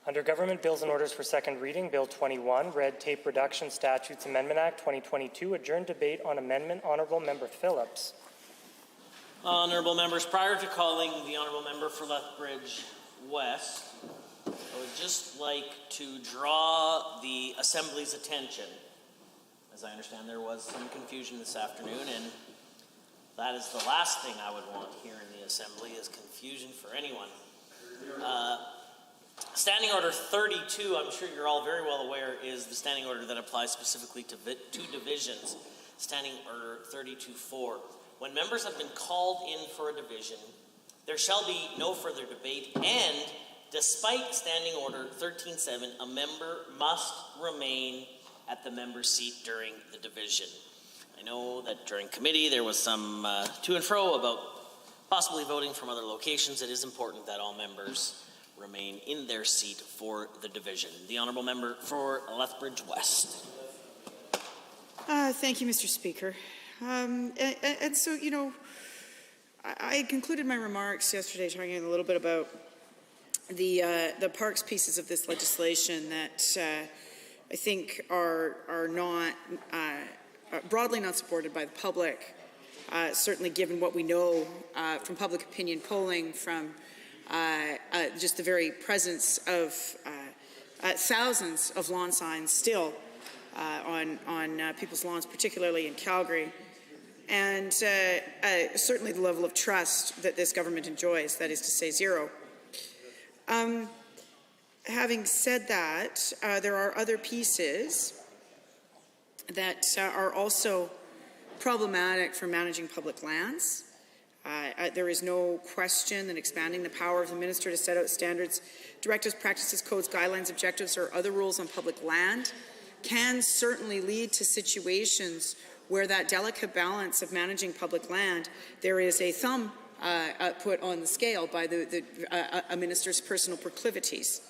Under Government Bills and Orders for Second Reading, Bill 21, Red Tape Reduction Statutes Amendment Act 2022, adjourned debate on amendment. Honourable Member Phillips. Honourable members, prior to calling the Honourable Member for Lethbridge West, I would just like to draw the Assembly's attention. As I understand, there was some confusion this afternoon, and that is the last thing I would want here in the Assembly is confusion for anyone. Standing Order 32, I'm sure you're all very well aware, is the standing order that applies specifically to two divisions. Standing Order 32.4. When members have been called in for a division, there shall be no further debate, and despite Standing Order 13.7, a member must remain at the member's seat during the division. I know that during committee there was some to and fro about possibly voting from other locations. It is important that all members remain in their seat for the division. The Honourable Member for Lethbridge West. Thank you, Mr. Speaker. And so, you know, I concluded my remarks yesterday talking a little bit about the parks pieces of this legislation that I think are not broadly not supported by the public. Certainly, given what we know from public opinion polling, from just the very presence of thousands of lawn signs still on people's lawns, particularly in Calgary, and certainly the level of trust that this government enjoys, that is to say zero. Having said that, there are other pieces that are also problematic for managing public lands. There is no question that expanding the power of the minister to set out standards, directives, practices, codes, guidelines, objectives, or other rules on public land can certainly lead to situations where that delicate balance of managing public land, there is a thumb put on the scale by a minister's personal proclivities.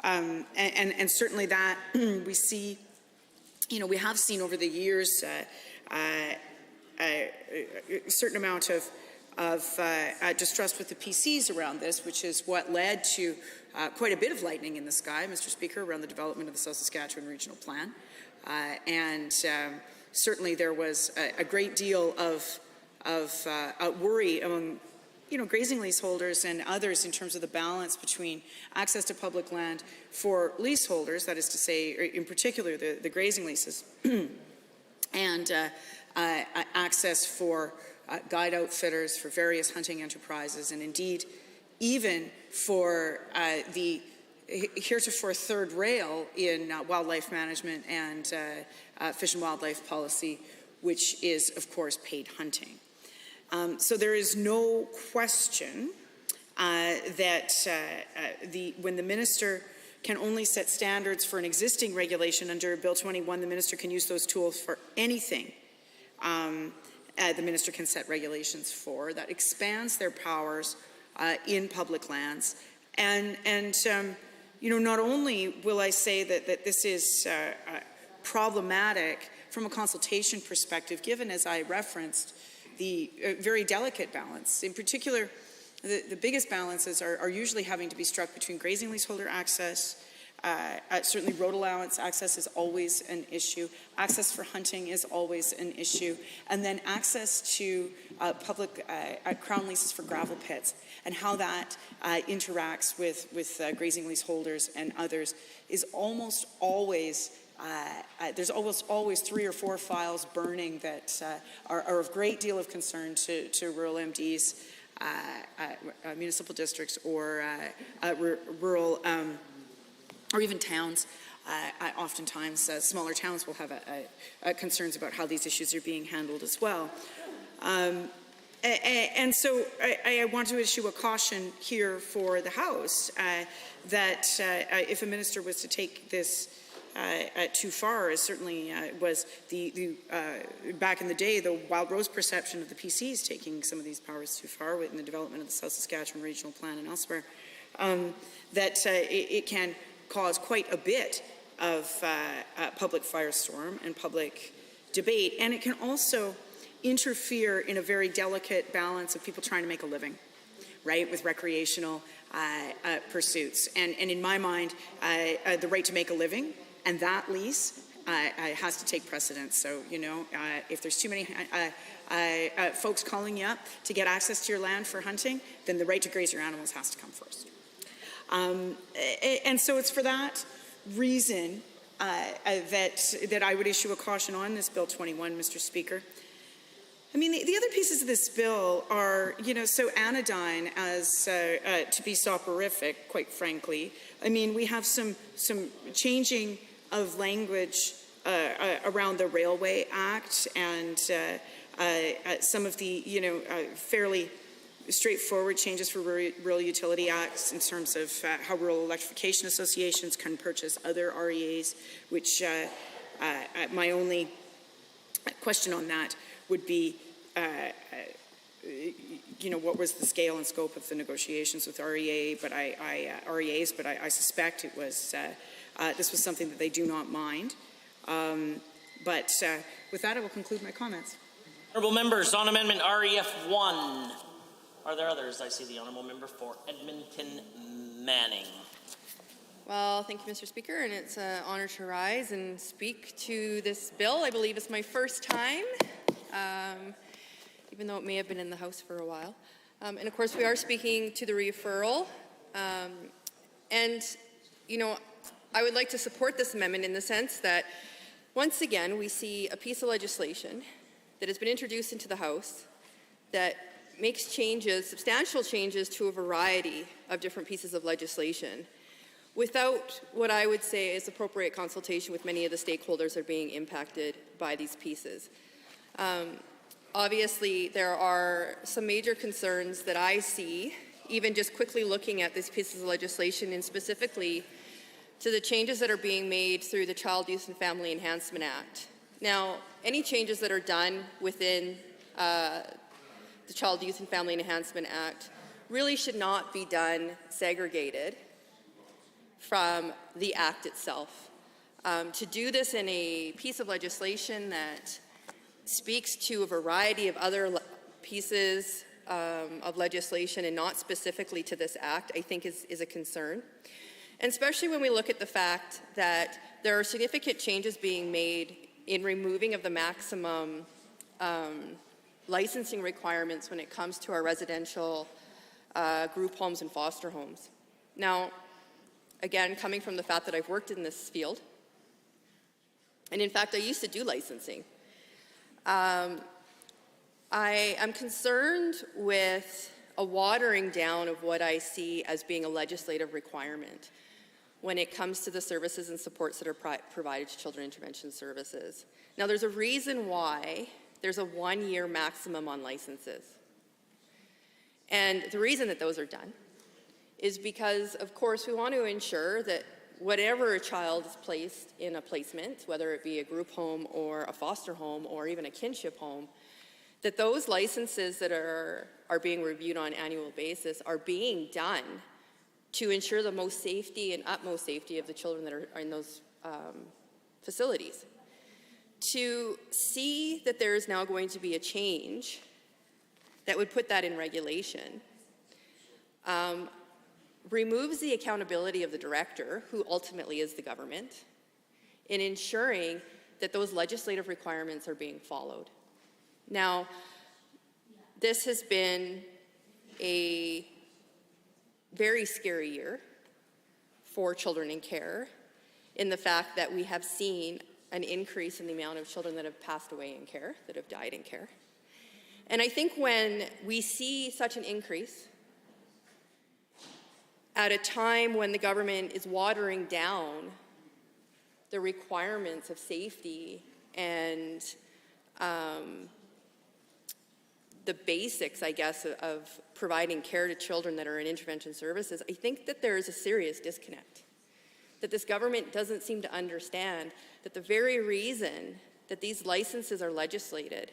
And certainly that we see, you know, we have seen over the years a certain amount of distrust with the PCs around this, which is what led to quite a bit of lightning in the sky, Mr. Speaker, around the development of the South Saskatchewan Regional Plan. Certainly there was a great deal of worry among, you know, grazing leaseholders and others in terms of the balance between access to public land for leaseholders, that is to say, in particular, the grazing leases, and access for guide outfitters, for various hunting enterprises, and indeed even for the heretofore third rail in wildlife management and fish and wildlife policy, which is, of course, paid hunting. So there is no question that when the minister can only set standards for an existing regulation under Bill 21, the minister can use those tools for anything the minister can set regulations for. That expands their powers in public lands. And you know, not only will I say that this is problematic from a consultation perspective, given, as I referenced, the very delicate balance. In particular, the biggest balances are usually having to be struck between grazing leaseholder access. Certainly road allowance access is always an issue. Access for hunting is always an issue. And then access to public crown leases for gravel pits, and how that interacts with grazing leaseholders and others is almost always there's almost always 3 or 4 files burning that are of great deal of concern to rural MDs, municipal districts, or rural or even towns. Oftentimes, smaller towns will have concerns about how these issues are being handled as well. And so I want to issue a caution here for the House that if a minister was to take this too far, as certainly was the back in the day, the wild rose perception of the PCs taking some of these powers too far in the development of the South Saskatchewan Regional Plan and elsewhere, that it can cause quite a bit of public firestorm and public debate, and it can also interfere in a very delicate balance of people trying to make a living, right, with recreational pursuits. And in my mind, the right to make a living and that lease has to take precedence. So, if there's too many folks calling you up to get access to your land for hunting, then the right to graze your animals has to come first. And so it's for that reason that I would issue a caution on this Bill 21, Mr. Speaker. I mean, the other pieces of this bill are, so anodyne as to be soporific, quite frankly. I mean, we have some changing of language around the Railway Act and some of the, fairly straightforward changes for rural utility acts in terms of how rural electrification associations can purchase other REAs, which my only question on that would be, what was the scale and scope of the negotiations with REAs, but I suspect it was, this was something that they do not mind. But with that, I will conclude my comments. Honourable members, on Amendment REF 1. Are there others? I see the Honourable Member for Edmonton Manning. Well, thank you, Mr. Speaker, and it's an honour to rise and speak to this bill. I believe it's my first time, even though it may have been in the House for a while. And of course, we are speaking to the referral. And, I would like to support this amendment in the sense that, once again, we see a piece of legislation that has been introduced into the House that makes changes, substantial changes to a variety of different pieces of legislation without what I would say is appropriate consultation with many of the stakeholders that are being impacted by these pieces. Obviously, there are some major concerns that I see, even just quickly looking at these pieces of legislation and specifically to the changes that are being made through the Child, Youth and Family Enhancement Act. Now, any changes that are done within the Child, Youth and Family Enhancement Act really should not be done segregated from the Act itself. To do this in a piece of legislation that speaks to a variety of other pieces of legislation and not specifically to this Act, I think is a concern. And especially when we look at the fact that there are significant changes being made in removing of the maximum licensing requirements when it comes to our residential group homes and foster homes. Now, again, coming from the fact that I've worked in this field, and in fact, I used to do licensing, I am concerned with a watering down of what I see as being a legislative requirement when it comes to the services and supports that are provided to children intervention services. Now, there's a reason why there's a 1-year maximum on licenses. And the reason that those are done is because, of course, we want to ensure that whatever a child is placed in a placement, whether it be a group home or a foster home or even a kinship home, that those licenses that are being reviewed on an annual basis are being done to ensure the most safety and utmost safety of the children that are in those facilities. To see that there is now going to be a change that would put that in regulation removes the accountability of the director, who ultimately is the government, in ensuring that those legislative requirements are being followed. Now, this has been a very scary year for children in care, in the fact that we have seen an increase in the amount of children that have passed away in care, that have died in care. And I think when we see such an increase at a time when the government is watering down the requirements of safety and the basics, I guess, of providing care to children that are in intervention services, I think that there is a serious disconnect. That this government doesn't seem to understand that the very reason that these licenses are legislated,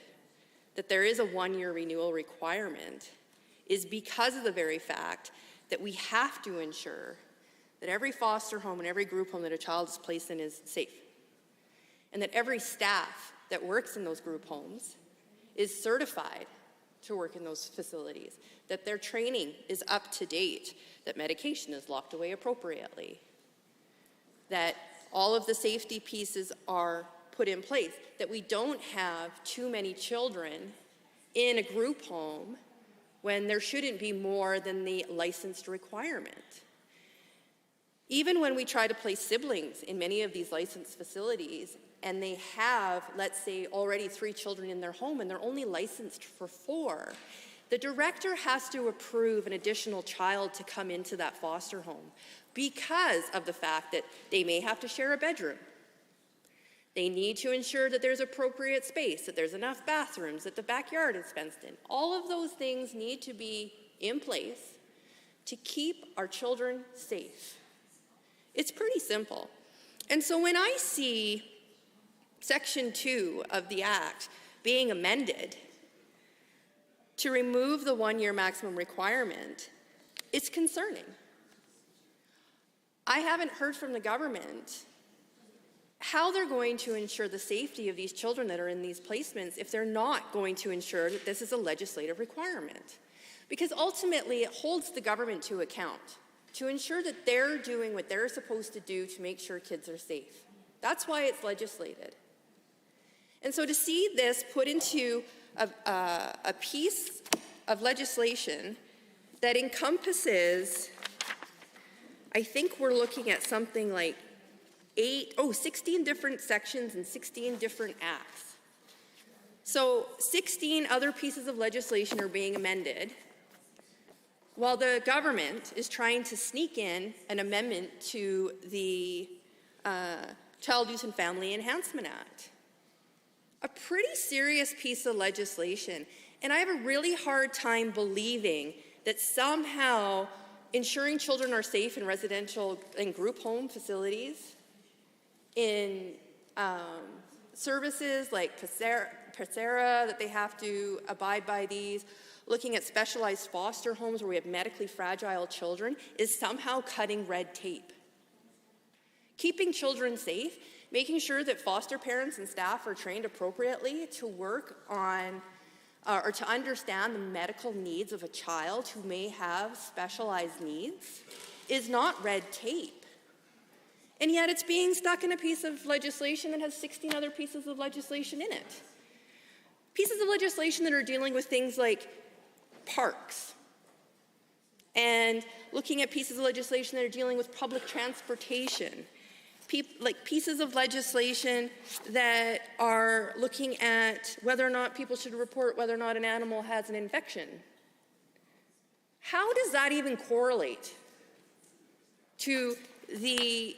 that there is a 1-year renewal requirement, is because of the very fact that we have to ensure that every foster home and every group home that a child is placed in is safe. And that every staff that works in those group homes is certified to work in those facilities, that their training is up to date, that medication is locked away appropriately, that all of the safety pieces are put in place, that we don't have too many children in a group home when there shouldn't be more than the licensed requirement. Even when we try to place siblings in many of these licensed facilities, and they have, let's say, already 3 children in their home, and they're only licensed for 4, the director has to approve an additional child to come into that foster home because of the fact that they may have to share a bedroom. They need to ensure that there's appropriate space, that there's enough bathrooms, that the backyard is fenced in. All of those things need to be in place to keep our children safe. It's pretty simple. And so when I see Section 2 of the Act being amended to remove the 1-year maximum requirement, it's concerning. I haven't heard from the government how they're going to ensure the safety of these children that are in these placements if they're not going to ensure that this is a legislative requirement. Because ultimately, it holds the government to account to ensure that they're doing what they're supposed to do to make sure kids are safe. That's why it's legislated. And so to see this put into a piece of legislation that encompasses, I think we're looking at something like 16 different sections and 16 different acts. So 16 other pieces of legislation are being amended, while the government is trying to sneak in an amendment to the Child Youth and Family Enhancement Act. A pretty serious piece of legislation, and I have a really hard time believing that somehow ensuring children are safe in residential and group home facilities, in services like PSERA, that they have to abide by these, looking at specialized foster homes where we have medically fragile children, is somehow cutting red tape. Keeping children safe, making sure that foster parents and staff are trained appropriately to work on or to understand the medical needs of a child who may have specialized needs is not red tape. And yet it's being stuck in a piece of legislation that has 16 other pieces of legislation in it. Pieces of legislation that are dealing with things like parks, and looking at pieces of legislation that are dealing with public transportation, like pieces of legislation that are looking at whether or not people should report whether or not an animal has an infection. How does that even correlate to the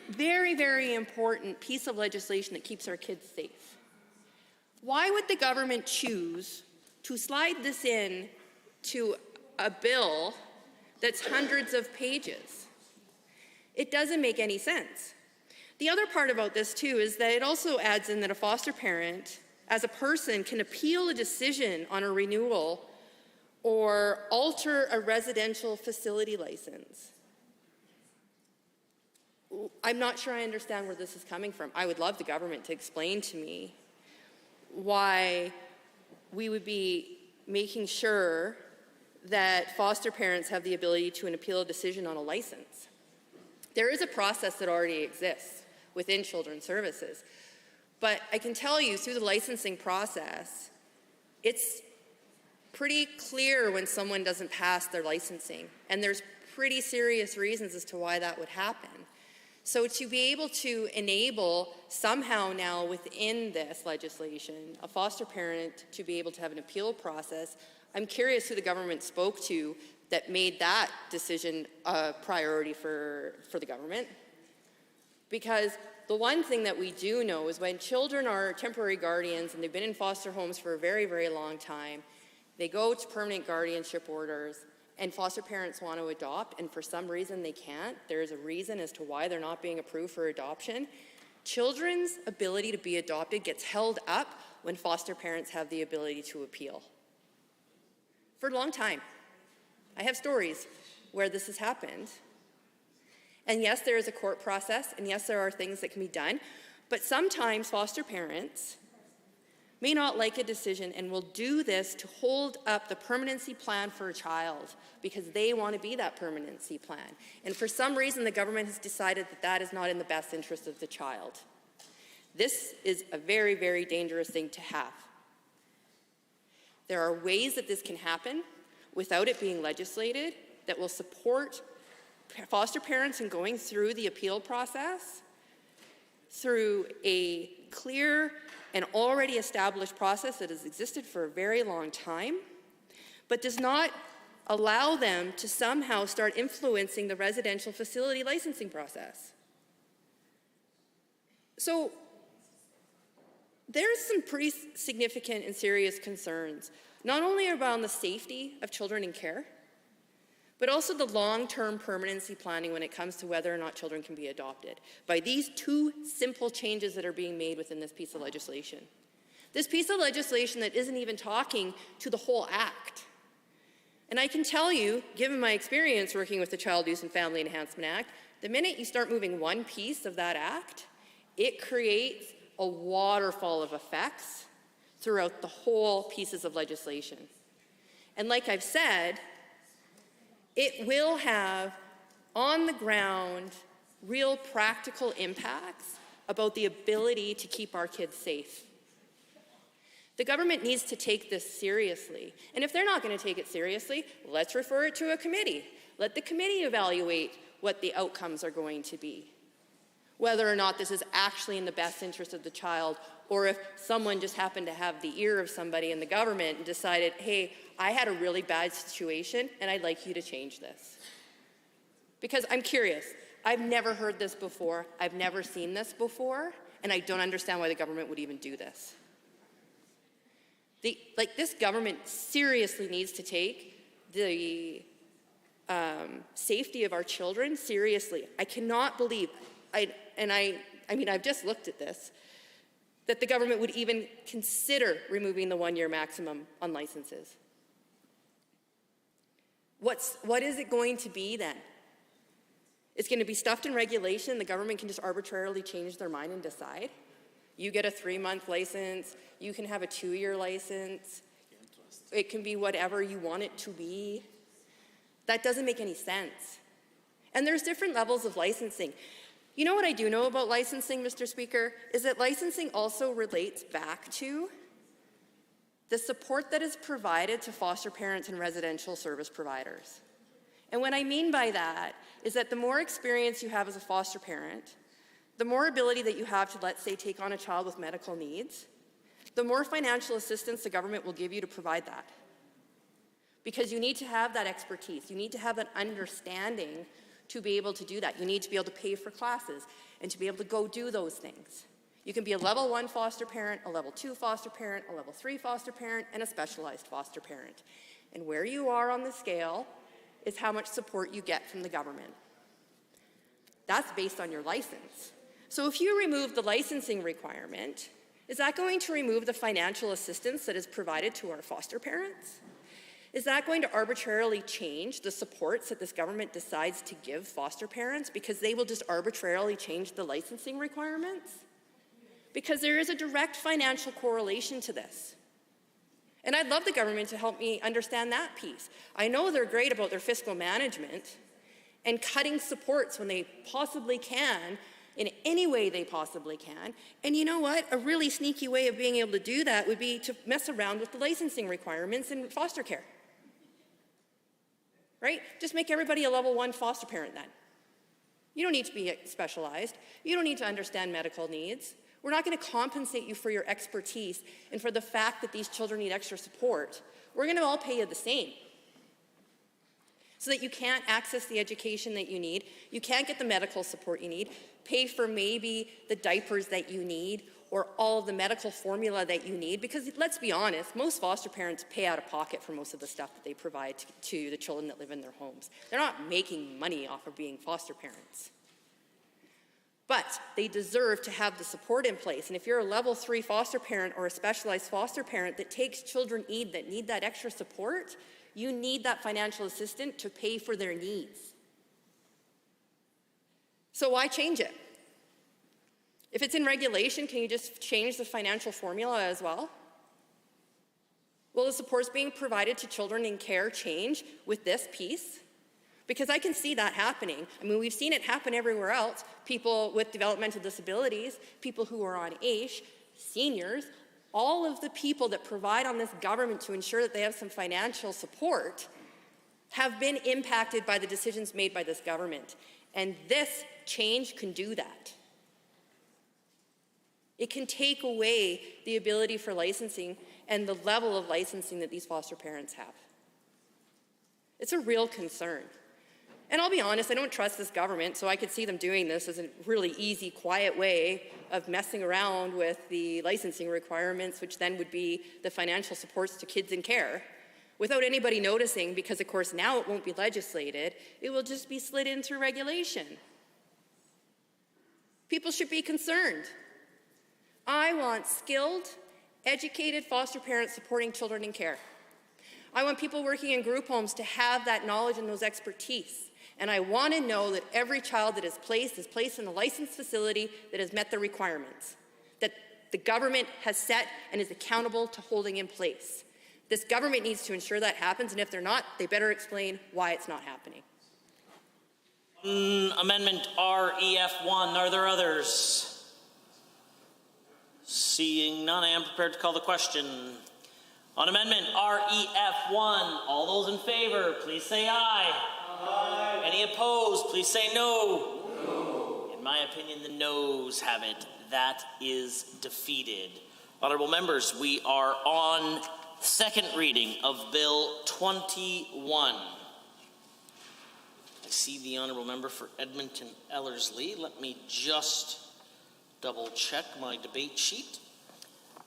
very, very important piece of legislation that keeps our kids safe? Why would the government choose to slide this in to a bill that's hundreds of pages? It doesn't make any sense. The other part about this too is that it also adds in that a foster parent, as a person, can appeal a decision on a renewal or alter a residential facility license. I'm not sure I understand where this is coming from. I would love the government to explain to me why we would be making sure that foster parents have the ability to appeal a decision on a license. There is a process that already exists within Children's Services, but I can tell you through the licensing process, it's pretty clear when someone doesn't pass their licensing, and there's pretty serious reasons as to why that would happen. So to be able to enable somehow now within this legislation a foster parent to be able to have an appeal process, I'm curious who the government spoke to that made that decision a priority for the government. Because the one thing that we do know is when children are temporary guardians and they've been in foster homes for a very, very long time, they go to permanent guardianship orders, and foster parents want to adopt, and for some reason they can't. There's a reason as to why they're not being approved for adoption. Children's ability to be adopted gets held up when foster parents have the ability to appeal. For a long time. I have stories where this has happened. And yes, there is a court process, and yes, there are things that can be done, but sometimes foster parents may not like a decision and will do this to hold up the permanency plan for a child because they want to be that permanency plan. And for some reason, the government has decided that that is not in the best interest of the child. This is a very, very dangerous thing to have. There are ways that this can happen without it being legislated that will support foster parents in going through the appeal process through a clear and already established process that has existed for a very long time, but does not allow them to somehow start influencing the residential facility licensing process. So there's some pretty significant and serious concerns, not only around the safety of children in care, but also the long-term permanency planning when it comes to whether or not children can be adopted by these two simple changes that are being made within this piece of legislation. This piece of legislation that isn't even talking to the whole act. And I can tell you, given my experience working with the Child Youth and Family Enhancement Act, the minute you start moving one piece of that act, it creates a waterfall of effects throughout the whole pieces of legislation. And like I've said, it will have on the ground real practical impacts about the ability to keep our kids safe. The government needs to take this seriously. And if they're not going to take it seriously, let's refer it to a committee. Let the committee evaluate what the outcomes are going to be. Whether or not this is actually in the best interest of the child, or if someone just happened to have the ear of somebody in the government and decided, hey, I had a really bad situation and I'd like you to change this. Because I'm curious. I've never heard this before. I've never seen this before. And I don't understand why the government would even do this. This government seriously needs to take the safety of our children seriously. I cannot believe, I've just looked at this, that the government would even consider removing the 1-year maximum on licenses. What is it going to be then? It's going to be stuffed in regulation. The government can just arbitrarily change their mind and decide. You get a 3-month license. You can have a 2-year license. It can be whatever you want it to be. That doesn't make any sense. And there's different levels of licensing. You know what I do know about licensing, Mr. Speaker, is that licensing also relates back to the support that is provided to foster parents and residential service providers. And what I mean by that is that the more experience you have as a foster parent, the more ability that you have to, let's say, take on a child with medical needs, the more financial assistance the government will give you to provide that. Because you need to have that expertise. You need to have that understanding to be able to do that. You need to be able to pay for classes and to be able to go do those things. You can be a level 1 foster parent, a level 2 foster parent, a level 3 foster parent, and a specialized foster parent. And where you are on the scale is how much support you get from the government. That's based on your license. So if you remove the licensing requirement, is that going to remove the financial assistance that is provided to our foster parents? Is that going to arbitrarily change the supports that this government decides to give foster parents because they will just arbitrarily change the licensing requirements? Because there is a direct financial correlation to this. And I'd love the government to help me understand that piece. I know they're great about their fiscal management and cutting supports when they possibly can, in any way they possibly can. And you know what? A really sneaky way of being able to do that would be to mess around with the licensing requirements in foster care. Right? Just make everybody a level 1 foster parent then. You don't need to be specialized. You don't need to understand medical needs. We're not going to compensate you for your expertise and for the fact that these children need extra support. We're going to all pay you the same. So that you can't access the education that you need, you can't get the medical support you need, pay for maybe the diapers that you need, or all of the medical formula that you need, because let's be honest, most foster parents pay out of pocket for most of the stuff that they provide to the children that live in their homes. They're not making money off of being foster parents. But they deserve to have the support in place. And if you're a level 3 foster parent or a specialized foster parent that takes children that need that extra support, you need that financial assistance to pay for their needs. So why change it? If it's in regulation, can you just change the financial formula as well? Will the supports being provided to children in care change with this piece? Because I can see that happening. I mean, we've seen it happen everywhere else. People with developmental disabilities, people who are on AISH, seniors, all of the people that provide on this government to ensure that they have some financial support have been impacted by the decisions made by this government. And this change can do that. It can take away the ability for licensing and the level of licensing that these foster parents have. It's a real concern. And I'll be honest, I don't trust this government, so I could see them doing this as a really easy, quiet way of messing around with the licensing requirements, which then would be the financial supports to kids in care, without anybody noticing, because of course now it won't be legislated, it will just be slid in through regulation. People should be concerned. I want skilled, educated foster parents supporting children in care. I want people working in group homes to have that knowledge and those expertise. And I want to know that every child that is placed in a licensed facility that has met the requirements, that the government has set and is accountable to holding in place. This government needs to ensure that happens, and if they're not, they better explain why it's not happening. Amendment REF1, are there others? Seeing none, I am prepared to call the question. On Amendment REF1, all those in favor, please say aye. Aye. Any opposed, please say no. No. In my opinion, the noes have it. That is defeated. Honourable members, we are on second reading of Bill 21. I see the Honourable Member for Edmonton Ellerslie. Let me just double check my debate sheet.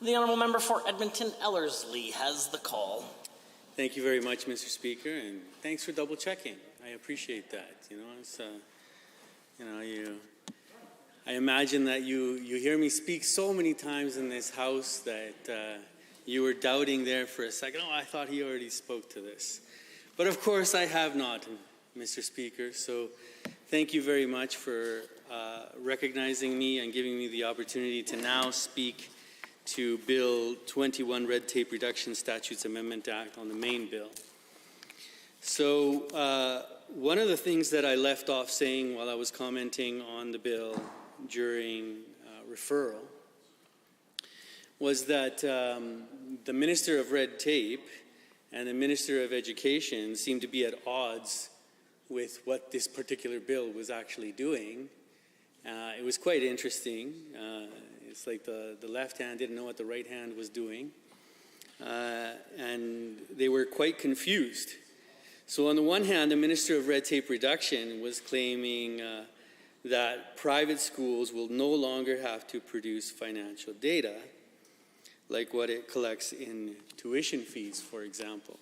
The Honourable Member for Edmonton Ellerslie has the call. Thank you very much, Mr. Speaker, and thanks for double checking. I appreciate that. It's I imagine that you hear me speak so many times in this House that you were doubting there for a second. Oh, I thought he already spoke to this. But of course I have not, Mr. Speaker. So thank you very much for recognizing me and giving me the opportunity to now speak to Bill 21, Red Tape Reduction Statutes Amendment Act on the main bill. So one of the things that I left off saying while I was commenting on the bill during referral was that the Minister of Red Tape and the Minister of Education seemed to be at odds with what this particular bill was actually doing. It was quite interesting. It's like the left hand didn't know what the right hand was doing. And they were quite confused. So on the one hand, the Minister of Red Tape Reduction was claiming that private schools will no longer have to produce financial data, like what it collects in tuition fees, for example.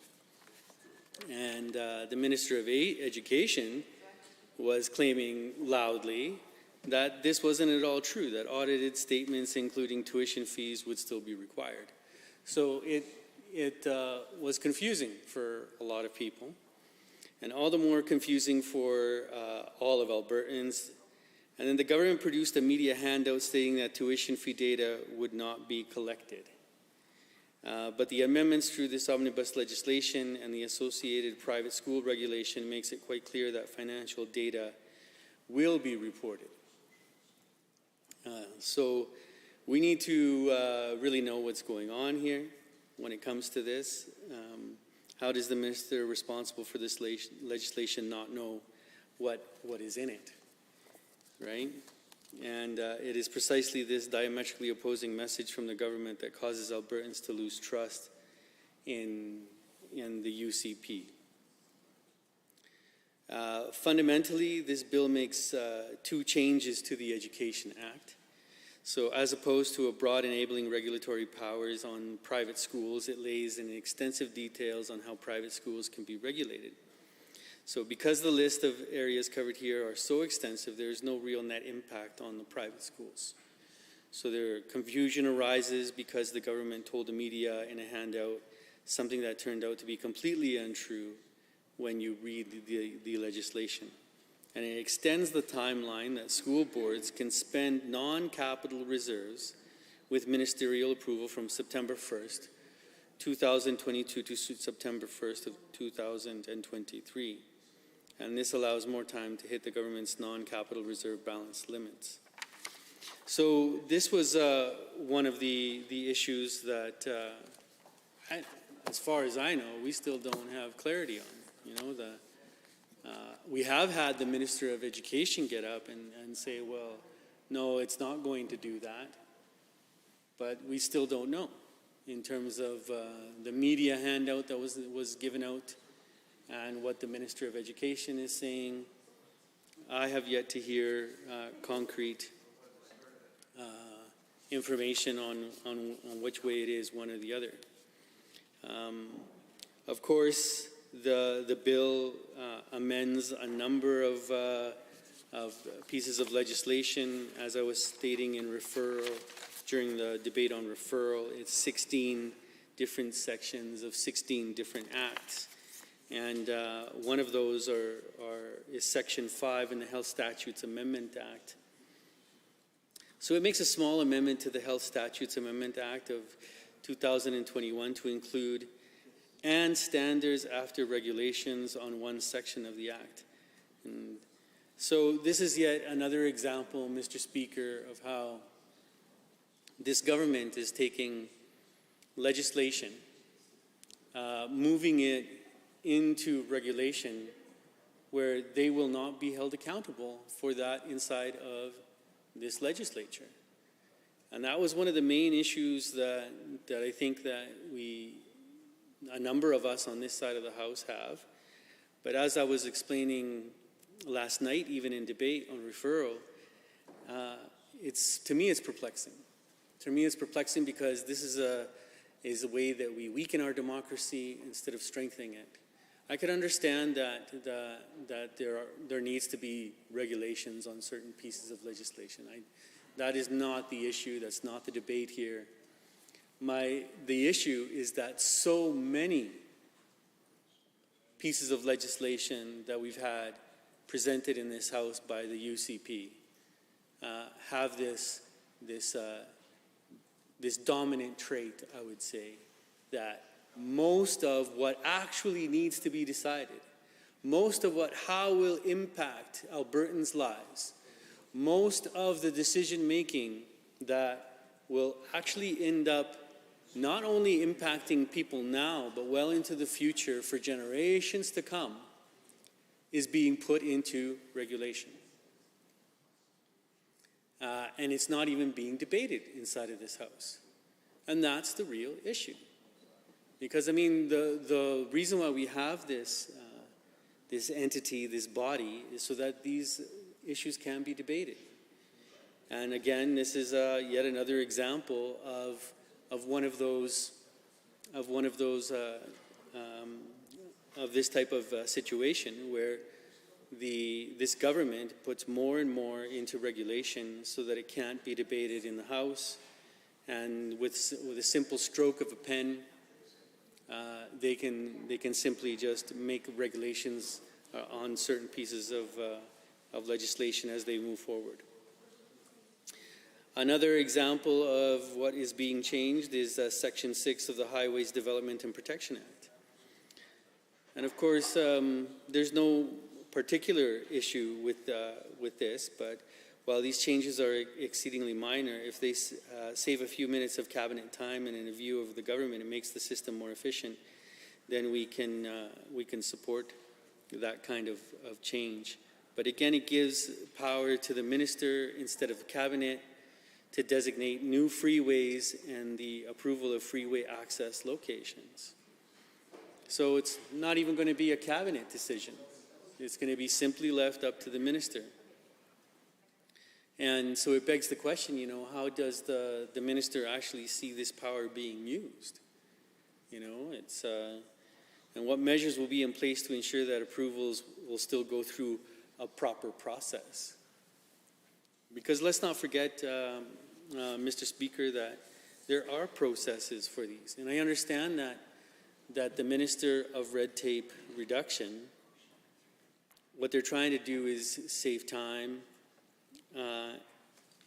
And the Minister of Education was claiming loudly that this wasn't at all true, that audited statements, including tuition fees, would still be required. So it was confusing for a lot of people, and all the more confusing for all of Albertans. And then the government produced a media handout stating that tuition fee data would not be collected. But the amendments through this omnibus legislation and the associated private school regulation makes it quite clear that financial data will be reported. So we need to really know what's going on here when it comes to this. How does the minister responsible for this legislation not know what is in it, right? And it is precisely this diametrically opposing message from the government that causes Albertans to lose trust in the UCP. Fundamentally, this bill makes two changes to the Education Act. So as opposed to a broad enabling regulatory powers on private schools, it lays in extensive details on how private schools can be regulated. So because the list of areas covered here are so extensive, there is no real net impact on the private schools. So confusion arises because the government told the media in a handout something that turned out to be completely untrue when you read the legislation. And it extends the timeline that school boards can spend non-capital reserves with ministerial approval from September 1st 2022 to September 1st of 2023. And this allows more time to hit the government's non-capital reserve balance limits. So this was one of the issues that, as far as I know, we still don't have clarity on. You know, we have had the Minister of Education get up and say, well, no, it's not going to do that. But we still don't know in terms of the media handout that was given out and what the Minister of Education is saying. I have yet to hear concrete information on which way it is, one or the other. Of course, the bill amends a number of pieces of legislation. As I was stating in referral, during the debate on referral, it's 16 different sections of 16 different acts. And one of those is Section 5 in the Health Statutes Amendment Act. So it makes a small amendment to the Health Statutes Amendment Act of 2021 to include and standards after regulations on one section of the Act. And so this is yet another example, Mr. Speaker, of how this government is taking legislation, moving it into regulation where they will not be held accountable for that inside of this legislature. And that was one of the main issues that I think that a number of us on this side of the House have. But as I was explaining last night, even in debate on referral, to me it's perplexing. To me it's perplexing because this is a way that we weaken our democracy instead of strengthening it. I could understand that there needs to be regulations on certain pieces of legislation. That is not the issue. That's not the debate here. The issue is that so many pieces of legislation that we've had presented in this House by the UCP have this dominant trait, I would say, that most of what actually needs to be decided, most of how will impact Albertans' lives, most of the decision-making that will actually end up not only impacting people now, but well into the future for generations to come, is being put into regulation. And it's not even being debated inside of this House. And that's the real issue. Because, I mean, the reason why we have this entity, this body, is so that these issues can be debated. And again, this is yet another example of this type of situation where this government puts more and more into regulation so that it can't be debated in the House, and with a simple stroke of a pen, they can simply just make regulations on certain pieces of legislation as they move forward. Another example of what is being changed is Section 6 of the Highways Development and Protection Act. And of course, there's no particular issue with this, but while these changes are exceedingly minor, if they save a few minutes of cabinet time and in a view of the government, it makes the system more efficient, then we can support that kind of change. But again, it gives power to the minister instead of the cabinet to designate new freeways and the approval of freeway access locations. So it's not even going to be a cabinet decision. It's going to be simply left up to the minister. And so it begs the question, you know, how does the minister actually see this power being used? You know, and what measures will be in place to ensure that approvals will still go through a proper process? Because let's not forget, Mr. Speaker, that there are processes for these. And I understand that the Minister of Red Tape Reduction, what they're trying to do is save time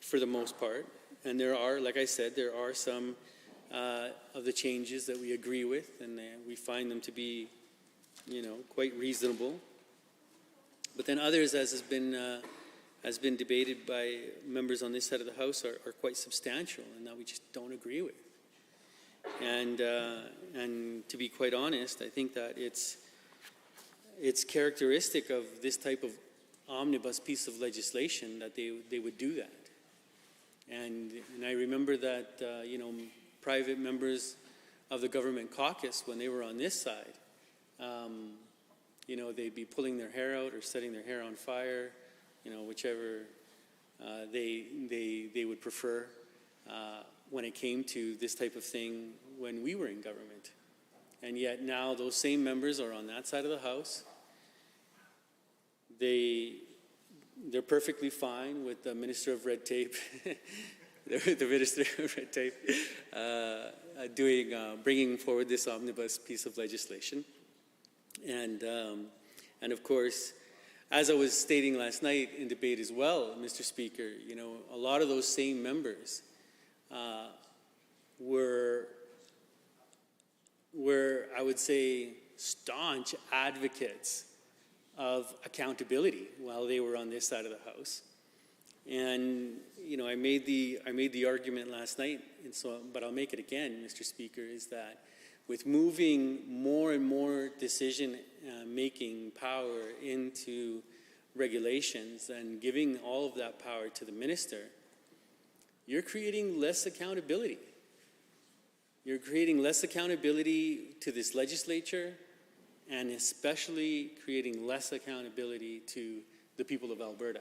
for the most part. And there are, like I said, there are some of the changes that we agree with, and we find them to be, quite reasonable. But then others, as has been debated by members on this side of the House, are quite substantial, and that we just don't agree with. And to be quite honest, I think that it's characteristic of this type of omnibus piece of legislation that they would do that. And I remember that, private members of the government caucus, when they were on this side, they'd be pulling their hair out or setting their hair on fire, whichever they would prefer when it came to this type of thing when we were in government. And yet now those same members are on that side of the House. They're perfectly fine with the Minister of Red Tape, the Minister of Red Tape, bringing forward this omnibus piece of legislation. And of course, as I was stating last night in debate as well, Mr. Speaker, a lot of those same members were, I would say, staunch advocates of accountability while they were on this side of the House. And I made the argument last night, but I'll make it again, Mr. Speaker, is that with moving more and more decision making power into regulations and giving all of that power to the minister, you're creating less accountability. You're creating less accountability to this legislature, and especially creating less accountability to the people of Alberta.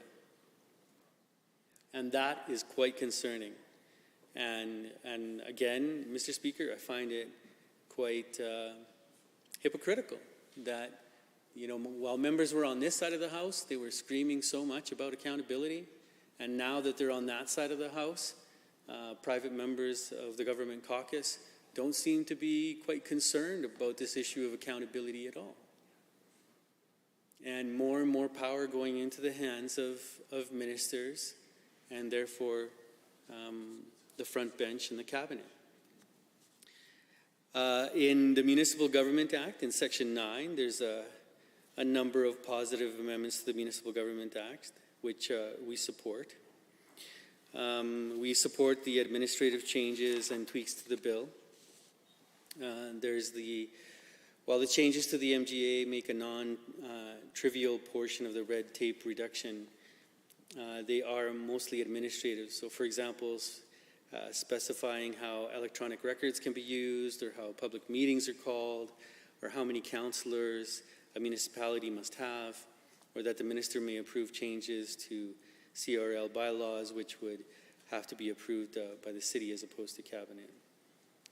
And that is quite concerning. And again, Mr. Speaker, I find it quite hypocritical that, while members were on this side of the House, they were screaming so much about accountability, and now that they're on that side of the House, private members of the government caucus don't seem to be quite concerned about this issue of accountability at all. And more power going into the hands of ministers, and therefore the front bench and the cabinet. In the Municipal Government Act, in Section 9, there's a number of positive amendments to the Municipal Government Act, which we support. We support the administrative changes and tweaks to the bill. While the changes to the MGA make a non-trivial portion of the red tape reduction, they are mostly administrative. So, for example, specifying how electronic records can be used, or how public meetings are called, or how many councillors a municipality must have, or that the minister may approve changes to CRL bylaws, which would have to be approved by the city as opposed to cabinet.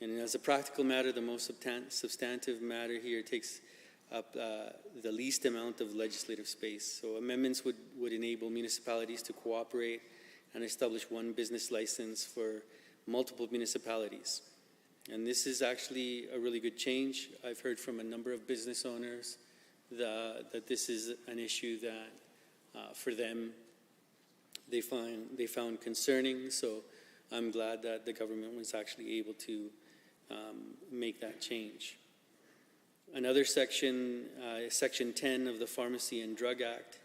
And as a practical matter, the most substantive matter here takes up the least amount of legislative space. So amendments would enable municipalities to cooperate and establish one business license for multiple municipalities. And this is actually a really good change. I've heard from a number of business owners that this is an issue that for them they found concerning. So I'm glad that the government was actually able to make that change. Another section, Section 10 of the Pharmacy and Drug Act,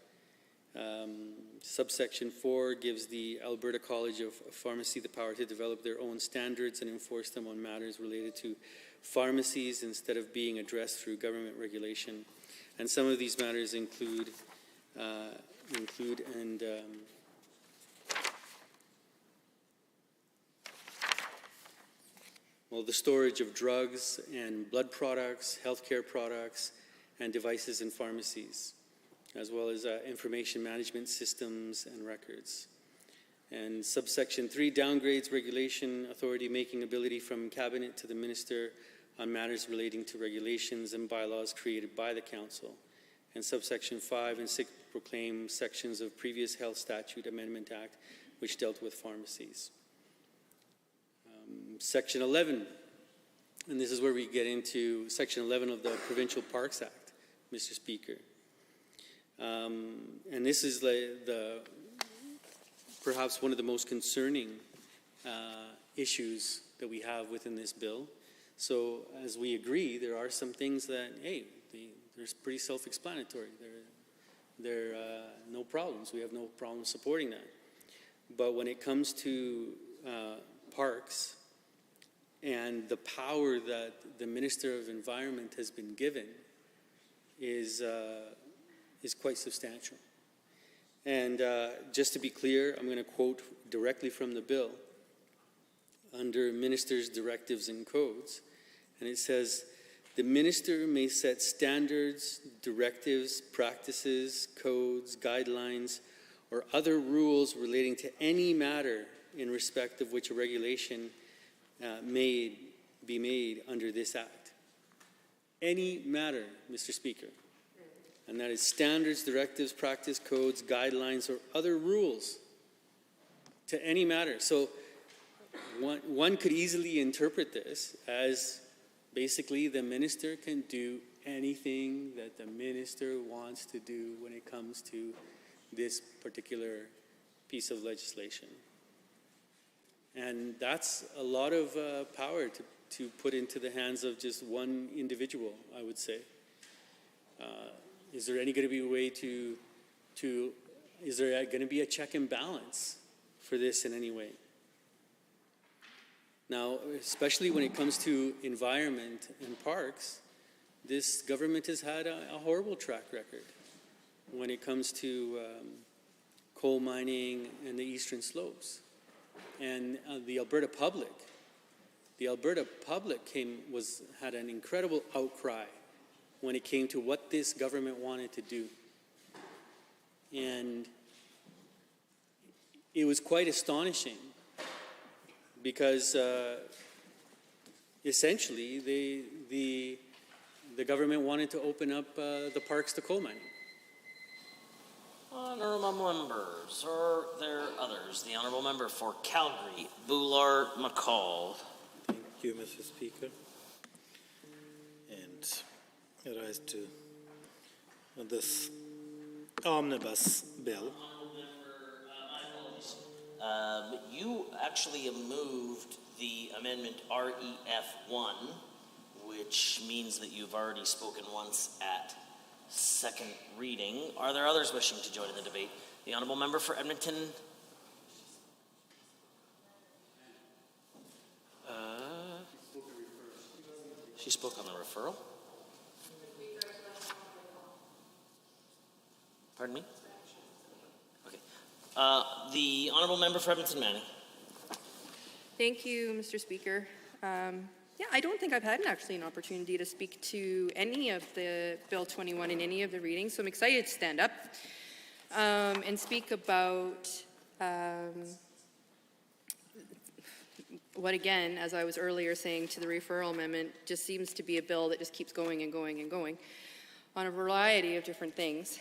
Subsection 4 gives the Alberta College of Pharmacy the power to develop their own standards and enforce them on matters related to pharmacies instead of being addressed through government regulation. And some of these matters include the storage of drugs and blood products, healthcare products, and devices in pharmacies, as well as information management systems and records. And Subsection 3 downgrades regulation authority making ability from cabinet to the minister on matters relating to regulations and bylaws created by the council. And Subsection 5 and 6 proclaim sections of previous Health Statute Amendment Act which dealt with pharmacies. Section 11, and this is where we get into Section 11 of the Provincial Parks Act, Mr. Speaker. And this is perhaps one of the most concerning issues that we have within this bill. So as we agree, there are some things that, hey, they're pretty self-explanatory. They're no problems. We have no problem supporting that. But when it comes to parks and the power that the Minister of Environment has been given is quite substantial. And just to be clear, I'm going to quote directly from the bill under Minister's directives and codes. And it says, the Minister may set standards, directives, practices, codes, guidelines, or other rules relating to any matter in respect of which a regulation may be made under this Act. Any matter, Mr. Speaker. And that is standards, directives, practice, codes, guidelines, or other rules to any matter. So one could easily interpret this as basically the minister can do anything that the minister wants to do when it comes to this particular piece of legislation. And that's a lot of power to put into the hands of just one individual, I would say. Is there any going to be a way is there going to be a check and balance for this in any way? Now, especially when it comes to environment and parks, this government has had a horrible track record when it comes to coal mining and the eastern slopes. And the Alberta public had an incredible outcry when it came to what this government wanted to do. And it was quite astonishing because essentially the government wanted to open up the parks to coal mining. Honourable members, are there others? The Honourable Member for Calgary, Bullard-McCall. Thank you, Mr. Speaker. And I rise to this omnibus bill. Honourable Member, my apologies. You actually have moved the amendment REF1, which means that you've already spoken once at second reading. Are there others wishing to join in the debate? The Honourable Member for Edmonton. She spoke on the referral. Pardon me? Okay. The Honourable Member for Edmonton Manning. Thank you, Mr. Speaker. Yeah, I don't think I've had actually an opportunity to speak to any of the Bill 21 in any of the readings, so I'm excited to stand up and speak about what, again, as I was earlier saying to the referral amendment, just seems to be a bill that just keeps going and going and going on a variety of different things.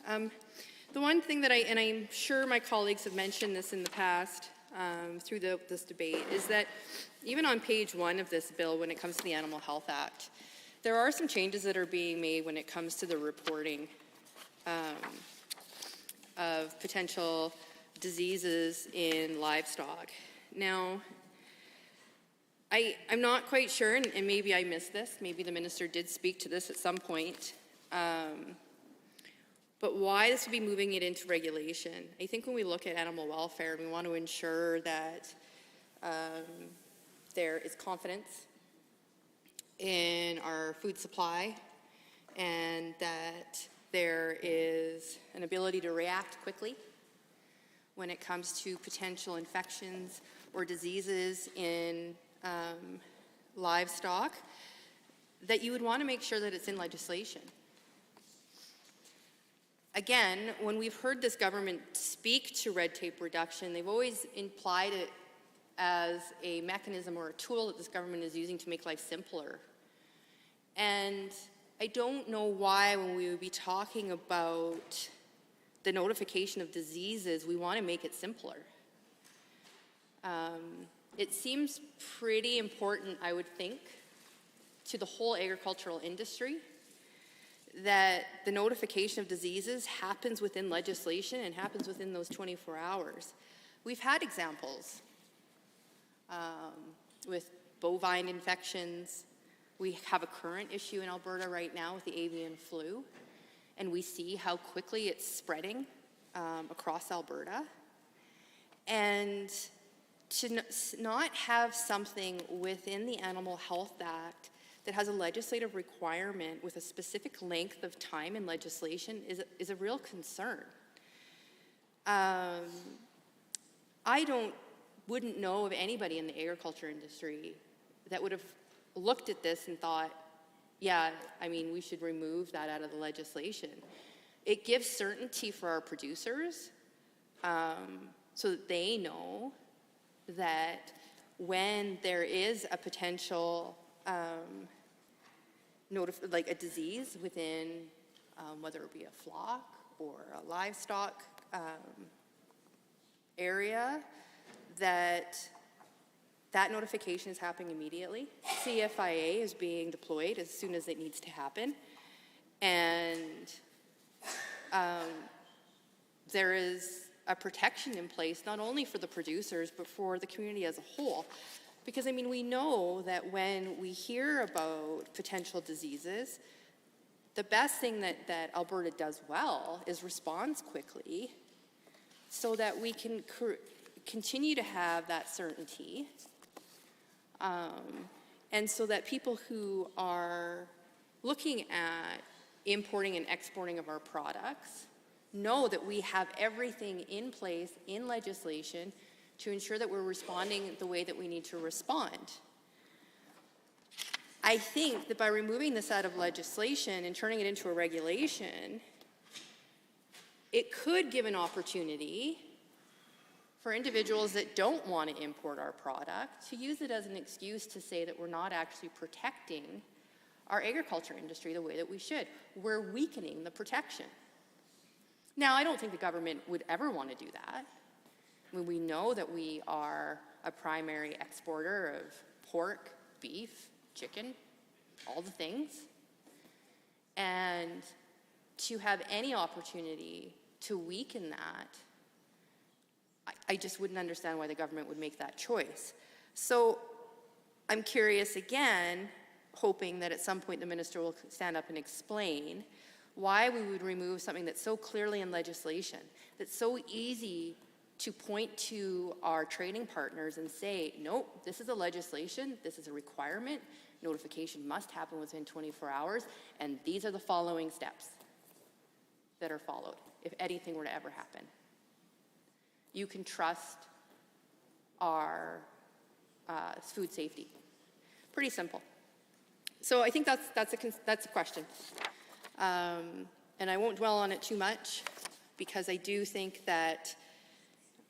The one thing that and I'm sure my colleagues have mentioned this in the past through this debate, is that even on page 1 of this bill, when it comes to the Animal Health Act, there are some changes that are being made when it comes to the reporting of potential diseases in livestock. Now, I'm not quite sure, and maybe I missed this, maybe the minister did speak to this at some point, but why this would be moving it into regulation. I think when we look at animal welfare, we want to ensure that there is confidence in our food supply and that there is an ability to react quickly when it comes to potential infections or diseases in livestock, that you would want to make sure that it's in legislation. Again, when we've heard this government speak to red tape reduction, they've always implied it as a mechanism or a tool that this government is using to make life simpler. And I don't know why, when we would be talking about the notification of diseases, we want to make it simpler. It seems pretty important, I would think, to the whole agricultural industry that the notification of diseases happens within legislation and happens within those 24 hours. We've had examples with bovine infections. We have a current issue in Alberta right now with the avian flu, and we see how quickly it's spreading across Alberta. And to not have something within the Animal Health Act that has a legislative requirement with a specific length of time in legislation is a real concern. I wouldn't know of anybody in the agriculture industry that would have looked at this and thought, yeah, I mean, we should remove that out of the legislation. It gives certainty for our producers so that they know that when there is a potential like a disease within whether it be a flock or a livestock area, that notification is happening immediately. CFIA is being deployed as soon as it needs to happen. And there is a protection in place, not only for the producers, but for the community as a whole. Because, I mean, we know that when we hear about potential diseases, the best thing that Alberta does well is responds quickly so that we can continue to have that certainty. And so that people who are looking at importing and exporting of our products know that we have everything in place in legislation to ensure that we're responding the way that we need to respond. I think that by removing this out of legislation and turning it into a regulation, it could give an opportunity for individuals that don't want to import our product to use it as an excuse to say that we're not actually protecting our agriculture industry the way that we should. We're weakening the protection. Now, I don't think the government would ever want to do that. I mean, we know that we are a primary exporter of pork, beef, chicken, all the things. And to have any opportunity to weaken that, I just wouldn't understand why the government would make that choice. So I'm curious again, hoping that at some point the minister will stand up and explain why we would remove something that's so clearly in legislation, that's so easy to point to our trading partners and say, nope, this is a legislation, this is a requirement, notification must happen within 24 hours, and these are the following steps that are followed if anything were to ever happen. You can trust our food safety. Pretty simple. So I think that's a question. And I won't dwell on it too much because I do think that,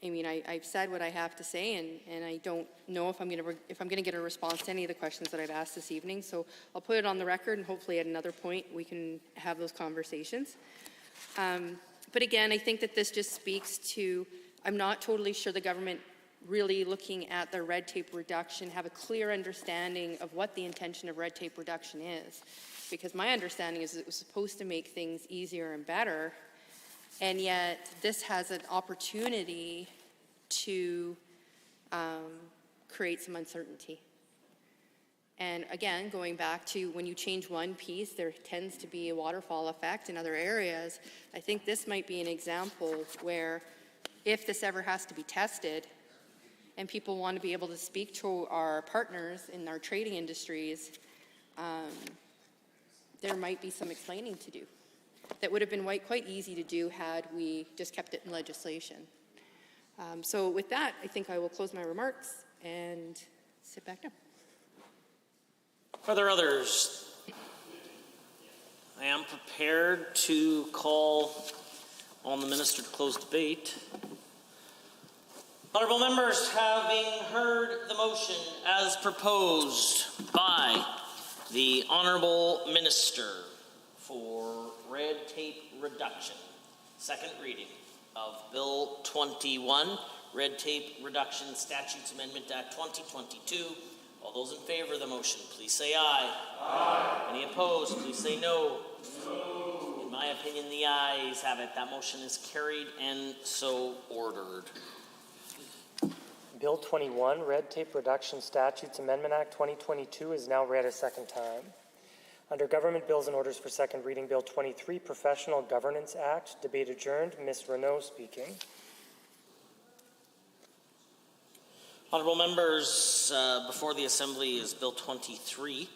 I mean, I've said what I have to say, and I don't know if I'm going to get a response to any of the questions that I've asked this evening. So I'll put it on the record, and hopefully at another point we can have those conversations. But again, I think that this just speaks to, I'm not totally sure the government really looking at the red tape reduction have a clear understanding of what the intention of red tape reduction is. Because my understanding is it was supposed to make things easier and better, and yet this has an opportunity to create some uncertainty. And again, going back to when you change one piece, there tends to be a waterfall effect in other areas. I think this might be an example where if this ever has to be tested and people want to be able to speak to our partners in our trading industries, there might be some explaining to do. That would have been quite easy to do had we just kept it in legislation. So with that, I think I will close my remarks and sit back down. Are there others? I am prepared to call on the minister to close debate. Honourable members, having heard the motion as proposed by the Honourable Minister for red tape reduction, second reading of Bill 21, Red Tape Reduction Statutes Amendment Act 2022. All those in favour of the motion, please say aye. Aye. Any opposed, please say no. No. In my opinion, the ayes have it. That motion is carried and so ordered. Bill 21, Red Tape Reduction Statutes Amendment Act 2022 is now read a second time. Under Government Bills and Orders for second reading, Bill 23, Professional Governance Act, debate adjourned. Ms. Renaud speaking. Honourable members, before the Assembly is Bill 23.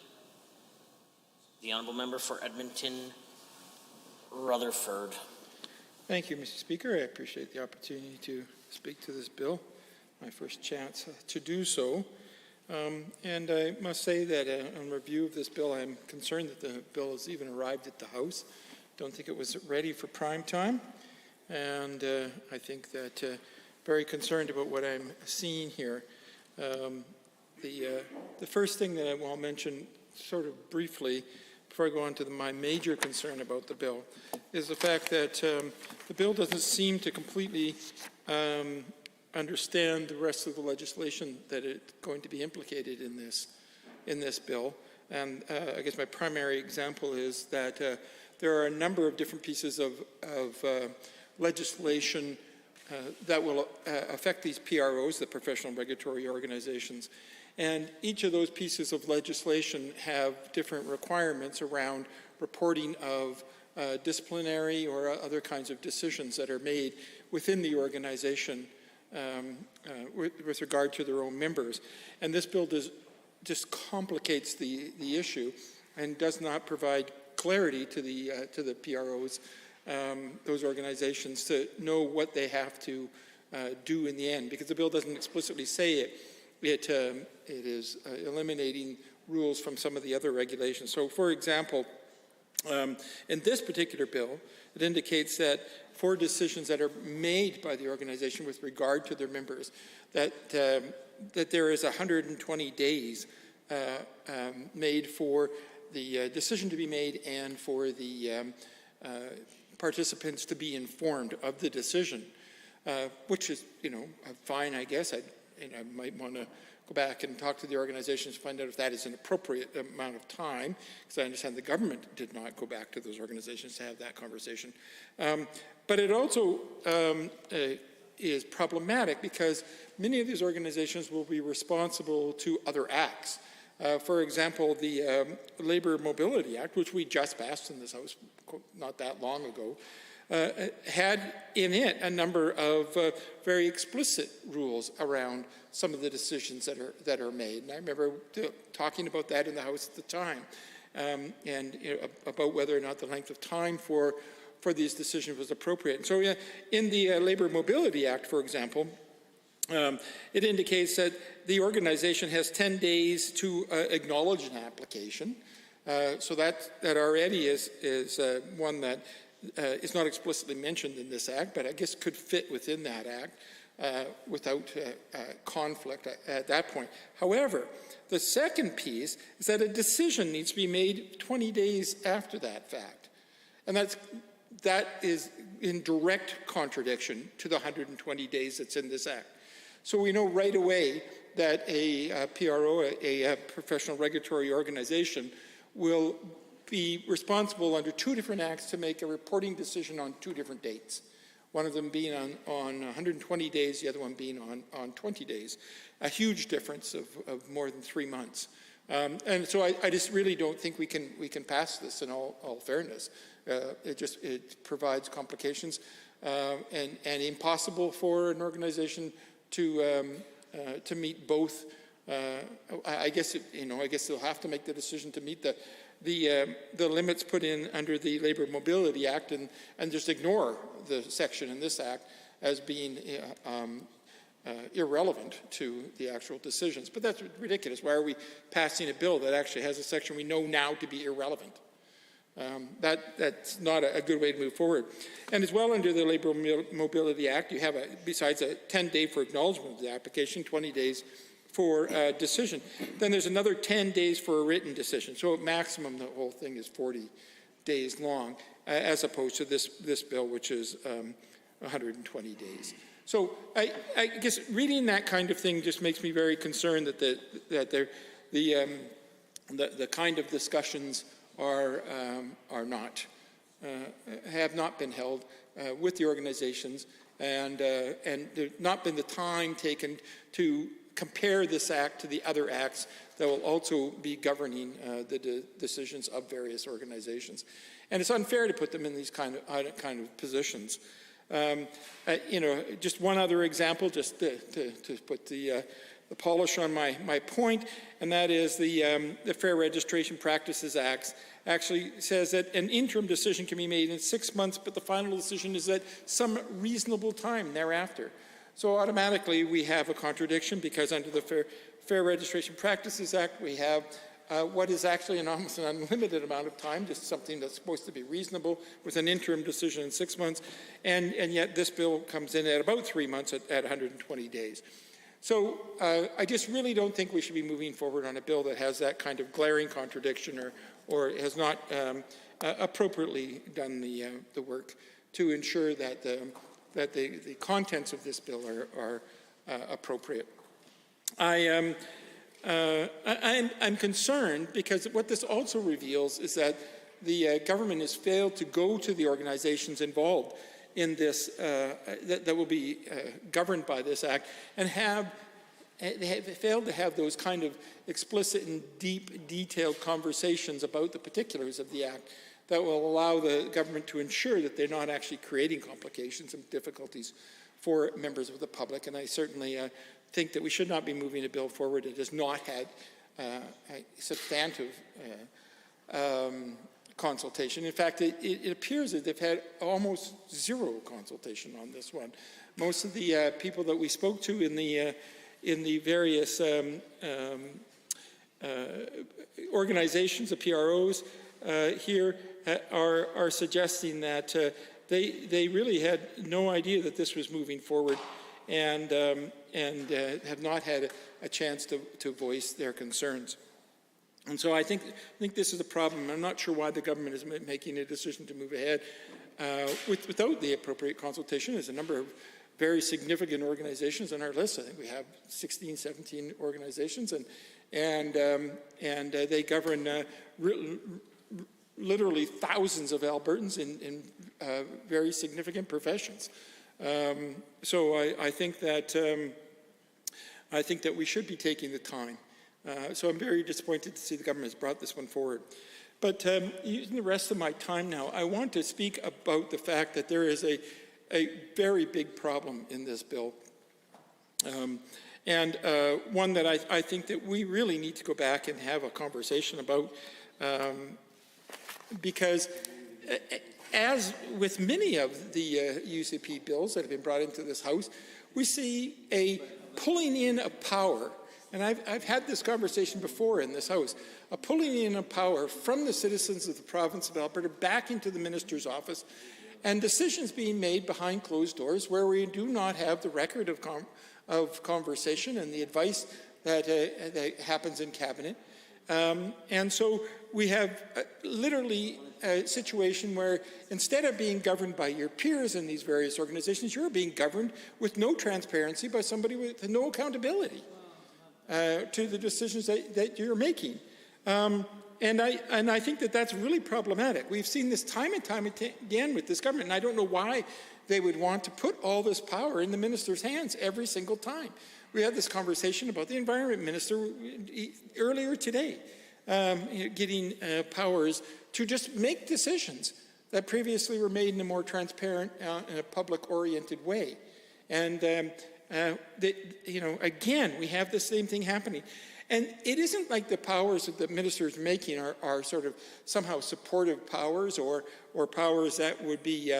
The Honourable Member for Edmonton, Rutherford. Thank you, Mr. Speaker. I appreciate the opportunity to speak to this bill. My first chance to do so. And I must say that on review of this bill, I'm concerned that the bill has even arrived at the House. Don't think it was ready for prime time. And I think that very concerned about what I'm seeing here. The first thing that I will mention sort of briefly before I go on to my major concern about the bill is the fact that the bill doesn't seem to completely understand the rest of the legislation that is going to be implicated in this bill. And I guess my primary example is that there are a number of different pieces of legislation that will affect these PROs, the professional regulatory organizations. And each of those pieces of legislation have different requirements around reporting of disciplinary or other kinds of decisions that are made within the organization with regard to their own members. And this bill just complicates the issue and does not provide clarity to the PROs, those organizations, to know what they have to do in the end, because the bill doesn't explicitly say it. It is eliminating rules from some of the other regulations. So, for example, in this particular bill, it indicates that for decisions that are made by the organization with regard to their members, that there is 120 days made for the decision to be made and for the participants to be informed of the decision, which is, fine, I guess. I might want to go back and talk to the organizations to find out if that is an appropriate amount of time, because I understand the government did not go back to those organizations to have that conversation. But it also is problematic because many of these organizations will be responsible to other acts. For example, the Labour Mobility Act, which we just passed in this House not that long ago, had in it a number of very explicit rules around some of the decisions that are made. And I remember talking about that in the House at the time, and about whether or not the length of time for these decisions was appropriate. And so in the Labour Mobility Act, for example, it indicates that the organization has 10 days to acknowledge an application. So that already is one that is not explicitly mentioned in this act, but I guess could fit within that act without conflict at that point. However, the second piece is that a decision needs to be made 20 days after that fact. And that is in direct contradiction to the 120 days that's in this act. So we know right away that a PRO, a professional regulatory organization, will be responsible under two different acts to make a reporting decision on two different dates. One of them being on 120 days, the other one being on 20 days. A huge difference of more than 3 months. And so I just really don't think we can pass this in all fairness. It provides complications and impossible for an organization to meet both. I guess they'll have to make the decision to meet the limits put in under the Labour Mobility Act and just ignore the section in this act as being irrelevant to the actual decisions. But that's ridiculous. Why are we passing a bill that actually has a section we know now to be irrelevant? That's not a good way to move forward. And as well, under the Labour Mobility Act, you have, besides a 10-day for acknowledgement of the application, 20 days for decision. Then there's another 10 days for a written decision. So at maximum, the whole thing is 40 days long, as opposed to this bill, which is 120 days. So I guess reading that kind of thing just makes me very concerned that the kind of discussions have not been held with the organizations And there's not been the time taken to compare this act to the other acts that will also be governing the decisions of various organizations. And it's unfair to put them in these kind of positions. Just one other example, just to put the polish on my point, and that is the Fair Registration Practices Act actually says that an interim decision can be made in 6 months, but the final decision is at some reasonable time thereafter. So automatically we have a contradiction, because under the Fair Registration Practices Act we have what is actually an almost an unlimited amount of time, just something that's supposed to be reasonable, with an interim decision in 6 months, and yet this bill comes in at about 3 months at 120 days. So I just really don't think we should be moving forward on a bill that has that kind of glaring contradiction, or has not appropriately done the work to ensure that the contents of this bill are appropriate. I'm concerned because what this also reveals is that the government has failed to go to the organizations involved in this, that will be governed by this act, and they have failed to have those kind of explicit and deep, detailed conversations about the particulars of the act that will allow the government to ensure that they're not actually creating complications and difficulties for members of the public. And I certainly think that we should not be moving a bill forward that has not had a substantive consultation. In fact, it appears that they've had almost zero consultation on this one. Most of the people that we spoke to in the various organizations, the PROs here, are suggesting that they really had no idea that this was moving forward, and have not had a chance to voice their concerns. And so I think this is a problem. I'm not sure why the government is making a decision to move ahead without the appropriate consultation. There's a number of very significant organizations on our list. I think we have 16, 17 organizations, and they govern literally thousands of Albertans in very significant professions. So I think that we should be taking the time. So I'm very disappointed to see the government has brought this one forward. But using the rest of my time now, I want to speak about the fact that there is a very big problem in this bill, and one that I think that we really need to go back and have a conversation about, because as with many of the UCP bills that have been brought into this House, we see a pulling in of power. And I've had this conversation before in this House, a pulling in of power from the citizens of the province of Alberta back into the minister's office, and decisions being made behind closed doors where we do not have the record of conversation and the advice that happens in cabinet. And so we have literally a situation where instead of being governed by your peers in these various organizations, you're being governed with no transparency by somebody with no accountability to the decisions that you're making. And I think that that's really problematic. We've seen this time and time again with this government, and I don't know why they would want to put all this power in the minister's hands every single time. We had this conversation about the environment minister earlier today, getting powers to just make decisions that previously were made in a more transparent and a public-oriented way. And again, we have the same thing happening. And it isn't like the powers that the minister is making are sort of somehow supportive powers or powers that would be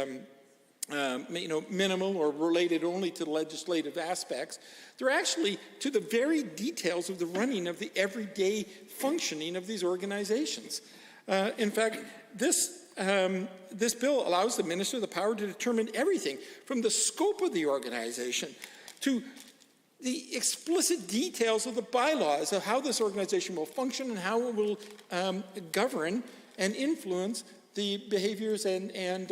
minimal or related only to legislative aspects. They're actually to the very details of the running of the everyday functioning of these organizations. In fact, this bill allows the minister the power to determine everything from the scope of the organization to the explicit details of the bylaws of how this organization will function and how it will govern and influence the behaviors and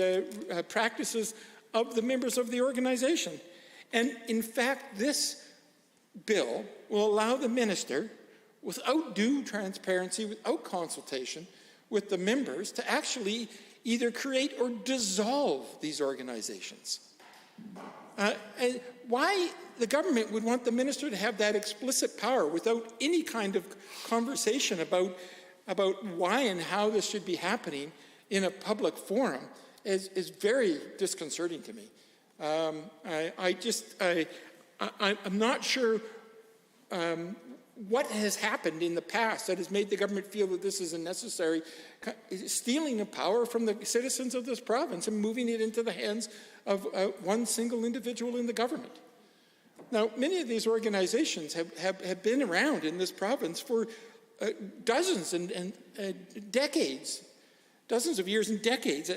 practices of the members of the organization. And in fact, this bill will allow the minister, without due transparency, without consultation with the members, to actually either create or dissolve these organizations. And why the government would want the minister to have that explicit power without any kind of conversation about why and how this should be happening in a public forum is very disconcerting to me. I'm not sure what has happened in the past that has made the government feel that this is a necessary stealing of power from the citizens of this province and moving it into the hands of one single individual in the government. Now, many of these organizations have been around in this province for dozens and decades, dozens of years and decades,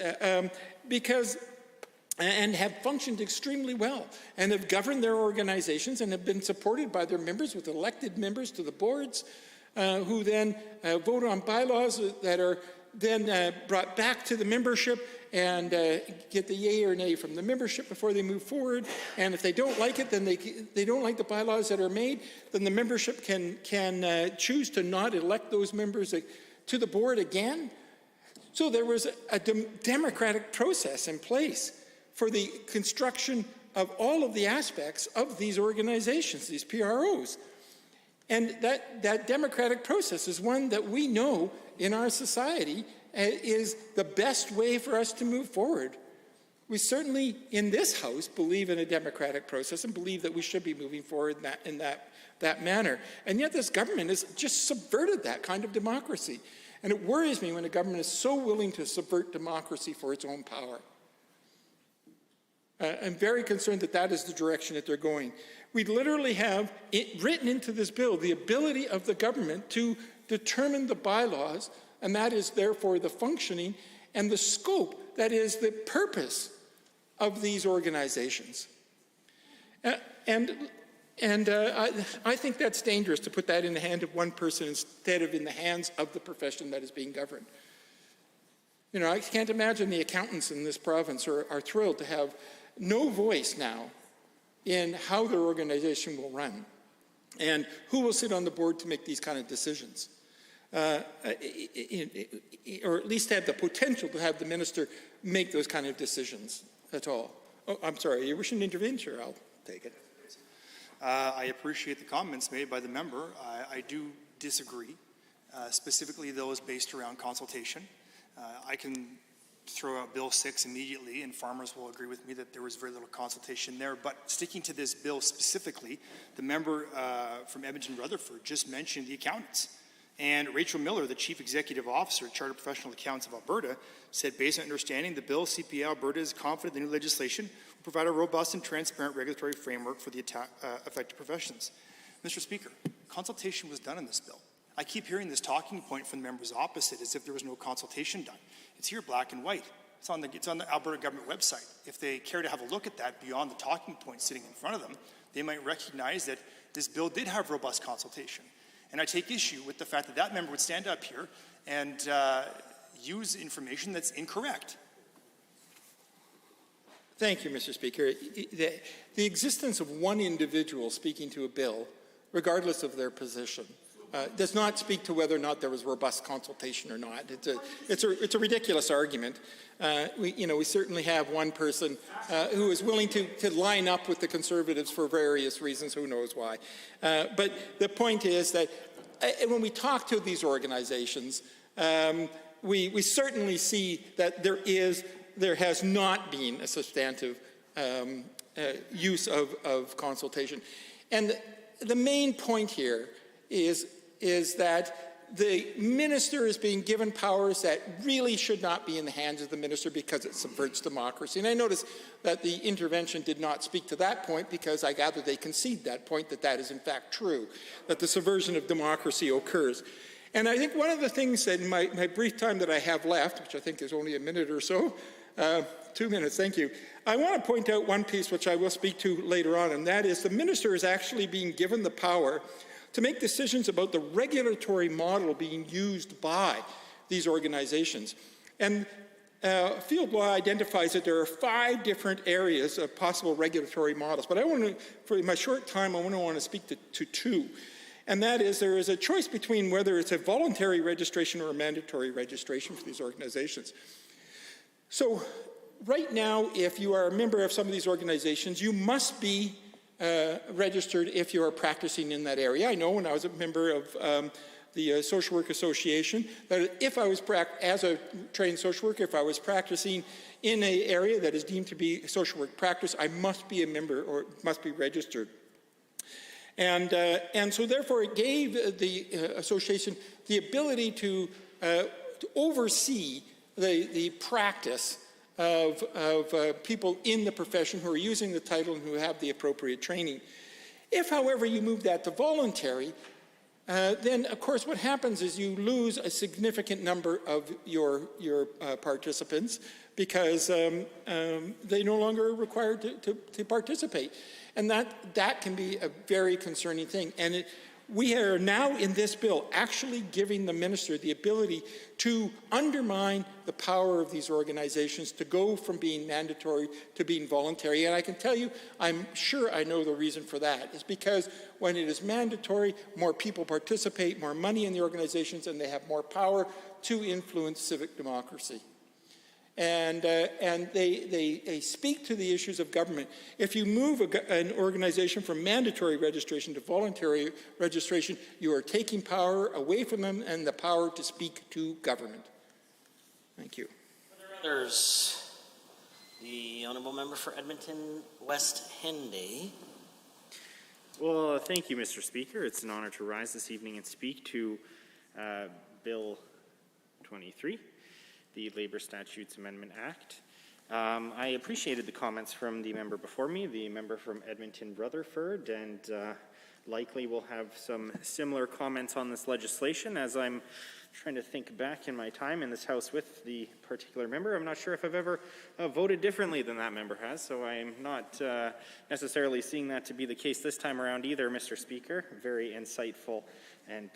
and have functioned extremely well and have governed their organizations and have been supported by their members with elected members to the boards who then vote on bylaws that are then brought back to the membership and get the yay or nay from the membership before they move forward. And if they don't like it, then they don't like the bylaws that are made, then the membership can choose to not elect those members to the board again. So there was a democratic process in place for the construction of all of the aspects of these organizations, these PROs. And that democratic process is one that we know in our society is the best way for us to move forward. We certainly, in this House, believe in a democratic process and believe that we should be moving forward in that manner. And yet this government has just subverted that kind of democracy. And it worries me when a government is so willing to subvert democracy for its own power. I'm very concerned that that is the direction that they're going. We literally have it written into this bill the ability of the government to determine the bylaws, and that is therefore the functioning and the scope, that is the purpose of these organizations. I think that's dangerous to put that in the hand of one person instead of in the hands of the profession that is being governed. You know, I can't imagine the accountants in this province are thrilled to have no voice now in how their organization will run and who will sit on the board to make these kind of decisions. Or at least have the potential to have the minister make those kind of decisions at all. Oh, I'm sorry, are you wishing to intervene? Sure, I'll take it. I appreciate the comments made by the member. I do disagree, specifically those based around consultation. I can throw out Bill 6 immediately, and farmers will agree with me that there was very little consultation there. But sticking to this bill specifically, the member from Edmonton-Rutherford just mentioned the accountants. And Rachel Miller, the Chief Executive Officer at Chartered Professional Accountants of Alberta, said, based on understanding the bill, CPA Alberta is confident the new legislation will provide a robust and transparent regulatory framework for the affected professions. Mr. Speaker, consultation was done in this bill. I keep hearing this talking point from the members opposite as if there was no consultation done. It's here black and white. It's on the Alberta government website. If they care to have a look at that beyond the talking points sitting in front of them, they might recognize that this bill did have robust consultation. And I take issue with the fact that that member would stand up here and use information that's incorrect. Thank you, Mr. Speaker. The existence of one individual speaking to a bill, regardless of their position, does not speak to whether or not there was robust consultation or not. It's a ridiculous argument. We certainly have one person who is willing to line up with the Conservatives for various reasons, who knows why. But the point is that when we talk to these organizations, we certainly see that there has not been a substantive use of consultation. And the main point here is that the minister is being given powers that really should not be in the hands of the minister because it subverts democracy. And I notice that the intervention did not speak to that point because I gather they concede that point, that is in fact true, that the subversion of democracy occurs. And I think one of the things that in my brief time that I have left, which I think is only a minute or so, 2 minutes, thank you. I want to point out one piece which I will speak to later on, and that is the minister is actually being given the power to make decisions about the regulatory model being used by these organizations. And field law identifies that there are 5 different areas of possible regulatory models. But I want to, for my short time, I want to speak to 2. And that is, there is a choice between whether it's a voluntary registration or a mandatory registration for these organizations. So right now, if you are a member of some of these organizations, you must be registered if you are practicing in that area. I know when I was a member of the Social Work Association, that if I was, as a trained social worker, if I was practicing in an area that is deemed to be social work practice, I must be a member or must be registered. And so therefore it gave the association the ability to oversee the practice of people in the profession who are using the title and who have the appropriate training. If, however, you move that to voluntary, then, of course, what happens is you lose a significant number of your participants because they no longer are required to participate. And that can be a very concerning thing. And we are now in this bill actually giving the minister the ability to undermine the power of these organizations to go from being mandatory to being voluntary. And I can tell you, I'm sure I know the reason for that. It's because when it is mandatory, more people participate, more money in the organizations, and they have more power to influence civic democracy. And they speak to the issues of government. If you move an organization from mandatory registration to voluntary registration, you are taking power away from them and the power to speak to government. Thank you. Others? The Honourable Member for Edmonton West Henday. Well, thank you, Mr. Speaker. It's an honor to rise this evening and speak to Bill 23. The Labour Statutes Amendment Act. I appreciated the comments from the member before me, the member from Edmonton Rutherford, and likely will have some similar comments on this legislation. As I'm trying to think back in my time in this House with the particular member, I'm not sure if I've ever voted differently than that member has, so I'm not necessarily seeing that to be the case this time around either, Mr. Speaker. Very insightful and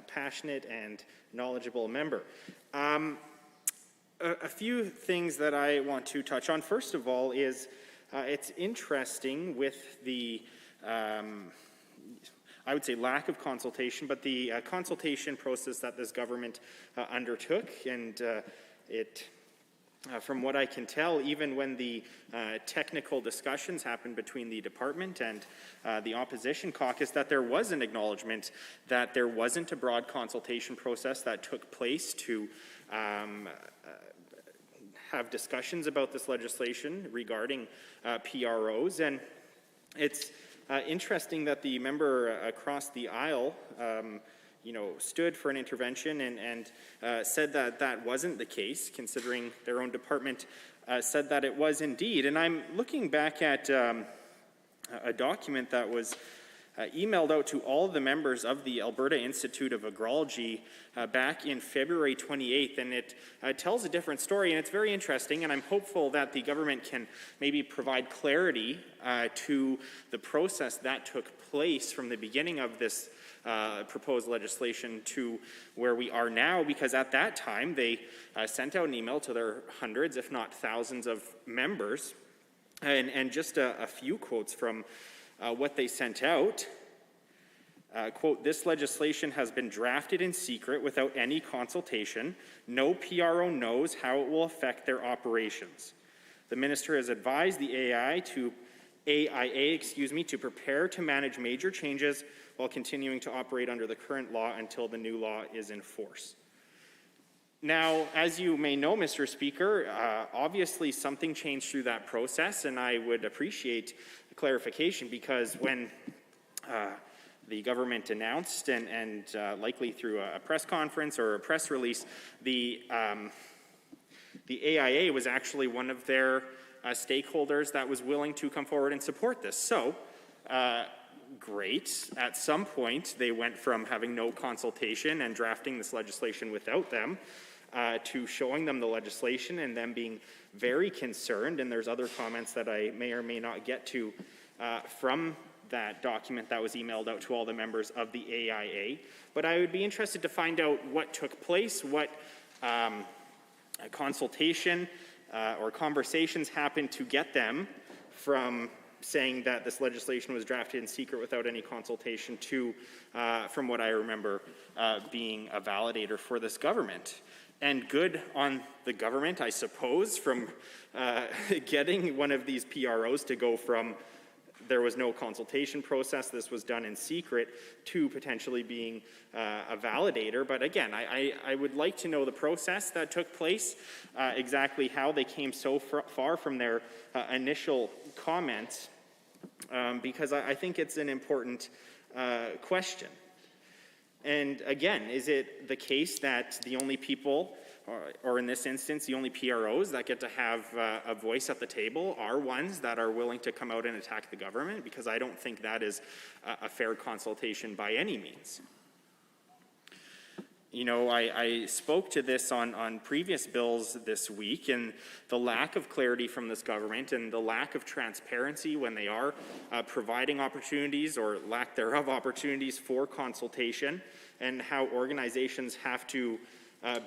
passionate and knowledgeable member. A few things that I want to touch on. First of all is it's interesting with the, I would say lack of consultation, but the consultation process that this government undertook, and from what I can tell, even when the technical discussions happened between the department and the opposition caucus, that there was an acknowledgement that there wasn't a broad consultation process that took place to have discussions about this legislation regarding PROs. And it's interesting that the member across the aisle stood for an intervention and said that that wasn't the case, considering their own department said that it was indeed. And I'm looking back at a document that was emailed out to all of the members of the Alberta Institute of Agrology back in February 28th, and it tells a different story, and it's very interesting, and I'm hopeful that the government can maybe provide clarity to the process that took place from the beginning of this proposed legislation to where we are now, because at that time they sent out an email to their hundreds, if not thousands of members, and just a few quotes from what they sent out. Quote, "This legislation has been drafted in secret without any consultation. No PRO knows how it will affect their operations. The minister has advised the AIA to prepare to manage major changes while continuing to operate under the current law until the new law is in force." Now, as you may know, Mr. Speaker, obviously something changed through that process, and I would appreciate clarification, because when the government announced, and likely through a press conference or a press release, the AIA was actually one of their stakeholders that was willing to come forward and support this. So, great. At some point, they went from having no consultation and drafting this legislation without them to showing them the legislation and them being very concerned. And there's other comments that I may or may not get to from that document that was emailed out to all the members of the AIA. But I would be interested to find out what took place, what consultation or conversations happened to get them from saying that this legislation was drafted in secret without any consultation to, from what I remember, being a validator for this government. and good on the government, I suppose, from getting one of these PROs to go from there was no consultation process, this was done in secret, to potentially being a validator. But again, I would like to know the process that took place, exactly how they came so far from their initial comments, because I think it's an important question. And again, is it the case that the only people, or in this instance, the only PROs that get to have a voice at the table are ones that are willing to come out and attack the government? Because I don't think that is a fair consultation by any means. You know, I spoke to this on previous bills this week, and the lack of clarity from this government and the lack of transparency when they are providing opportunities or lack thereof opportunities for consultation, and how organizations have to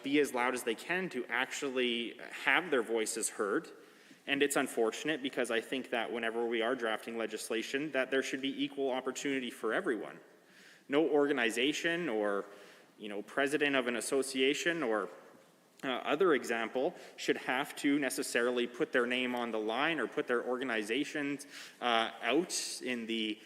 be as loud as they can to actually have their voices heard. And it's unfortunate, because I think that whenever we are drafting legislation, that there should be equal opportunity for everyone. No organization or president of an association or other example should have to necessarily put their name on the line or put their organizations out in the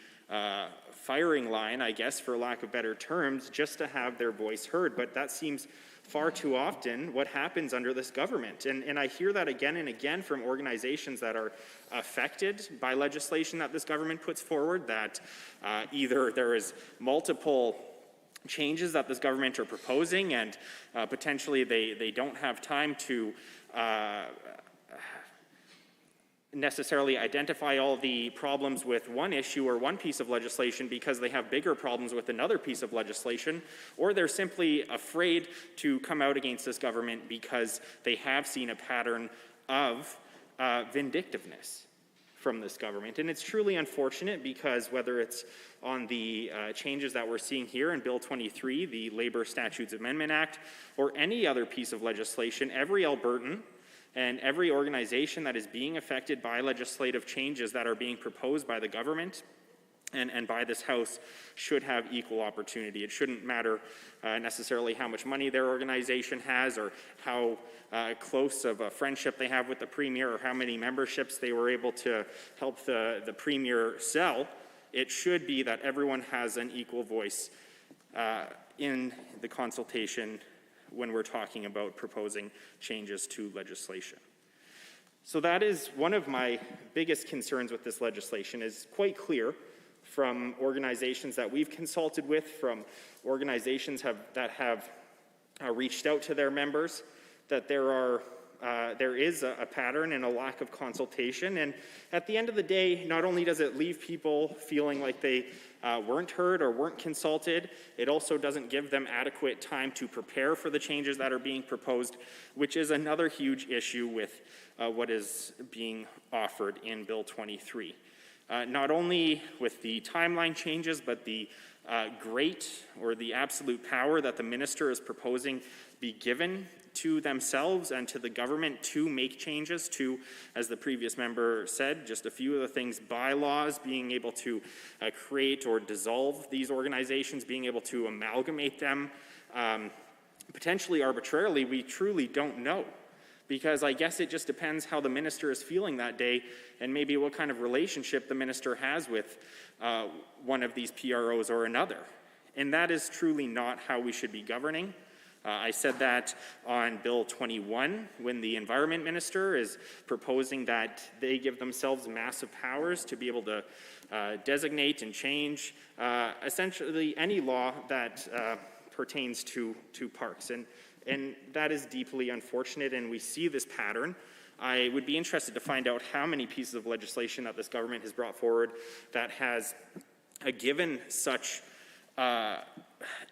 firing line, I guess, for lack of better terms, just to have their voice heard. But that seems far too often what happens under this government. And I hear that again and again from organizations that are affected by legislation that this government puts forward, that either there is multiple changes that this government are proposing, and potentially they don't have time to necessarily identify all the problems with one issue or one piece of legislation because they have bigger problems with another piece of legislation, or they're simply afraid to come out against this government because they have seen a pattern of vindictiveness from this government. And it's truly unfortunate, because whether it's on the changes that we're seeing here in Bill 23, the Labor Statutes Amendment Act, or any other piece of legislation, every Albertan and every organization that is being affected by legislative changes that are being proposed by the government and by this House should have equal opportunity. It shouldn't matter necessarily how much money their organization has, or how close of a friendship they have with the Premier, or how many memberships they were able to help the Premier sell. It should be that everyone has an equal voice in the consultation when we're talking about proposing changes to legislation. So that is one of my biggest concerns with this legislation. Is quite clear from organizations that we've consulted with, from organizations that have reached out to their members, that there is a pattern and a lack of consultation. And at the end of the day, not only does it leave people feeling like they weren't heard or weren't consulted, it also doesn't give them adequate time to prepare for the changes that are being proposed, which is another huge issue with what is being offered in Bill 23. Not only with the timeline changes, but the great or the absolute power that the minister is proposing be given to themselves and to the government to make changes to, as the previous member said, just a few of the things, bylaws, being able to create or dissolve these organizations, being able to amalgamate them, potentially arbitrarily. We truly don't know, because I guess it just depends how the minister is feeling that day, and maybe what kind of relationship the minister has with one of these PROs or another. And that is truly not how we should be governing. I said that on Bill 21, when the Environment Minister is proposing that they give themselves massive powers to be able to designate and change essentially any law that pertains to parks. And that is deeply unfortunate, and we see this pattern. I would be interested to find out how many pieces of legislation that this government has brought forward that has given such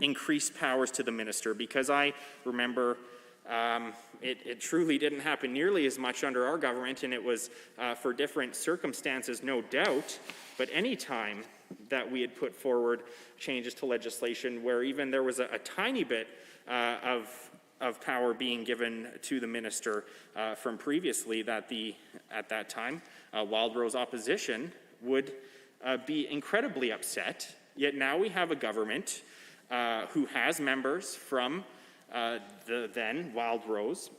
increased powers to the minister, because I remember it truly didn't happen nearly as much under our government, and it was for different circumstances, no doubt, but any time that we had put forward changes to legislation where even there was a tiny bit of power being given to the minister from previously, that at that time, Wildrose opposition would be incredibly upset. Yet now we have a government who has members from the then Wild Rose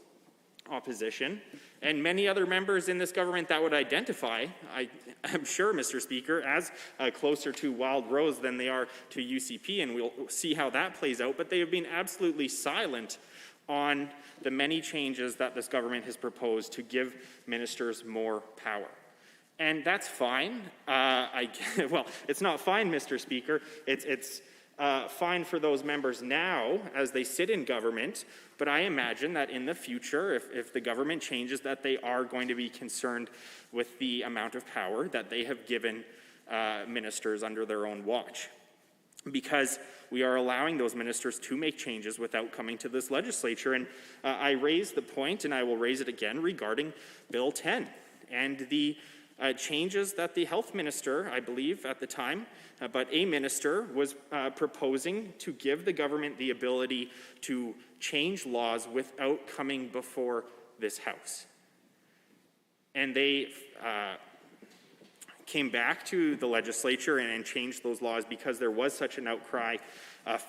opposition, and many other members in this government that would identify, I'm sure, Mr. Speaker, as closer to Wild Rose than they are to UCP, and we'll see how that plays out, but they have been absolutely silent on the many changes that this government has proposed to give ministers more power. And that's fine. Well, it's not fine, Mr. Speaker. It's fine for those members now as they sit in government, but I imagine that in the future, if the government changes, that they are going to be concerned with the amount of power that they have given ministers under their own watch, because we are allowing those ministers to make changes without coming to this legislature. And I raised the point, and I will raise it again, regarding Bill 10 and the changes that the health minister, I believe at the time, but a minister was proposing to give the government the ability to change laws without coming before this House. And they came back to the legislature and changed those laws because there was such an outcry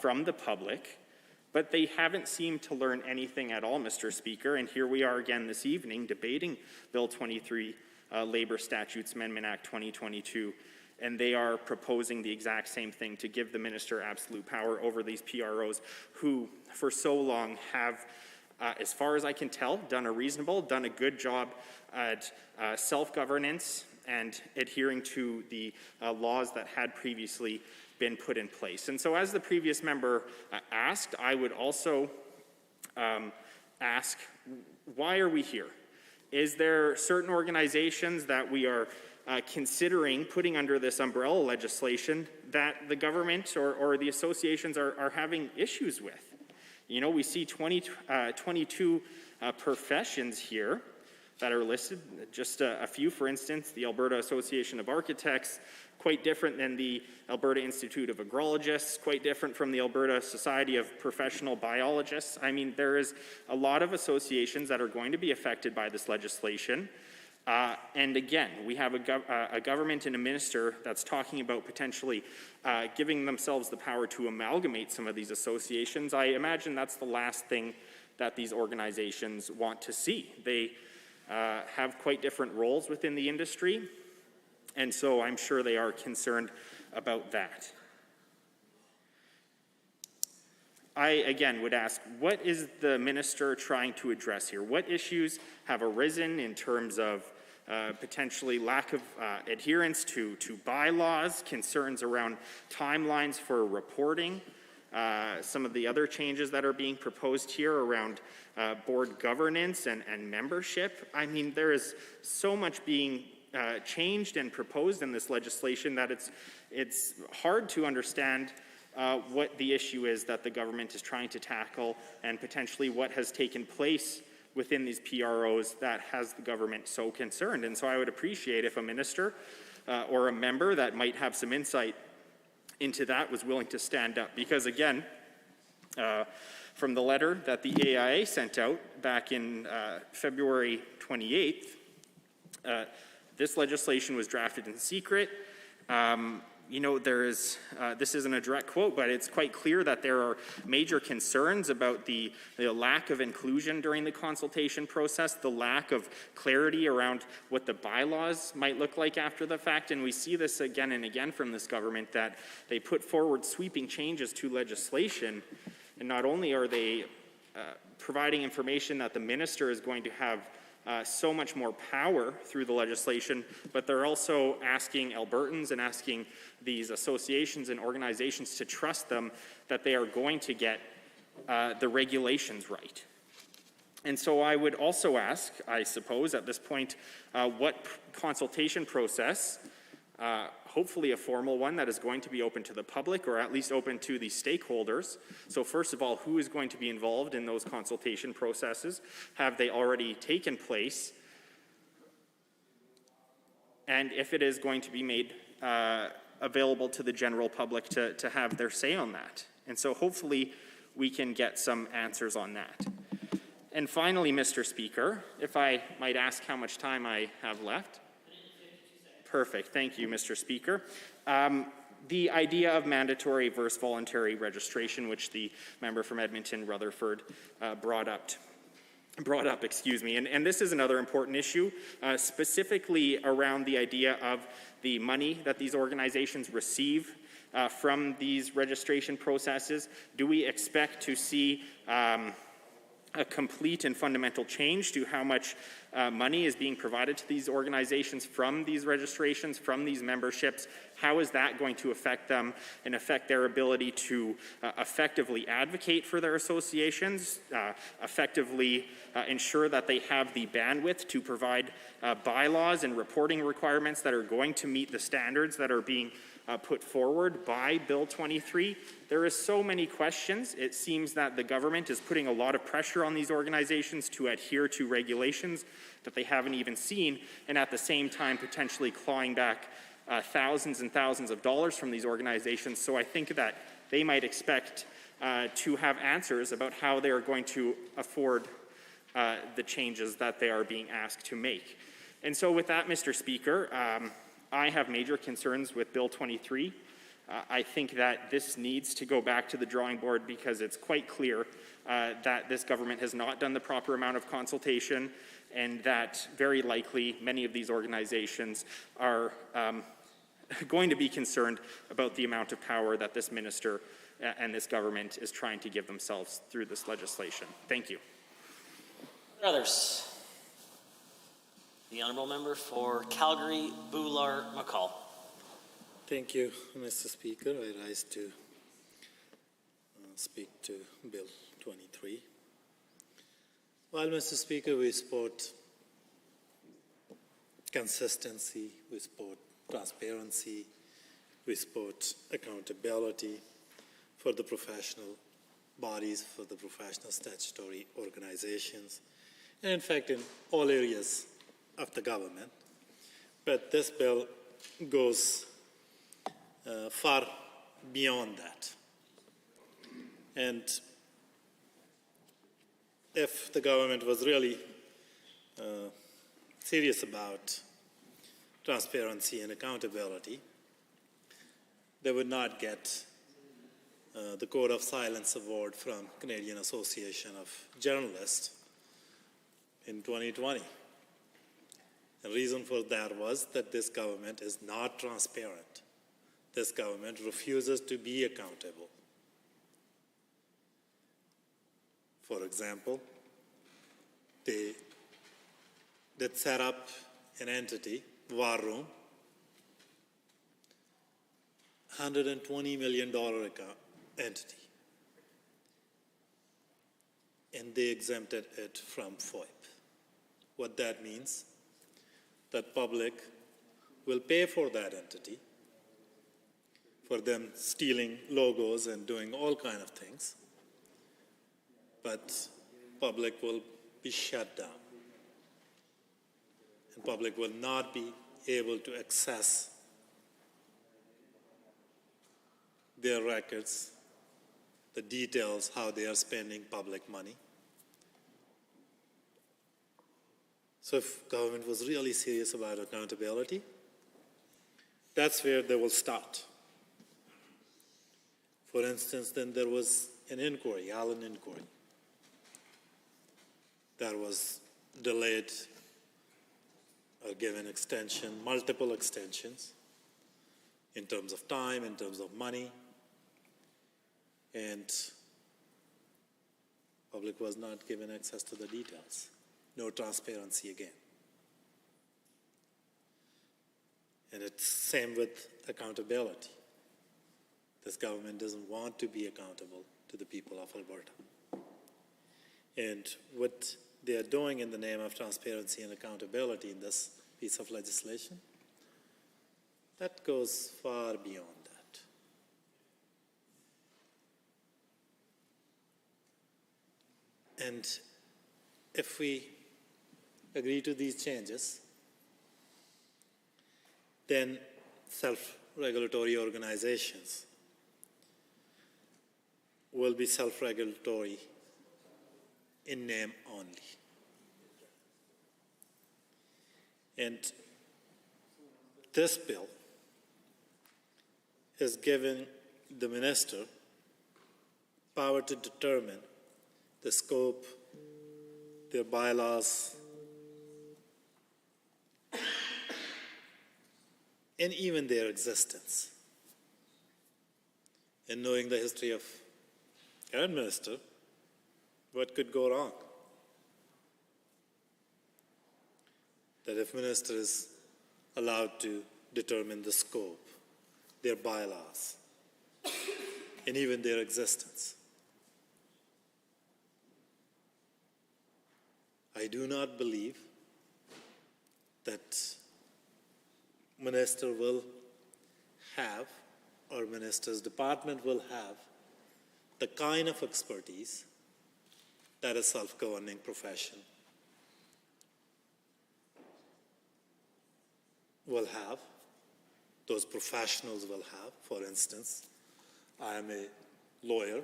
from the public. But they haven't seemed to learn anything at all, Mr. Speaker. And here we are again this evening debating Bill 23, Labor Statutes Amendment Act 2022. And they are proposing the exact same thing, to give the minister absolute power over these PROs who for so long have, as far as I can tell, done a good job at self-governance and adhering to the laws that had previously been put in place. And so, as the previous member asked, I would also ask, why are we here? Is there certain organizations that we are considering putting under this umbrella legislation that the government or the associations are having issues with? You know, we see 22 professions here that are listed, just a few. For instance, the Alberta Association of Architects, quite different than the Alberta Institute of Agrologists, quite different from the Alberta Society of Professional Biologists. I mean, there is a lot of associations that are going to be affected by this legislation. And again, we have a government and a minister that's talking about potentially giving themselves the power to amalgamate some of these associations. I imagine that's the last thing that these organizations want to see. They have quite different roles within the industry, and so I'm sure they are concerned about that. I, again, would ask, what is the minister trying to address here? What issues have arisen in terms of potentially lack of adherence to bylaws, concerns around timelines for reporting, some of the other changes that are being proposed here around board governance and membership? I mean, there is so much being changed and proposed in this legislation that it's hard to understand what the issue is that the government is trying to tackle, and potentially what has taken place within these PROs that has the government so concerned. And so I would appreciate if a minister or a member that might have some insight into that was willing to stand up. Because again, from the letter that the AIA sent out back in February 28th, this legislation was drafted in secret. You know, there is, this isn't a direct quote, but it's quite clear that there are major concerns about the lack of inclusion during the consultation process, the lack of clarity around what the bylaws might look like after the fact. And we see this again and again from this government, that they put forward sweeping changes to legislation, and not only are they providing information that the minister is going to have so much more power through the legislation, but they're also asking Albertans and asking these associations and organizations to trust them that they are going to get the regulations right. And so I would also ask, I suppose, at this point, what consultation process, hopefully a formal one that is going to be open to the public, or at least open to the stakeholders. So first of all, who is going to be involved in those consultation processes? Have they already taken place? And if it is going to be made available to the general public to have their say on that. And so hopefully we can get some answers on that. And finally, Mr. Speaker, if I might ask how much time I have left. Perfect. Thank you, Mr. Speaker. the idea of mandatory versus voluntary registration, which the member from Edmonton, Rutherford, brought up, and this is another important issue, specifically around the idea of the money that these organizations receive from these registration processes. Do we expect to see a complete and fundamental change to how much money is being provided to these organizations from these registrations, from these memberships? How is that going to affect them and affect their ability to effectively advocate for their associations, effectively ensure that they have the bandwidth to provide bylaws and reporting requirements that are going to meet the standards that are being put forward by Bill 23. There is so many questions. It seems that the government is putting a lot of pressure on these organizations to adhere to regulations that they haven't even seen, and at the same time potentially clawing back thousands and thousands of dollars from these organizations. So I think that they might expect to have answers about how they are going to afford the changes that they are being asked to make. And so with that, Mr. Speaker, I have major concerns with Bill 23. I think that this needs to go back to the drawing board because it's quite clear that this government has not done the proper amount of consultation, and that very likely many of these organizations are going to be concerned about the amount of power that this minister and this government is trying to give themselves through this legislation. Thank you. Others? The Honourable Member for Calgary, Boular-McCall. Thank you, Mr. Speaker. I rise to speak to Bill 23. Well, Mr. Speaker, we support consistency, we support transparency, we support accountability for the professional bodies, for the professional statutory organizations, and in fact in all areas of the government. But this bill goes far beyond that. And if the government was really serious about transparency and accountability, they would not get the Code of Silence Award from Canadian Association of Journalists in 2020. The reason for that was that this government is not transparent. This government refuses to be accountable. For example, they did set up an entity, War Room, $120 million entity, and they exempted it from FOIP. What that means, that public will pay for that entity, for them stealing logos and doing all kinds of things, but public will be shut down. And public will not be able to access their records, the details, how they are spending public money. So if government was really serious about accountability, that's where they will start. For instance, then there was an inquiry, Allen inquiry, that was delayed or given extension, multiple extensions in terms of time, in terms of money, and public was not given access to the details. No transparency again. And it's same with accountability. This government doesn't want to be accountable to the people of Alberta. And what they are doing in the name of transparency and accountability in this piece of legislation, that goes far beyond that. And if we agree to these changes, then self-regulatory organizations will be self-regulatory in name only. And this bill is giving the minister power to determine the scope, their bylaws, and even their existence. And knowing the history of current minister, what could go wrong? That if minister is allowed to determine the scope, their bylaws, and even their existence. I do not believe that minister will have, or minister's department will have, the kind of expertise that a self-governing profession will have, those professionals will have. For instance, I am a lawyer,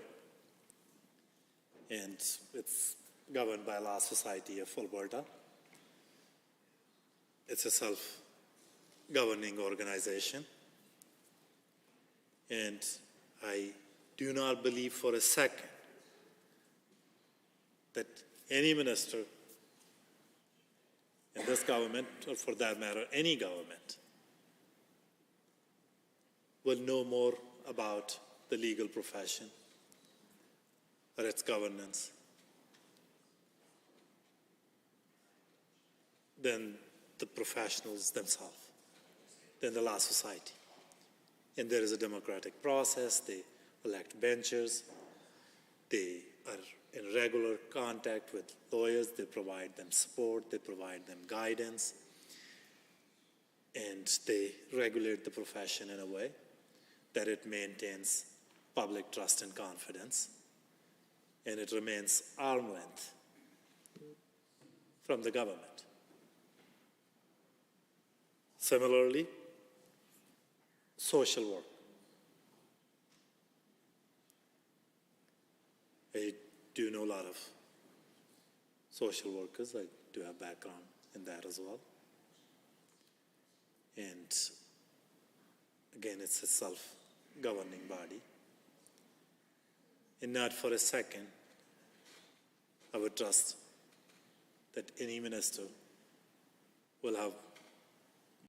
and it's governed by Law Society of Alberta. It's a self-governing organization, and I do not believe for a second that any minister in this government, or for that matter, any government, will know more about the legal profession or its governance than the professionals themselves, than the Law Society. And there is a democratic process. They elect benchers. They are in regular contact with lawyers. They provide them support. They provide them guidance. And they regulate the profession in a way that it maintains public trust and confidence, and it remains arm's length from the government. Similarly, social work. I do know a lot of social workers. I do have background in that as well. And again, it's a self-governing body. And not for a second I would trust that any minister will have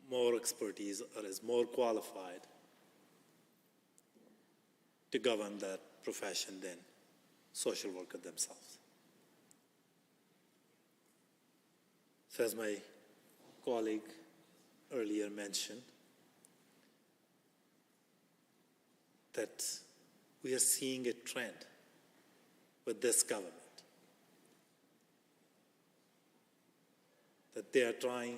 more expertise or is more qualified to govern that profession than social workers themselves. So as my colleague earlier mentioned, that we are seeing a trend with this government, that they are trying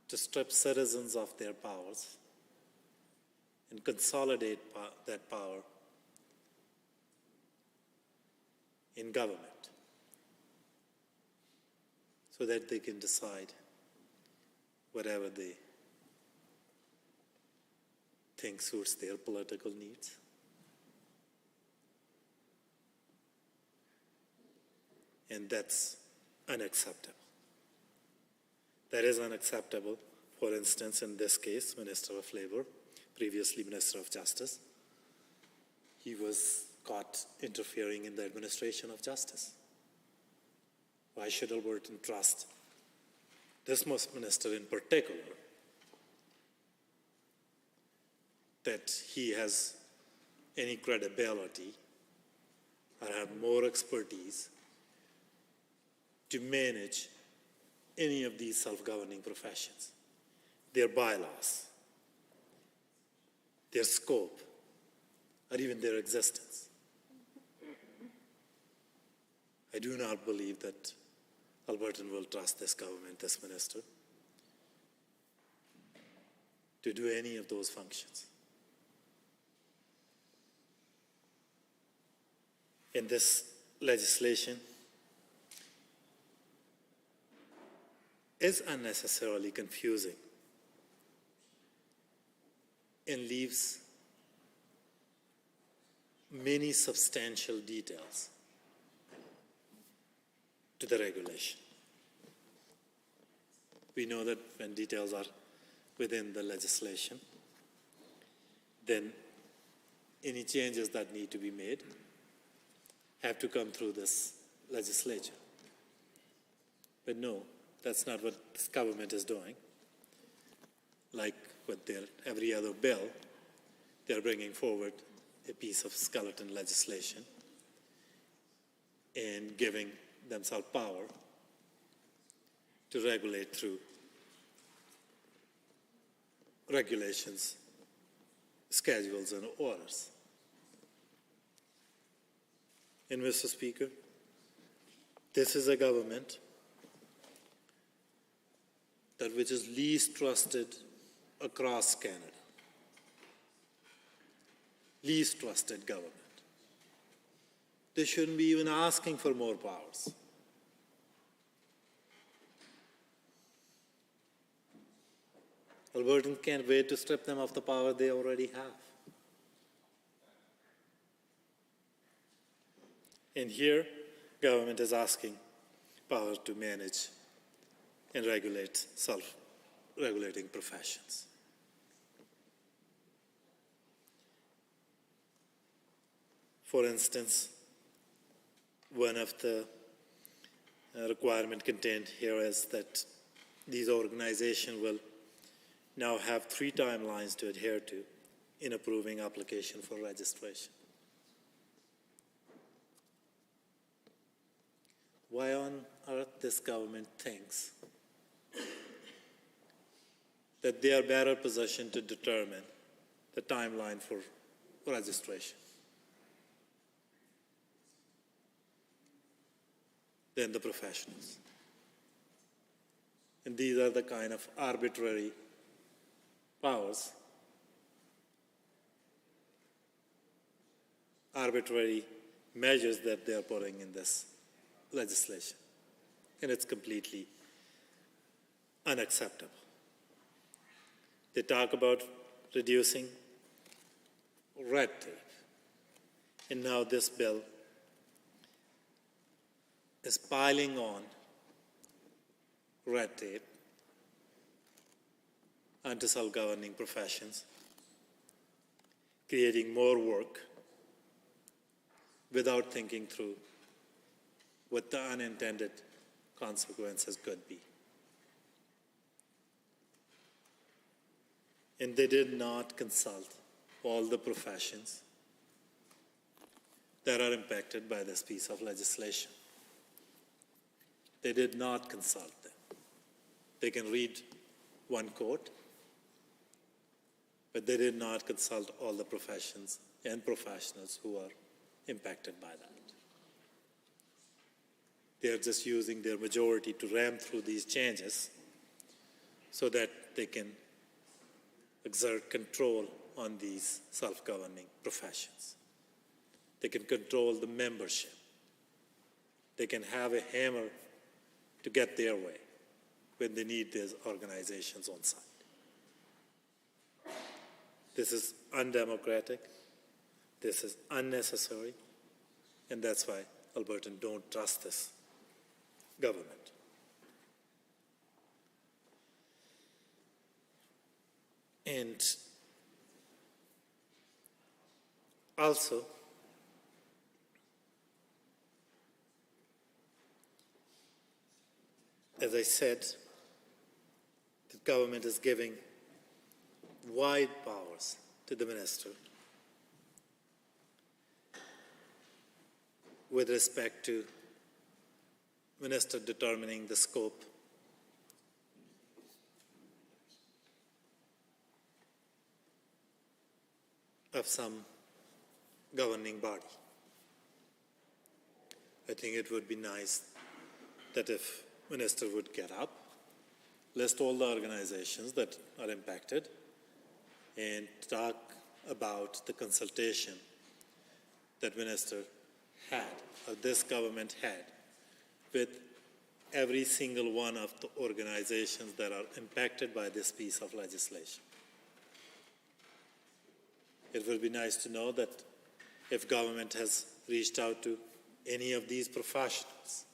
to strip citizens of their powers and consolidate that power in government so that they can decide whatever they think suits their political needs. And that's unacceptable. That is unacceptable. For instance, in this case, Minister of Labor, previously Minister of Justice, he was caught interfering in the administration of justice. Why should Albertan trust this minister in particular that he has any credibility or have more expertise to manage any of these self-governing professions, their bylaws, their scope, or even their existence? I do not believe that Albertan will trust this government, this minister, to do any of those functions. In this legislation is unnecessarily confusing and leaves many substantial details to the regulation. We know that when details are within the legislation, then any changes that need to be made have to come through this legislature. But no, that's not what this government is doing. Like with their every other bill, they're bringing forward a piece of skeleton legislation and giving themselves power to regulate through regulations, schedules, and orders. And Mr. Speaker, this is a government that which is least trusted across Canada. Least trusted government. They shouldn't be even asking for more powers. Albertans can't wait to strip them of the power they already have. And here, government is asking power to manage and regulate self-regulating professions. For instance, one of the requirements contained here is that these organizations will now have 3 timelines to adhere to in approving application for registration. Why on earth this government thinks that they are better positioned to determine the timeline for registration than the professionals? And these are the kind of arbitrary powers, arbitrary measures that they are putting in this legislation. And it's completely unacceptable. They talk about reducing red tape. And now this bill is piling on red tape onto self-governing professions, creating more work without thinking through what the unintended consequences could be. And they did not consult all the professions that are impacted by this piece of legislation. They did not consult them. They can read one quote, but they did not consult all the professions and professionals who are impacted by that. They are just using their majority to ram through these changes so that they can exert control on these self-governing professions. They can control the membership. They can have a hammer to get their way when they need these organizations on site. This is undemocratic. This is unnecessary. And that's why Albertans don't trust this government. And also, as I said, the government is giving wide powers to the minister with respect to minister determining the scope of some governing body. I think it would be nice that if minister would get up, list all the organizations that are impacted, and talk about the consultation that minister had, or this government had, with every single one of the organizations that are impacted by this piece of legislation. It will be nice to know that if government has reached out to any of these professionals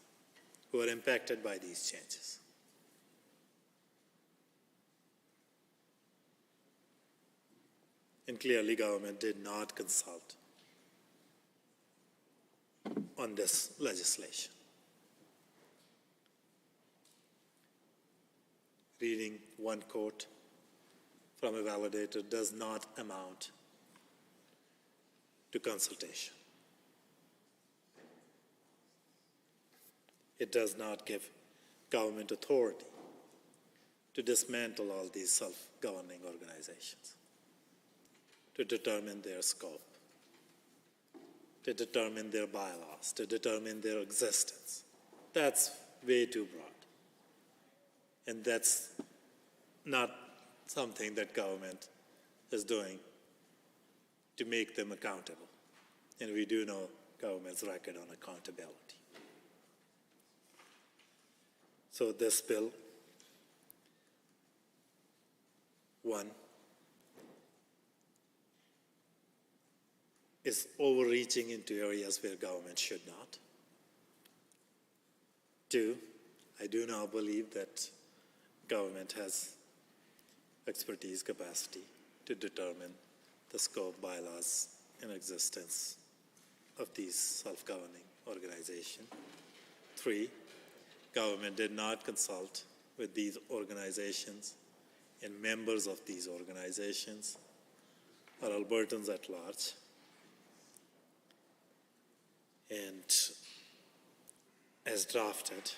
who are impacted by these changes. And clearly government did not consult on this legislation. Reading one quote from a validator does not amount to consultation. It does not give government authority to dismantle all these self-governing organizations, to determine their scope, to determine their bylaws, to determine their existence. That's way too broad. And that's not something that government is doing to make them accountable. And we do know government's record on accountability. So this bill, one, is overreaching into areas where government should not. Two, I do now believe that government has expertise, capacity to determine the scope, bylaws, and existence of these self-governing organizations. Three, government did not consult with these organizations and members of these organizations or Albertans at large. And as drafted,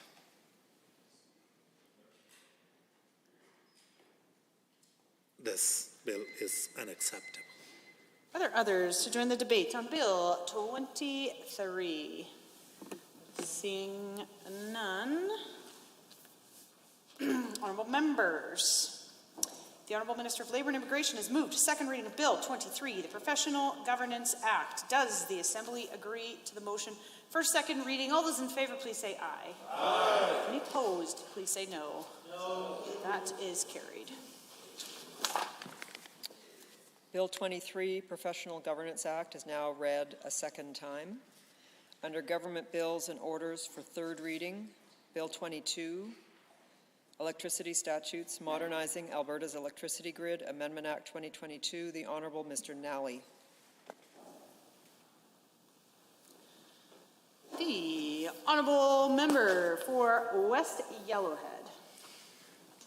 this bill is unacceptable. Are there others to join the debate on Bill 23? Seeing none. Honourable members. The Honourable Minister of Labour and Immigration has moved second reading of Bill 23, the Professional Governance Act. Does the Assembly agree to the motion for second reading? All those in favour, please say aye. Aye. Any opposed, please say no. No. That is carried. Bill 23, Professional Governance Act, is now read a second time. Under Government Bills and Orders for third reading, Bill 22, Electricity Statutes, Modernizing Alberta's Electricity Grid, Amendment Act 2022, the Honourable Mr. Nally. The Honourable Member for West Yellowhead.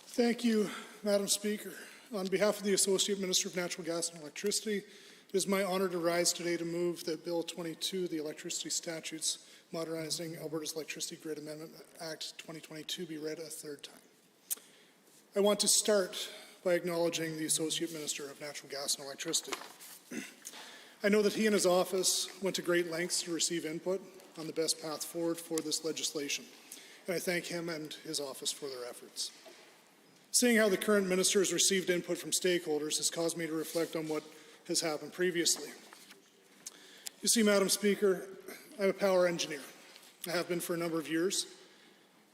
Thank you, Madam Speaker. On behalf of the Associate Minister of Natural Gas and Electricity, it is my honour to rise today to move that Bill 22, the Electricity Statutes, Modernizing Alberta's Electricity Grid Amendment Act 2022, be read a third time. I want to start by acknowledging the Associate Minister of Natural Gas and Electricity. I know that he and his office went to great lengths to receive input on the best path forward for this legislation, and I thank him and his office for their efforts. Seeing how the current minister has received input from stakeholders has caused me to reflect on what has happened previously. You see, Madam Speaker, I'm a power engineer. I have been for a number of years.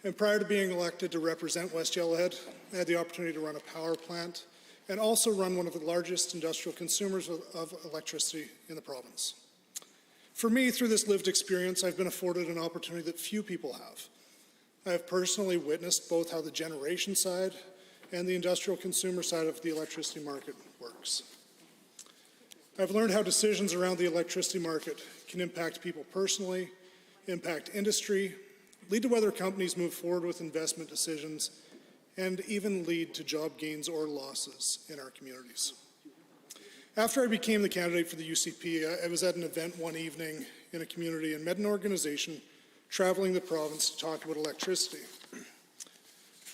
And prior to being elected to represent West Yellowhead, I had the opportunity to run a power plant and also run one of the largest industrial consumers of electricity in the province. For me, through this lived experience, I've been afforded an opportunity that few people have. I have personally witnessed both how the generation side and the industrial consumer side of the electricity market works. I've learned how decisions around the electricity market can impact people personally, impact industry, lead to whether companies move forward with investment decisions, and even lead to job gains or losses in our communities. After I became the candidate for the UCP, I was at an event one evening in a community and met an organization traveling the province to talk about electricity.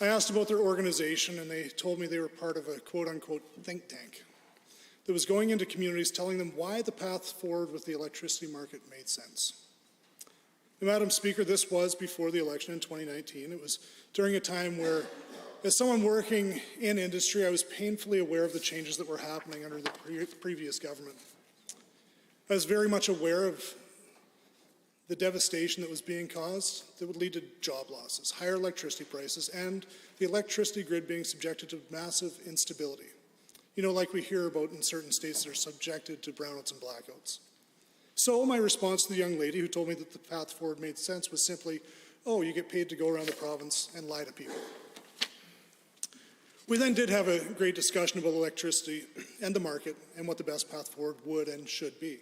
I asked about their organization, and they told me they were part of a quote-unquote think tank that was going into communities telling them why the path forward with the electricity market made sense. And Madam Speaker, this was before the election in 2019. It was during a time where, as someone working in industry, I was painfully aware of the changes that were happening under the previous government. I was very much aware of the devastation that was being caused that would lead to job losses, higher electricity prices, and the electricity grid being subjected to massive instability. You know, like we hear about in certain states that are subjected to brownouts and blackouts. So my response to the young lady who told me that the path forward made sense was simply, oh, you get paid to go around the province and lie to people. We then did have a great discussion about electricity and the market and what the best path forward would and should be,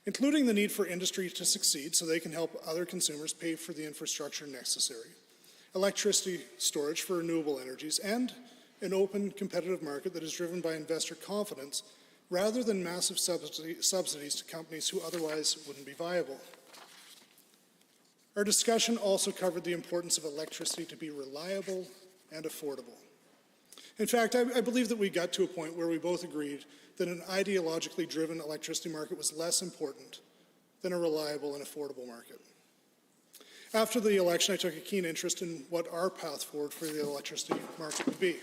including the need for industry to succeed so they can help other consumers pay for the infrastructure necessary, electricity storage for renewable energies, and an open, competitive market that is driven by investor confidence rather than massive subsidies to companies who otherwise wouldn't be viable. Our discussion also covered the importance of electricity to be reliable and affordable. In fact, I believe that we got to a point where we both agreed that an ideologically driven electricity market was less important than a reliable and affordable market. After the election, I took a keen interest in what our path forward for the electricity market would be.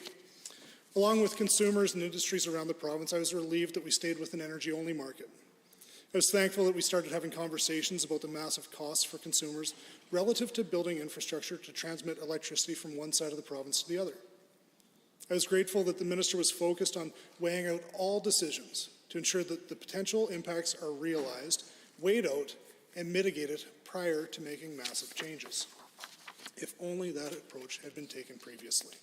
Along with consumers and industries around the province, I was relieved that we stayed with an energy-only market. I was thankful that we started having conversations about the massive costs for consumers relative to building infrastructure to transmit electricity from one side of the province to the other. I was grateful that the minister was focused on weighing out all decisions to ensure that the potential impacts are realized, weighed out, and mitigated prior to making massive changes. If only that approach had been taken previously.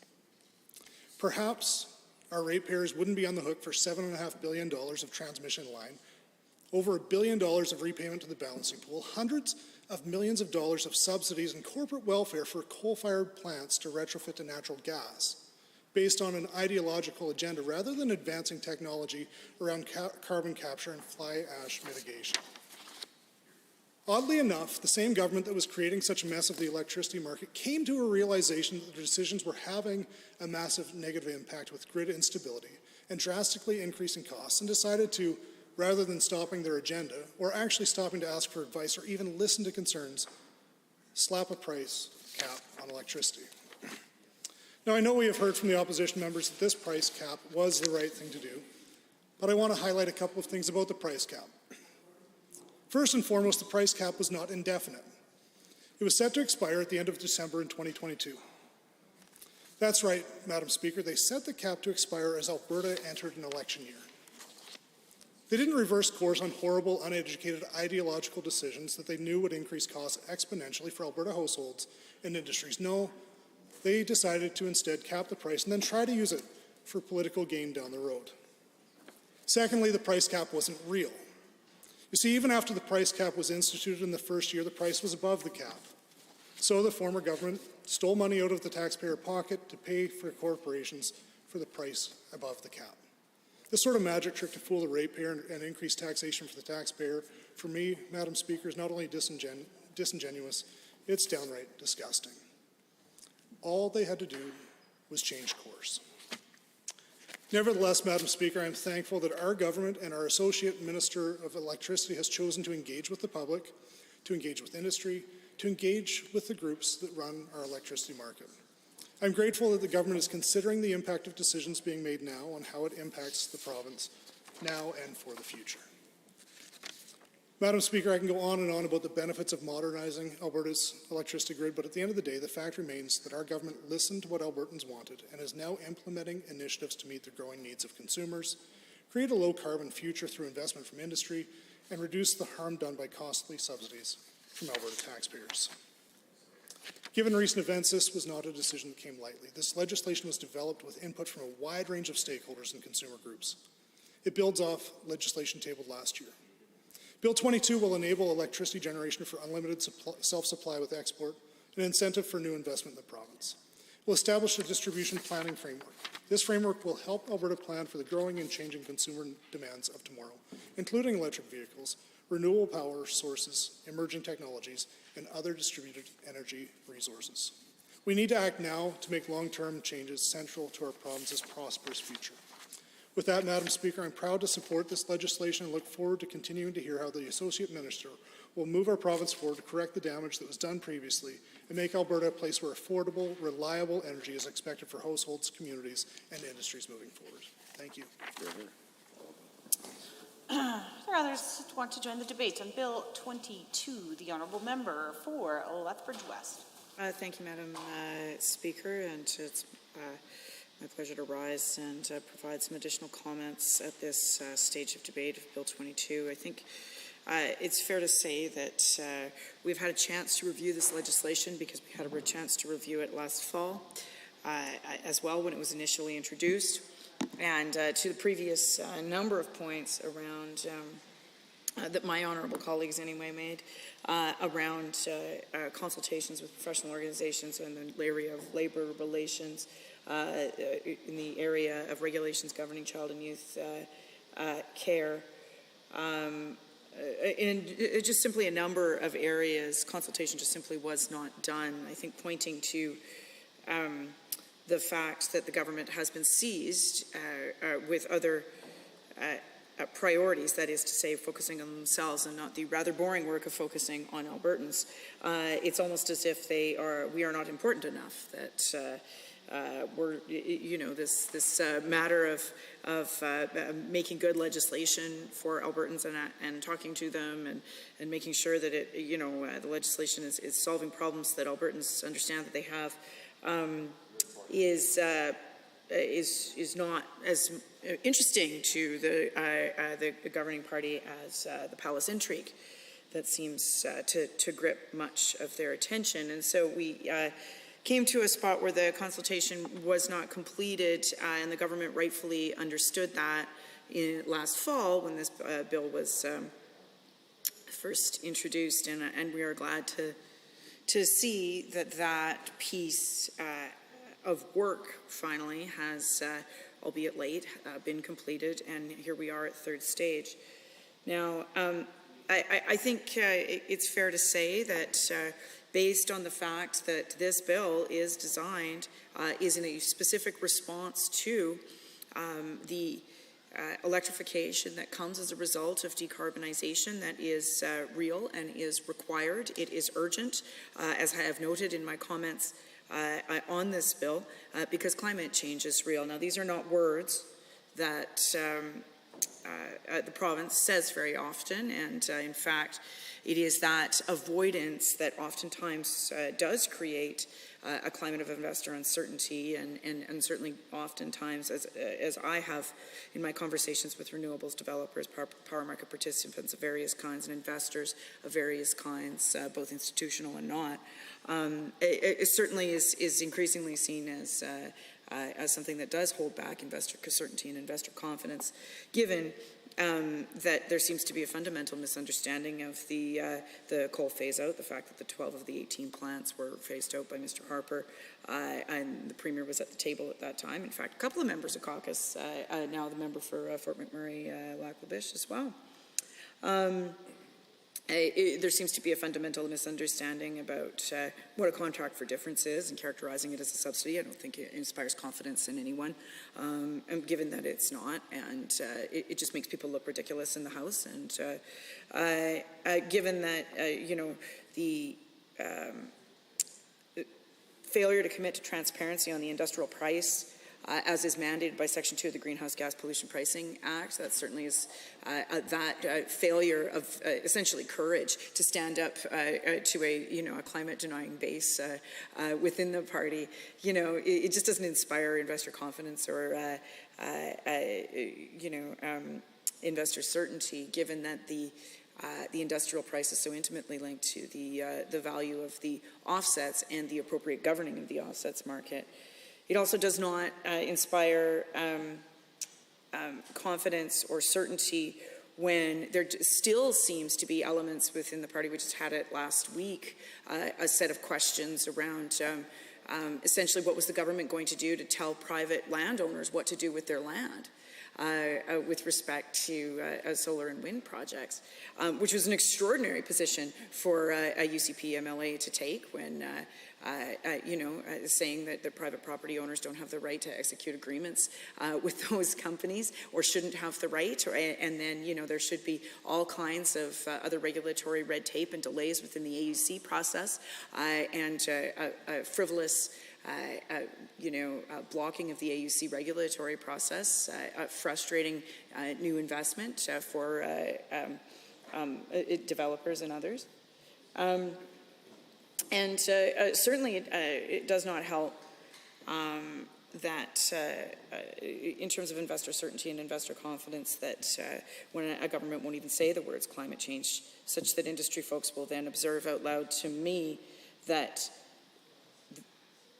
Perhaps our ratepayers wouldn't be on the hook for $7.5 billion of transmission line, over $1 billion of repayment to the balancing pool, hundreds of millions of dollars of subsidies and corporate welfare for coal-fired plants to retrofit to natural gas, based on an ideological agenda rather than advancing technology around carbon capture and fly ash mitigation. Oddly enough, the same government that was creating such a mess of the electricity market came to a realization that their decisions were having a massive negative impact with grid instability and drastically increasing costs, and decided to, rather than stopping their agenda, or actually stopping to ask for advice or even listen to concerns, slap a price cap on electricity. Now, I know we have heard from the opposition members that this price cap was the right thing to do, but I want to highlight a couple of things about the price cap. First and foremost, the price cap was not indefinite. It was set to expire at the end of December in 2022. That's right, Madam Speaker, they set the cap to expire as Alberta entered an election year. They didn't reverse course on horrible, uneducated, ideological decisions that they knew would increase costs exponentially for Alberta households and industries. No, they decided to instead cap the price and then try to use it for political gain down the road. Secondly, the price cap wasn't real. You see, even after the price cap was instituted in the first year, the price was above the cap. So the former government stole money out of the taxpayer pocket to pay for corporations for the price above the cap. This sort of magic trick to fool the ratepayer and increase taxation for the taxpayer, for me, Madam Speaker, is not only disingenuous, it's downright disgusting. All they had to do was change course. Nevertheless, Madam Speaker, I am thankful that our government and our Associate Minister of Electricity has chosen to engage with the public, to engage with industry, to engage with the groups that run our electricity market. I'm grateful that the government is considering the impact of decisions being made now on how it impacts the province now and for the future. Madam Speaker, I can go on and on about the benefits of modernizing Alberta's electricity grid, but at the end of the day, the fact remains that our government listened to what Albertans wanted and is now implementing initiatives to meet the growing needs of consumers, create a low-carbon future through investment from industry, and reduce the harm done by costly subsidies from Alberta taxpayers. Given recent events, this was not a decision that came lightly. This legislation was developed with input from a wide range of stakeholders and consumer groups. It builds off legislation tabled last year. Bill 22 will enable electricity generation for unlimited self-supply with export, an incentive for new investment in the province. It will establish a distribution planning framework. This framework will help Alberta plan for the growing and changing consumer demands of tomorrow, including electric vehicles, renewable power sources, emerging technologies, and other distributed energy resources. We need to act now to make long-term changes central to our province's prosperous future. With that, Madam Speaker, I'm proud to support this legislation and look forward to continuing to hear how the Associate Minister will move our province forward to correct the damage that was done previously and make Alberta a place where affordable, reliable energy is expected for households, communities, and industries moving forward. Thank you. Are there others who want to join the debate on Bill 22? The Honourable Member for Lethbridge West. Thank you, Madam Speaker, and it's my pleasure to rise and provide some additional comments at this stage of debate of Bill 22. I think it's fair to say that we've had a chance to review this legislation because we had a chance to review it last fall. as well when it was initially introduced. And to the previous number of points around that my honourable colleagues anyway made around consultations with professional organizations in the area of labour relations, in the area of regulations governing child and youth care, and just simply a number of areas, consultation just simply was not done. I think pointing to the fact that the government has been seized with other priorities, that is to say, focusing on themselves and not the rather boring work of focusing on Albertans. It's almost as if we are not important enough, that we're, this matter of making good legislation for Albertans and talking to them and making sure that the legislation is solving problems that Albertans understand that they have, is not as interesting to the governing party as the palace intrigue that seems to grip much of their attention. And so we came to a spot where the consultation was not completed, and the government rightfully understood that last fall when this bill was first introduced, and we are glad to see that piece of work finally has, albeit late, been completed, and here we are at third stage. Now, I think it's fair to say that based on the fact that this bill is designed, is in a specific response to the electrification that comes as a result of decarbonization that is real and is required. It is urgent, as I have noted in my comments on this bill, because climate change is real. Now, these are not words that the province says very often, and in fact, it is that avoidance that oftentimes does create a climate of investor uncertainty, and certainly oftentimes, as I have in my conversations with renewables developers, power market participants of various kinds, and investors of various kinds, both institutional and not, it certainly is increasingly seen as something that does hold back investor certainty and investor confidence, given that there seems to be a fundamental misunderstanding of the coal phase-out, the fact that the 12 of the 18 plants were phased out by Mr. Harper, and the Premier was at the table at that time. In fact, a couple of members of caucus, now the member for Fort McMurray, Lac-La-Biche as well. There seems to be a fundamental misunderstanding about what a contract for difference is, and characterizing it as a subsidy. I don't think it inspires confidence in anyone, and given that it's not, and it just makes people look ridiculous in the House. And given that the failure to commit to transparency on the industrial price, as is mandated by Section 2 of the Greenhouse Gas Pollution Pricing Act, that certainly is that failure of essentially courage to stand up to a climate-denying base within the party. It just doesn't inspire investor confidence or investor certainty, given that the industrial price is so intimately linked to the value of the offsets and the appropriate governing of the offsets market. It also does not inspire confidence or certainty when there still seems to be elements within the party, which has had it last week, a set of questions around essentially what was the government going to do to tell private landowners what to do with their land. With respect to solar and wind projects, which was an extraordinary position for a UCP MLA to take when, saying that the private property owners don't have the right to execute agreements with those companies, or shouldn't have the right, and then there should be all kinds of other regulatory red tape and delays within the AUC process, and frivolous blocking of the AUC regulatory process, frustrating new investment for developers and others. And certainly it does not help that in terms of investor certainty and investor confidence, that when a government won't even say the words climate change, such that industry folks will then observe out loud to me that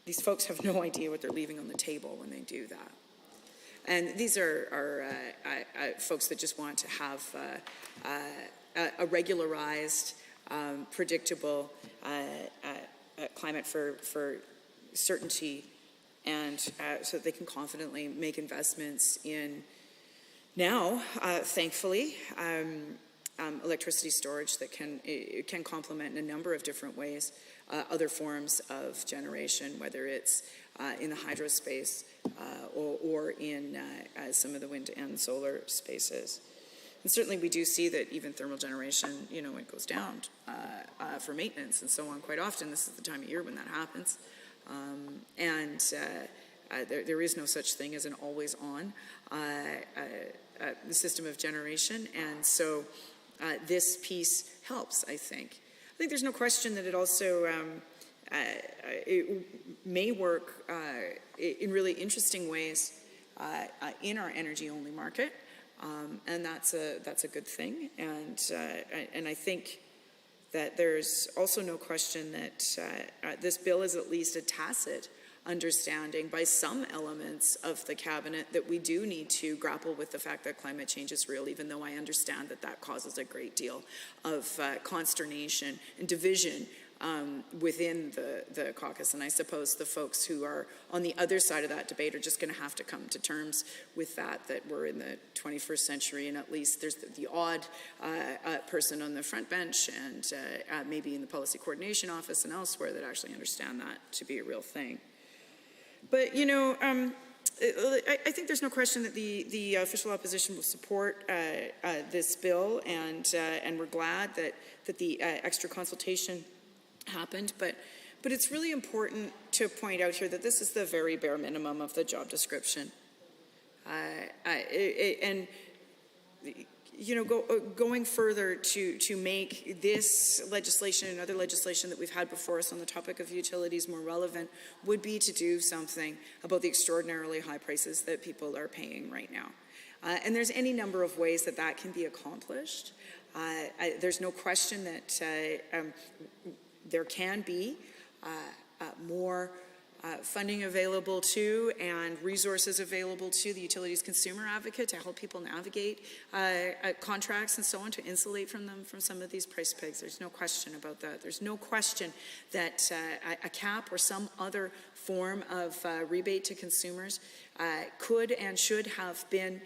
these folks have no idea what they're leaving on the table when they do that. And these are folks that just want to have a regularized, predictable climate for certainty, and so that they can confidently make investments in now, thankfully, electricity storage that can complement in a number of different ways other forms of generation, whether it's in the hydro space or in some of the wind and solar spaces. And certainly we do see that even thermal generation, it goes down for maintenance and so on quite often. This is the time of year when that happens. There is no such thing as an always-on system of generation, and so this piece helps, I think. I think there's no question that it also it may work in really interesting ways in our energy-only market, and that's a good thing. And I think that there's also no question that this bill is at least a tacit understanding by some elements of the cabinet that we do need to grapple with the fact that climate change is real, even though I understand that that causes a great deal of consternation and division within the caucus. And I suppose the folks who are on the other side of that debate are just going to have to come to terms with that we're in the 21st century, and at least there's the odd person on the front bench and maybe in the policy coordination office and elsewhere that actually understand that to be a real thing. But, I think there's no question that the official opposition will support this bill, and we're glad that the extra consultation happened. But it's really important to point out here that this is the very bare minimum of the job description. Going further to make this legislation and other legislation that we've had before us on the topic of utilities more relevant would be to do something about the extraordinarily high prices that people are paying right now. And there's any number of ways that can be accomplished. There's no question that there can be more funding available to and resources available to the utilities consumer advocate to help people navigate contracts and so on, to insulate from some of these price pegs. There's no question about that. There's no question that a cap or some other form of rebate to consumers could and should have been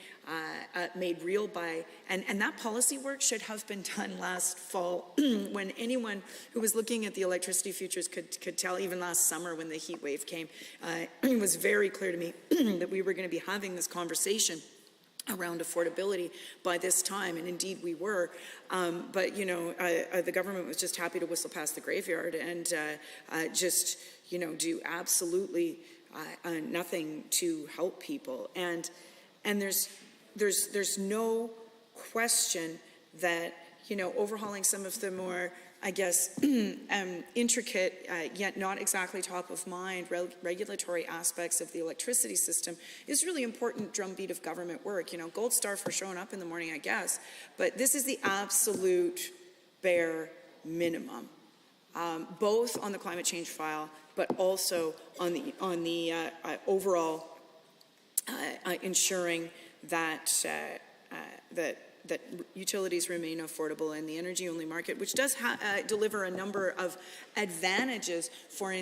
made real by, and that policy work should have been done last fall when anyone who was looking at the electricity futures could tell, even last summer when the heat wave came, it was very clear to me that we were going to be having this conversation around affordability by this time, and indeed we were. But the government was just happy to whistle past the graveyard and just do absolutely nothing to help people. And there's no question that overhauling some of the more, I guess, intricate, yet not exactly top of mind regulatory aspects of the electricity system is really important drumbeat of government work. Gold star for showing up in the morning, I guess, but this is the absolute bare minimum, both on the climate change file, but also on the overall ensuring that that utilities remain affordable in the energy-only market, which does deliver a number of advantages for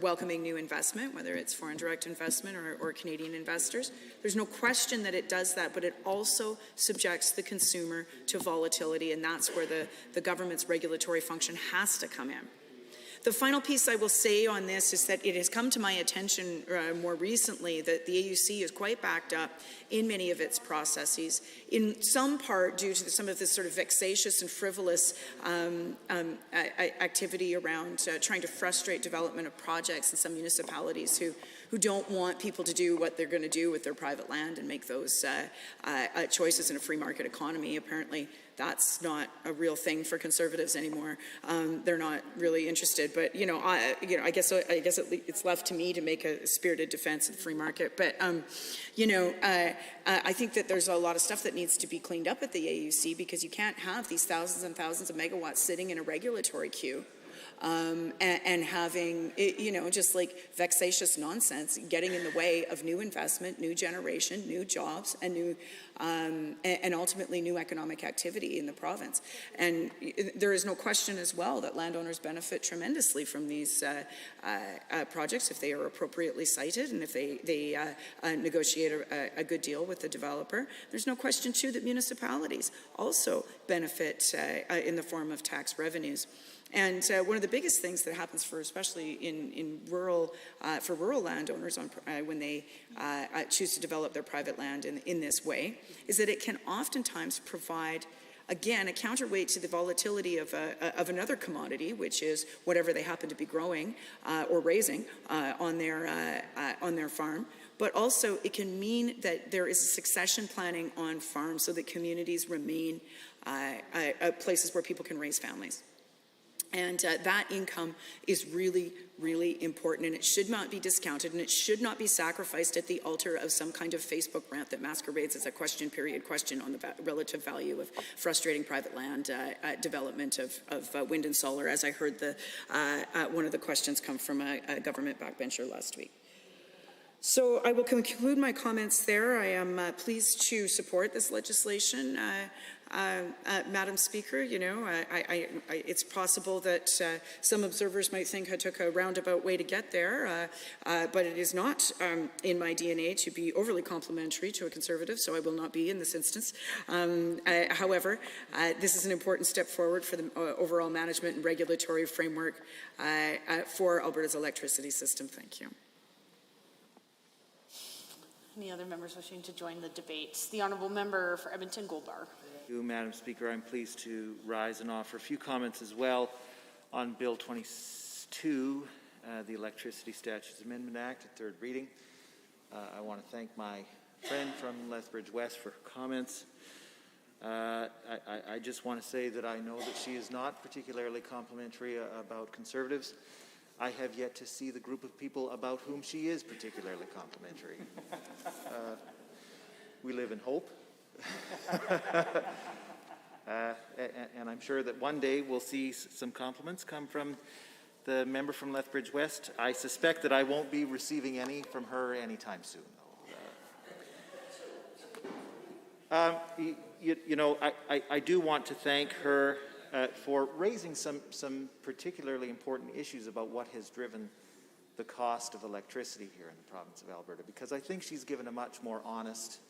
welcoming new investment, whether it's foreign direct investment or Canadian investors. There's no question that it does that, but it also subjects the consumer to volatility, and that's where the government's regulatory function has to come in. The final piece I will say on this is that it has come to my attention more recently that the AUC is quite backed up in many of its processes, in some part due to some of this sort of vexatious and frivolous activity around trying to frustrate development of projects in some municipalities who don't want people to do what they're going to do with their private land and make those choices in a free market economy. Apparently, that's not a real thing for Conservatives anymore. They're not really interested. But I guess it's left to me to make a spirited defense of the free market. But I think that there's a lot of stuff that needs to be cleaned up at the AUC, because you can't have these thousands and thousands of megawatts sitting in a regulatory queue and having, just like vexatious nonsense getting in the way of new investment, new generation, new jobs, and and ultimately new economic activity in the province. And there is no question as well that landowners benefit tremendously from these projects if they are appropriately cited and if they negotiate a good deal with the developer. There's no question too that municipalities also benefit in the form of tax revenues. And one of the biggest things that happens especially in rural, for rural landowners when they choose to develop their private land in this way, is that it can oftentimes provide, again, a counterweight to the volatility of another commodity, which is whatever they happen to be growing or raising on their farm. But also it can mean that there is succession planning on farms so that communities remain places where people can raise families. And that income is really, really important, and it should not be discounted, and it should not be sacrificed at the altar of some kind of Facebook rant that masquerades as a question on the relative value of frustrating private land development of wind and solar, as I heard one of the questions come from a government backbencher last week. So I will conclude my comments there. I am pleased to support this legislation. Madam Speaker, it's possible that some observers might think I took a roundabout way to get there, but it is not in my DNA to be overly complimentary to a Conservative, so I will not be in this instance. However, this is an important step forward for the overall management and regulatory framework for Alberta's electricity system. Thank you. Any other members wishing to join the debate? The Honourable Member for Edmonton Goldbar. Thank you, Madam Speaker. I'm pleased to rise and offer a few comments as well on Bill 22, the Electricity Statutes Amendment Act, at third reading. I want to thank my friend from Lethbridge West for her comments. I just want to say that I know that she is not particularly complimentary about Conservatives. I have yet to see the group of people about whom she is particularly complimentary. We live in hope. And I'm sure that one day we'll see some compliments come from the member from Lethbridge West. I suspect that I won't be receiving any from her anytime soon, though. I do want to thank her for raising some particularly important issues about what has driven the cost of electricity here in the province of Alberta, because I think she's given a much more honest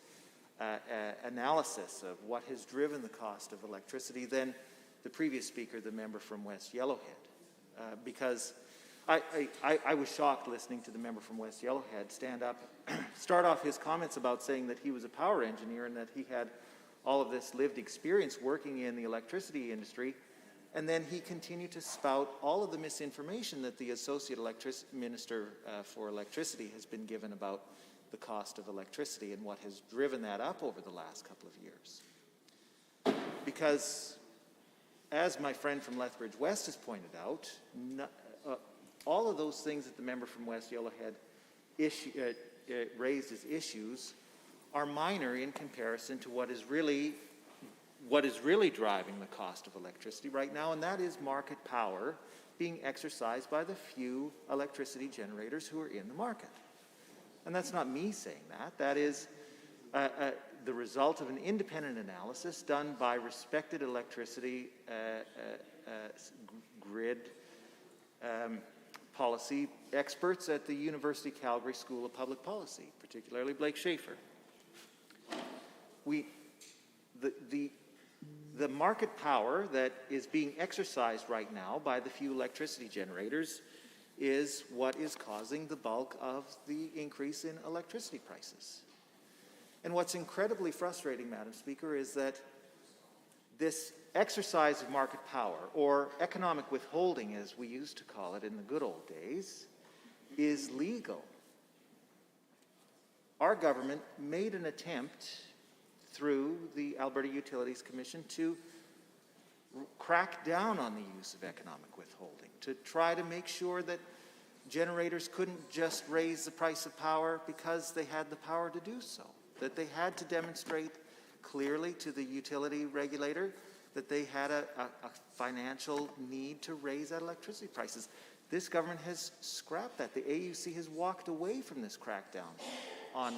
analysis of what has driven the cost of electricity than the previous speaker, the member from West Yellowhead. Because I was shocked listening to the member from West Yellowhead start off his comments about saying that he was a power engineer and that he had all of this lived experience working in the electricity industry, and then he continued to spout all of the misinformation that the Associate Minister for Electricity has been given about the cost of electricity and what has driven that up over the last couple of years. Because, as my friend from Lethbridge West has pointed out, all of those things that the member from West Yellowhead raised as issues are minor in comparison to what is really driving the cost of electricity right now, and that is market power being exercised by the few electricity generators who are in the market. And that's not me saying that. That is the result of an independent analysis done by respected electricity grid policy experts at the University of Calgary School of Public Policy, particularly Blake Schaefer. The market power that is being exercised right now by the few electricity generators is what is causing the bulk of the increase in electricity prices. And what's incredibly frustrating, Madam Speaker, is that this exercise of market power, or economic withholding as we used to call it in the good old days, is legal. Our government made an attempt through the Alberta Utilities Commission to crack down on the use of economic withholding, to try to make sure that generators couldn't just raise the price of power because they had the power to do so, that they had to demonstrate clearly to the utility regulator that they had a financial need to raise that electricity prices. This government has scrapped that. The AUC has walked away from this crackdown on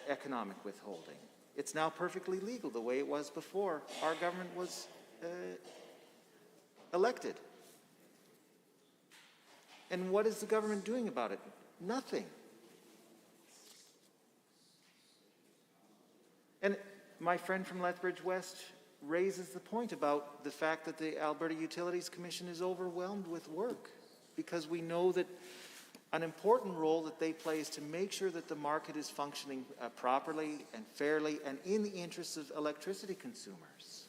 economic withholding. It's now perfectly legal the way it was before our government was elected. And what is the government doing about it? Nothing. And my friend from Lethbridge West raises the point about the fact that the Alberta Utilities Commission is overwhelmed with work, because we know that an important role that they play is to make sure that the market is functioning properly and fairly and in the interests of electricity consumers.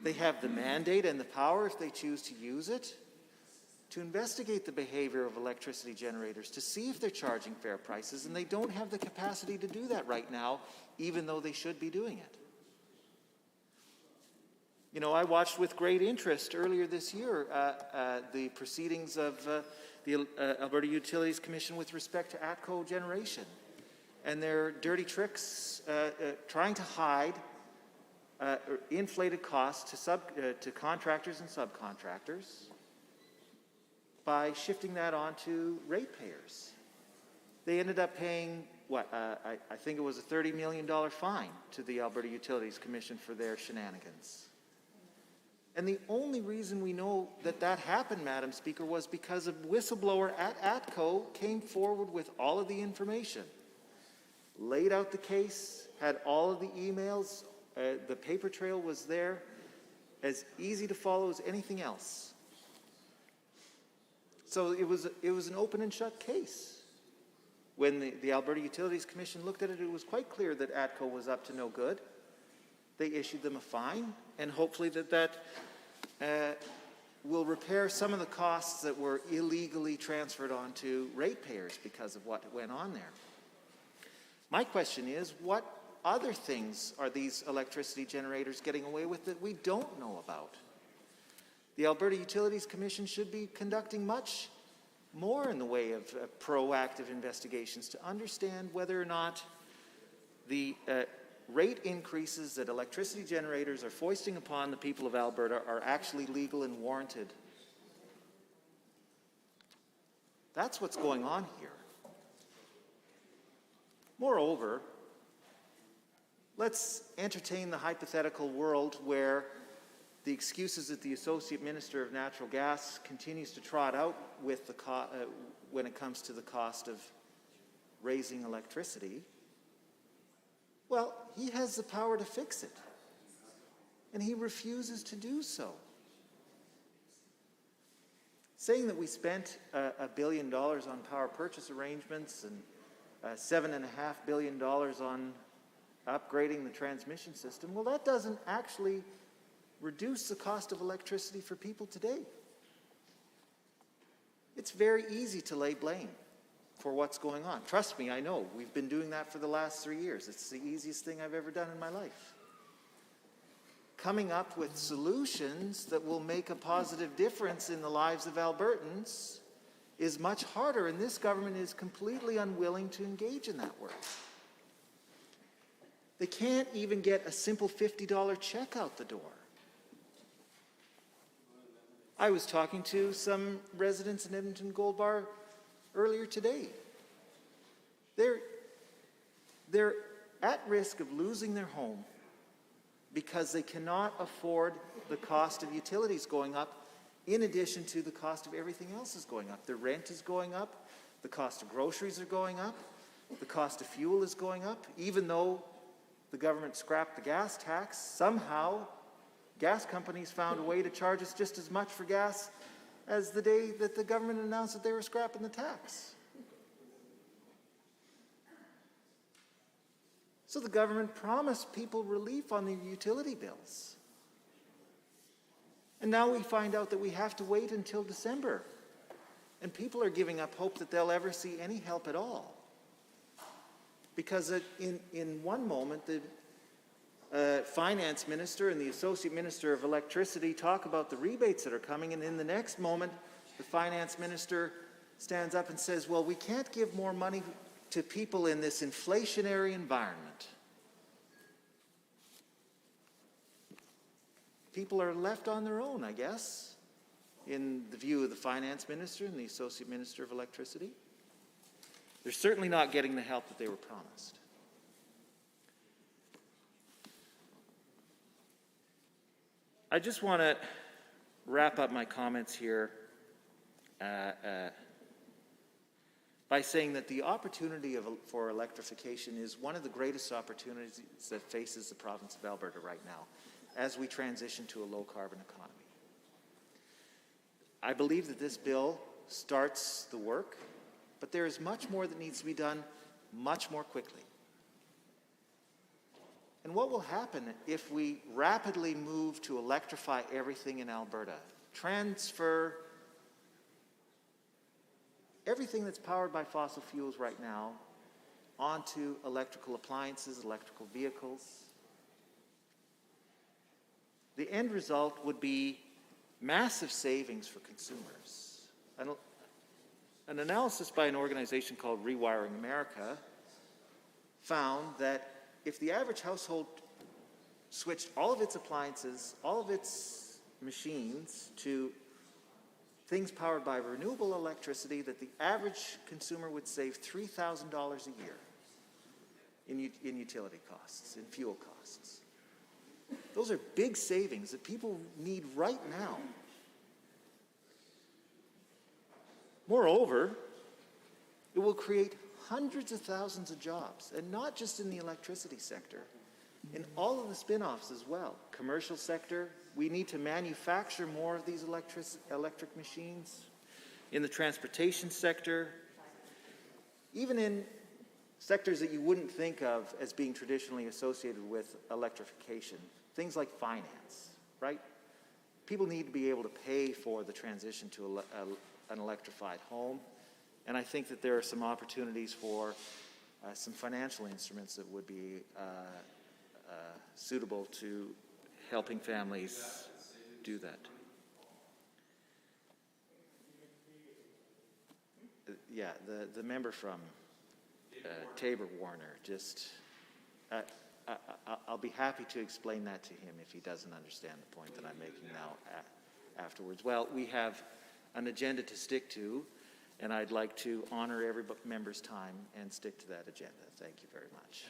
They have the mandate and the power, if they choose to use it, to investigate the behavior of electricity generators, to see if they're charging fair prices, and they don't have the capacity to do that right now, even though they should be doing it. You know, I watched with great interest earlier this year the proceedings of the Alberta Utilities Commission with respect to ATCO generation and their dirty tricks trying to hide inflated costs to contractors and subcontractors by shifting that onto ratepayers. They ended up paying, I think it was a $30 million fine to the Alberta Utilities Commission for their shenanigans. And the only reason we know that that happened, Madam Speaker, was because a whistleblower at ATCO came forward with all of the information, laid out the case, had all of the emails, the paper trail was there, as easy to follow as anything else. So it was an open and shut case. When the Alberta Utilities Commission looked at it, it was quite clear that ATCO was up to no good. They issued them a fine, and hopefully that will repair some of the costs that were illegally transferred onto ratepayers because of what went on there. My question is, what other things are these electricity generators getting away with that we don't know about? The Alberta Utilities Commission should be conducting much more in the way of proactive investigations to understand whether or not the rate increases that electricity generators are foisting upon the people of Alberta are actually legal and warranted. That's what's going on here. Moreover, let's entertain the hypothetical world where the excuses that the Associate Minister of Natural Gas continues to trot out with when it comes to the cost of raising electricity. Well, he has the power to fix it, and he refuses to do so. Saying that we spent $1 billion on power purchase arrangements and $7.5 billion on upgrading the transmission system, well, that doesn't actually reduce the cost of electricity for people today. It's very easy to lay blame for what's going on. Trust me, I know. We've been doing that for the last 3 years. It's the easiest thing I've ever done in my life. Coming up with solutions that will make a positive difference in the lives of Albertans is much harder, and this government is completely unwilling to engage in that work. They can't even get a simple $50 check out the door. I was talking to some residents in Edmonton Gold Bar earlier today. They're at risk of losing their home because they cannot afford the cost of utilities going up, in addition to the cost of everything else is going up. The rent is going up, the cost of groceries are going up, the cost of fuel is going up. Even though the government scrapped the gas tax, somehow gas companies found a way to charge us just as much for gas as the day that the government announced that they were scrapping the tax. So the government promised people relief on their utility bills. And now we find out that we have to wait until December. And people are giving up hope that they'll ever see any help at all. Because in one moment, the Finance Minister and the Associate Minister of Electricity talk about the rebates that are coming, and in the next moment, the Finance Minister stands up and says, well, we can't give more money to people in this inflationary environment. people are left on their own, I guess, in the view of the Finance Minister and the Associate Minister of Electricity. They're certainly not getting the help that they were promised. I just want to wrap up my comments here by saying that the opportunity for electrification is one of the greatest opportunities that faces the province of Alberta right now as we transition to a low-carbon economy. I believe that this bill starts the work, but there is much more that needs to be done much more quickly. And what will happen if we rapidly move to electrify everything in Alberta, transfer everything that's powered by fossil fuels right now onto electrical appliances, electrical vehicles? The end result would be massive savings for consumers. An analysis by an organization called Rewiring America found that if the average household switched all of its appliances, all of its machines to things powered by renewable electricity, that the average consumer would save $3,000 a year in utility costs, in fuel costs. Those are big savings that people need right now. Moreover, it will create hundreds of thousands of jobs, and not just in the electricity sector, in all of the spin-offs as well. Commercial sector, we need to manufacture more of these electric machines. In the transportation sector, even in sectors that you wouldn't think of as being traditionally associated with electrification, things like finance, right? People need to be able to pay for the transition to an electrified home. And I think that there are some opportunities for some financial instruments that would be suitable to helping families do that. Yeah, the member from Tabor-Warner, just, I'll be happy to explain that to him if he doesn't understand the point that I'm making now afterwards. Well, we have an agenda to stick to, and I'd like to honor every member's time and stick to that agenda. Thank you very much.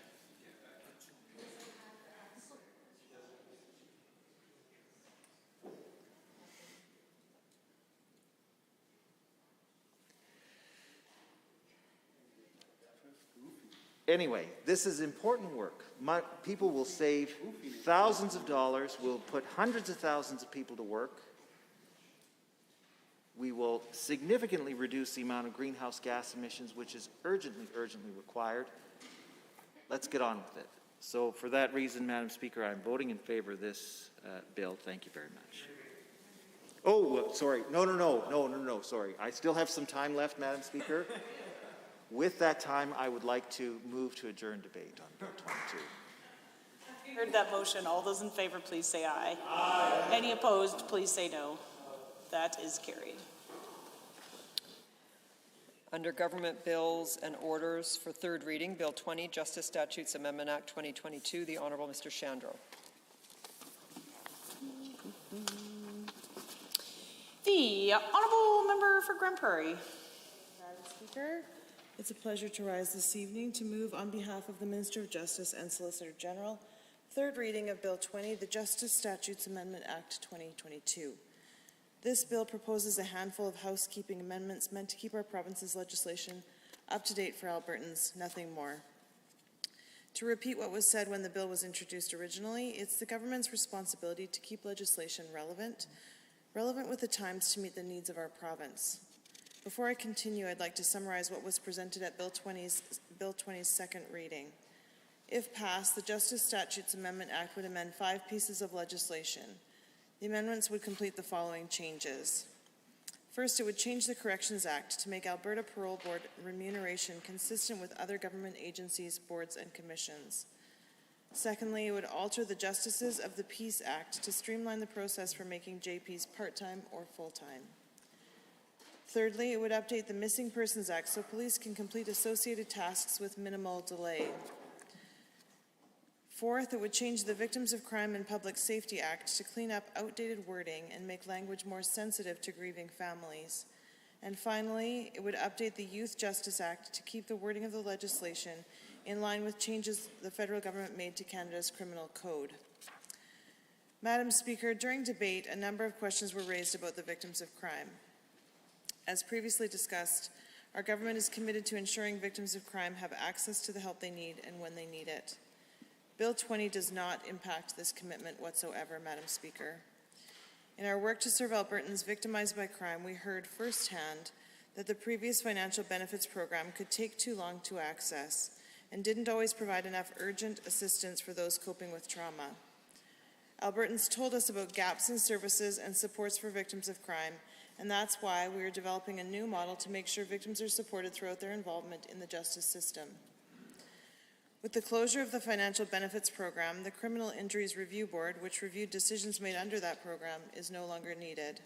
Anyway, this is important work. People will save thousands of dollars. We'll put hundreds of thousands of people to work. We will significantly reduce the amount of greenhouse gas emissions, which is urgently, urgently required. Let's get on with it. So for that reason, Madam Speaker, I'm voting in favor of this bill. Thank you very much. Oh, sorry. No, sorry. I still have some time left, Madam Speaker. With that time, I would like to move to adjourn debate on Bill 22. Heard that motion. All those in favor, please say aye. Aye. Any opposed, please say no. That is carried. Under Government Bills and Orders for third reading, Bill 20, Justice Statutes Amendment Act 2022, the Honourable Mr. Shandro. The Honourable Member for Grand Prairie. Madam Speaker, it's a pleasure to rise this evening to move on behalf of the Minister of Justice and Solicitor General, third reading of Bill 20, the Justice Statutes Amendment Act 2022. This bill proposes a handful of housekeeping amendments meant to keep our province's legislation up to date for Albertans, nothing more. To repeat what was said when the bill was introduced originally, it's the government's responsibility to keep legislation relevant with the times to meet the needs of our province. Before I continue, I'd like to summarize what was presented at Bill 20's second reading. If passed, the Justice Statutes Amendment Act would amend 5 pieces of legislation. The amendments would complete the following changes. First, it would change the Corrections Act to make Alberta Parole Board remuneration consistent with other government agencies, boards, and commissions. Secondly, it would alter the Justices of the Peace Act to streamline the process for making JPs part-time or full-time. Thirdly, it would update the Missing Persons Act so police can complete associated tasks with minimal delay. Fourth, it would change the Victims of Crime and Public Safety Act to clean up outdated wording and make language more sensitive to grieving families. And finally, it would update the Youth Justice Act to keep the wording of the legislation in line with changes the federal government made to Canada's criminal code. Madam Speaker, during debate, a number of questions were raised about the victims of crime. As previously discussed, our government is committed to ensuring victims of crime have access to the help they need and when they need it. Bill 20 does not impact this commitment whatsoever, Madam Speaker. In our work to serve Albertans victimized by crime, we heard firsthand that the previous financial benefits program could take too long to access and didn't always provide enough urgent assistance for those coping with trauma. Albertans told us about gaps in services and supports for victims of crime, and that's why we are developing a new model to make sure victims are supported throughout their involvement in the justice system. With the closure of the financial benefits program, the Criminal Injuries Review Board, which reviewed decisions made under that program, is no longer needed.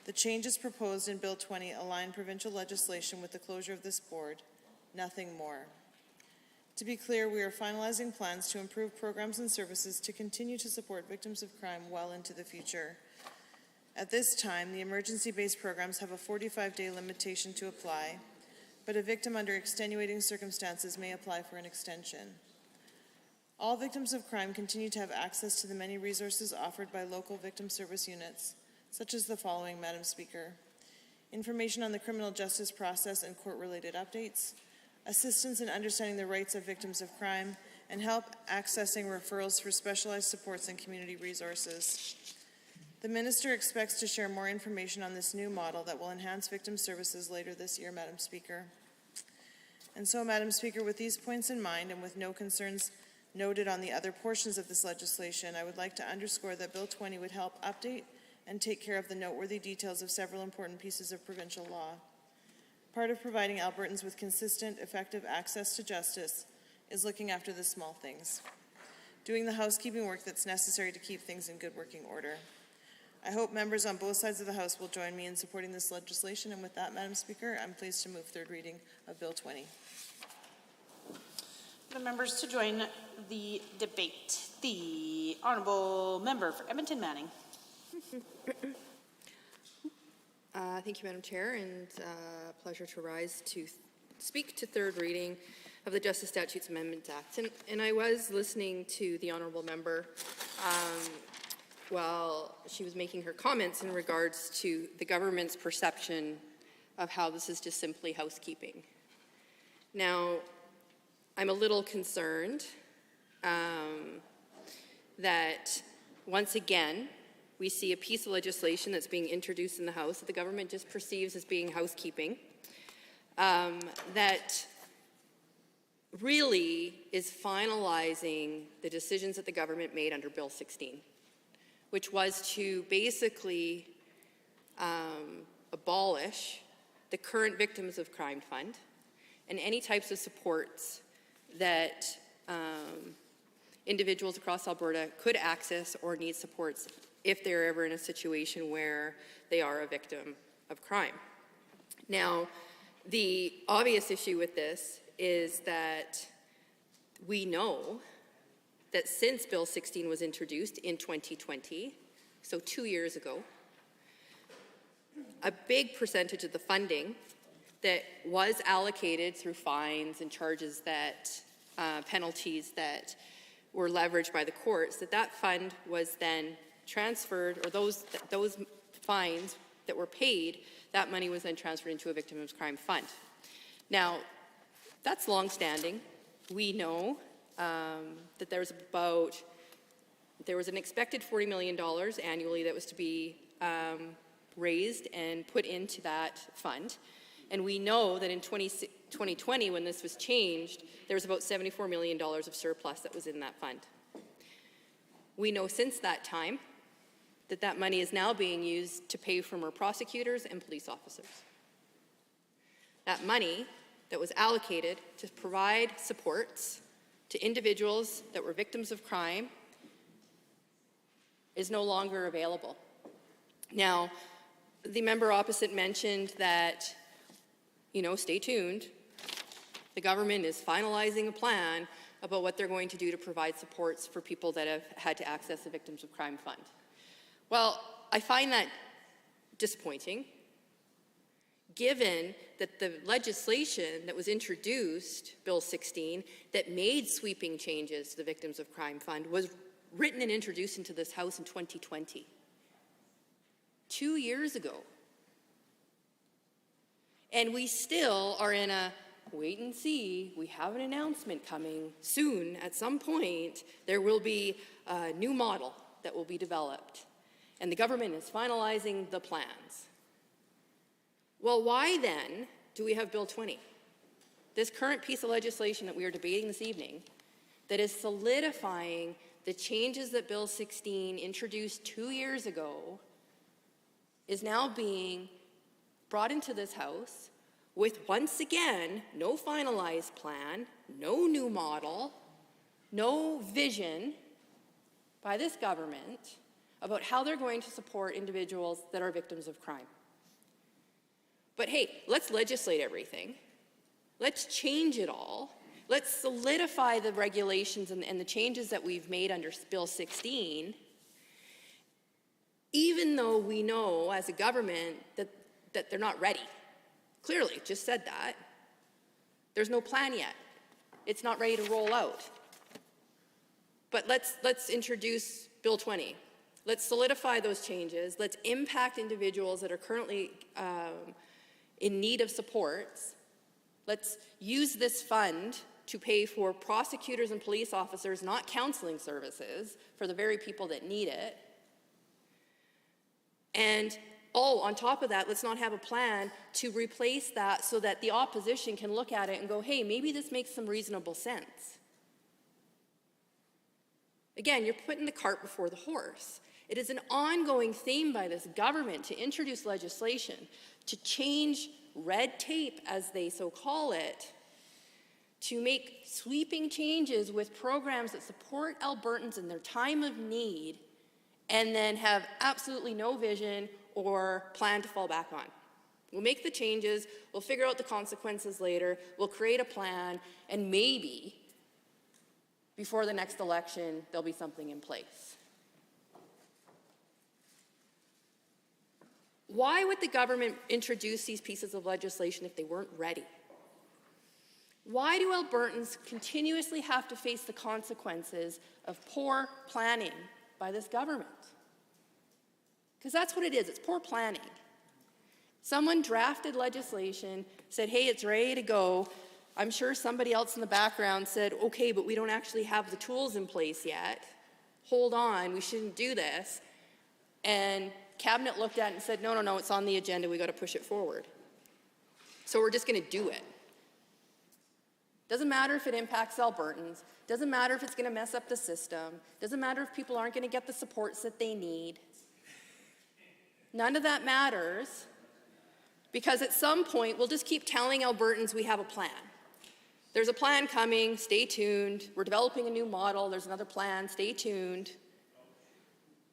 The changes proposed in Bill 20 align provincial legislation with the closure of this board, nothing more. To be clear, we are finalizing plans to improve programs and services to continue to support victims of crime well into the future. At this time, the emergency-based programs have a 45-day limitation to apply, but a victim under extenuating circumstances may apply for an extension. All victims of crime continue to have access to the many resources offered by local victim service units, such as the following, Madam Speaker: information on the criminal justice process and court-related updates, assistance in understanding the rights of victims of crime, and help accessing referrals for specialized supports and community resources. The Minister expects to share more information on this new model that will enhance victim services later this year, Madam Speaker. And so, Madam Speaker, with these points in mind and with no concerns noted on the other portions of this legislation, I would like to underscore that Bill 20 would help update and take care of the noteworthy details of several important pieces of provincial law. Part of providing Albertans with consistent, effective access to justice is looking after the small things, doing the housekeeping work that's necessary to keep things in good working order. I hope members on both sides of the House will join me in supporting this legislation, and with that, Madam Speaker, I'm pleased to move third reading of Bill 20. The members to join the debate. The Honourable Member for Edmonton Manning. Thank you, Madam Chair, and pleasure to rise to speak to third reading of the Justice Statutes Amendment Act. And I was listening to the Honourable Member while she was making her comments in regards to the government's perception of how this is just simply housekeeping. Now, I'm a little concerned that once again, we see a piece of legislation that's being introduced in the House that the government just perceives as being housekeeping, that really is finalizing the decisions that the government made under Bill 16, which was to basically abolish the current Victims of Crime Fund and any types of supports that individuals across Alberta could access or need supports if they're ever in a situation where they are a victim of crime. Now, the obvious issue with this is that we know that since Bill 16 was introduced in 2020, so 2 years ago, a big percentage of the funding that was allocated through fines and charges that, penalties that were leveraged by the courts, that fund was then transferred, or those fines that were paid, that money was then transferred into a victim of crime fund. Now, that's long-standing. We know that there was an expected $40 million annually that was to be raised and put into that fund. And we know that in 2020, when this was changed, there was about $74 million of surplus that was in that fund. We know since that time that that money is now being used to pay for more prosecutors and police officers. That money that was allocated to provide supports to individuals that were victims of crime is no longer available. Now, the member opposite mentioned that, stay tuned. The government is finalizing a plan about what they're going to do to provide supports for people that have had to access the Victims of Crime Fund. Well, I find that disappointing, given that the legislation that was introduced, Bill 16, that made sweeping changes to the Victims of Crime Fund was written and introduced into this House in 2020, 2 years ago. And we still are in a wait and see. We have an announcement coming soon. At some point, there will be a new model that will be developed. And the government is finalizing the plans. Well, why then do we have Bill 20? This current piece of legislation that we are debating this evening that is solidifying the changes that Bill 16 introduced 2 years ago is now being brought into this House with, once again, no finalized plan, no new model, no vision by this government about how they're going to support individuals that are victims of crime. But hey, let's legislate everything. Let's change it all. Let's solidify the regulations and the changes that we've made under Bill 16, even though we know as a government that they're not ready. Clearly, just said that. There's no plan yet. It's not ready to roll out. But let's introduce Bill 20. Let's solidify those changes. Let's impact individuals that are currently in need of supports. Let's use this fund to pay for prosecutors and police officers, not counseling services, for the very people that need it. And on top of that, let's not have a plan to replace that so that the opposition can look at it and go, hey, maybe this makes some reasonable sense. Again, you're putting the cart before the horse. It is an ongoing theme by this government to introduce legislation, to change red tape, as they so call it, to make sweeping changes with programs that support Albertans in their time of need, and then have absolutely no vision or plan to fall back on. We'll make the changes, we'll figure out the consequences later, we'll create a plan, and maybe before the next election, there'll be something in place. Why would the government introduce these pieces of legislation if they weren't ready? Why do Albertans continuously have to face the consequences of poor planning by this government? Because that's what it is, it's poor planning. Someone drafted legislation, said, hey, it's ready to go. I'm sure somebody else in the background said, okay, but we don't actually have the tools in place yet. Hold on, we shouldn't do this. And Cabinet looked at it and said, no, it's on the agenda, we got to push it forward. So we're just going to do it. Doesn't matter if it impacts Albertans, doesn't matter if it's going to mess up the system, doesn't matter if people aren't going to get the supports that they need. None of that matters, because at some point we'll just keep telling Albertans we have a plan. There's a plan coming, stay tuned. We're developing a new model, there's another plan, stay tuned.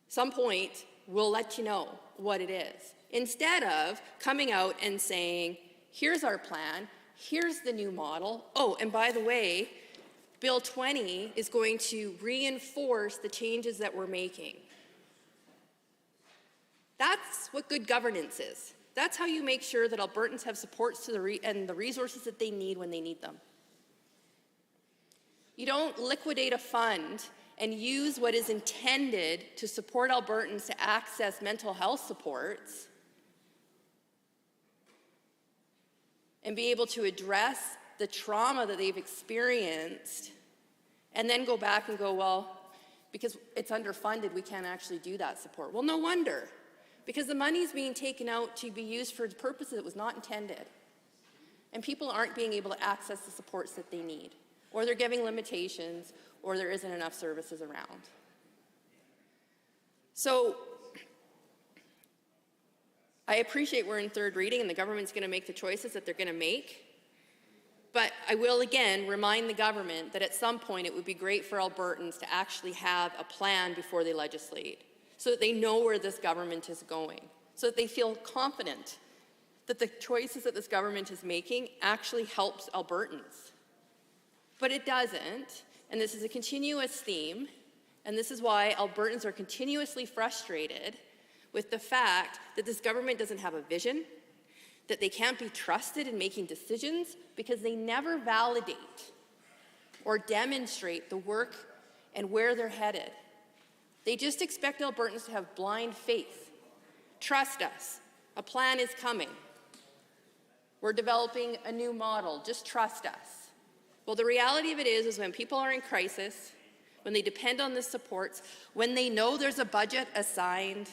Some point, we'll let you know what it is. Instead of coming out and saying, here's our plan, here's the new model. Oh, and by the way, Bill 20 is going to reinforce the changes that we're making. That's what good governance is. That's how you make sure that Albertans have supports to and the resources that they need when they need them. You don't liquidate a fund and use what is intended to support Albertans to access mental health supports and be able to address the trauma that they've experienced, and then go back and go, well, because it's underfunded, we can't actually do that support. Well, no wonder, because the money's being taken out to be used for purposes it was not intended. And people aren't being able to access the supports that they need, or they're giving limitations, or there isn't enough services around. So I appreciate we're in third reading and the government's going to make the choices that they're going to make. But I will again remind the government that at some point it would be great for Albertans to actually have a plan before they legislate, so that they know where this government is going, so that they feel confident that the choices that this government is making actually helps Albertans. But it doesn't, and this is a continuous theme, and this is why Albertans are continuously frustrated with the fact that this government doesn't have a vision, that they can't be trusted in making decisions because they never validate or demonstrate the work and where they're headed. They just expect Albertans to have blind faith. Trust us. A plan is coming. We're developing a new model. Just trust us. Well, the reality of it is when people are in crisis, when they depend on the supports, when they know there's a budget assigned,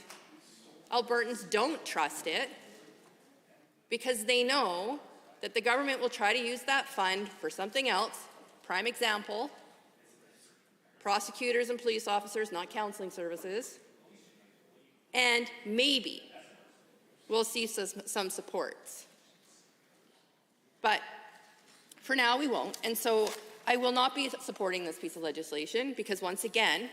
Albertans don't trust it because they know that the government will try to use that fund for something else. Prime example, prosecutors and police officers, not counseling services, and maybe we'll see some supports. But for now, we won't. And so I will not be supporting this piece of legislation because, once again,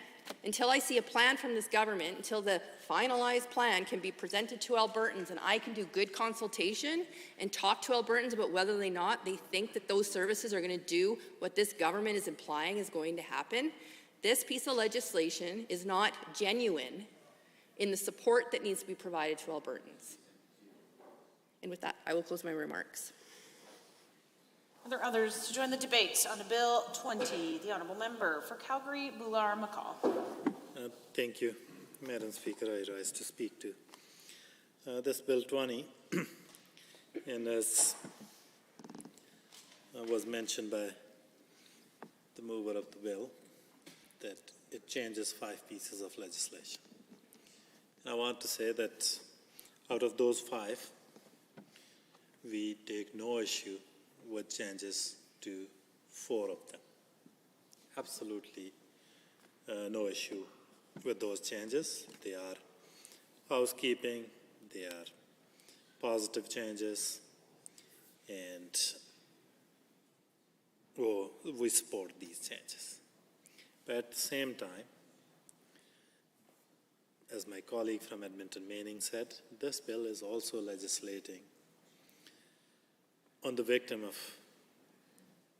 until I see a plan from this government, until the finalized plan can be presented to Albertans and I can do good consultation and talk to Albertans about whether or not they think that those services are going to do what this government is implying is going to happen, this piece of legislation is not genuine in the support that needs to be provided to Albertans. And with that, I will close my remarks. Are there others to join the debate on Bill 20? The Honourable Member for Calgary, Bular-McCall. Thank you, Madam Speaker. I rise to speak to this Bill 20, and as was mentioned by the mover of the bill, that it changes 5 pieces of legislation. And I want to say that out of those 5, we take no issue with changes to 4 of them. Absolutely no issue with those changes. They are housekeeping, they are positive changes, and we support these changes. But at the same time, as my colleague from Edmonton Manning said, this bill is also legislating on the victim of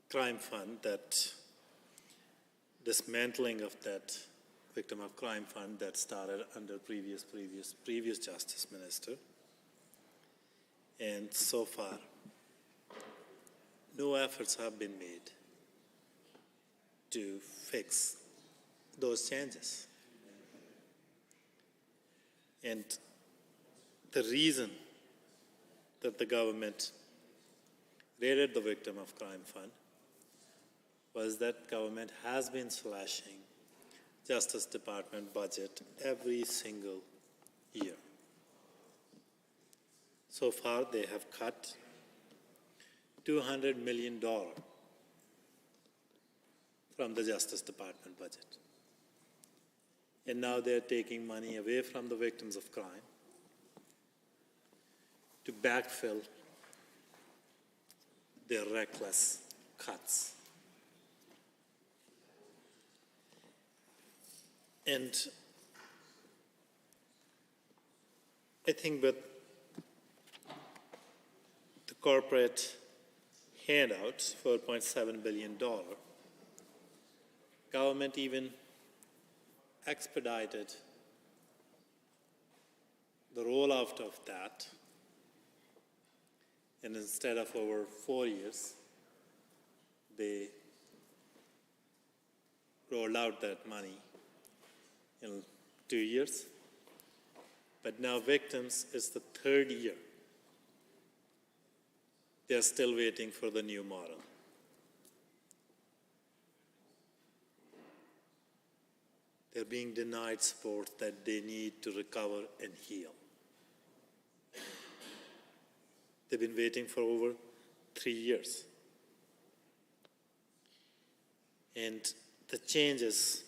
crime fund, that dismantling of that victim of crime fund that started under previous Justice Minister. And so far, no efforts have been made to fix those changes. And the reason that the government raided the victim of crime fund was that government has been slashing Justice Department budget every single year. So far, they have cut $200 million from the Justice Department budget. And now they're taking money away from the victims of crime to backfill their reckless cuts. And I think with the corporate handouts, $4.7 billion, government even expedited the rollout of that. And instead of over 4 years, they rolled out that money in 2 years. But now victims is the 3rd year. They're still waiting for the new model. They're being denied support that they need to recover and heal. They've been waiting for over 3 years. And the changes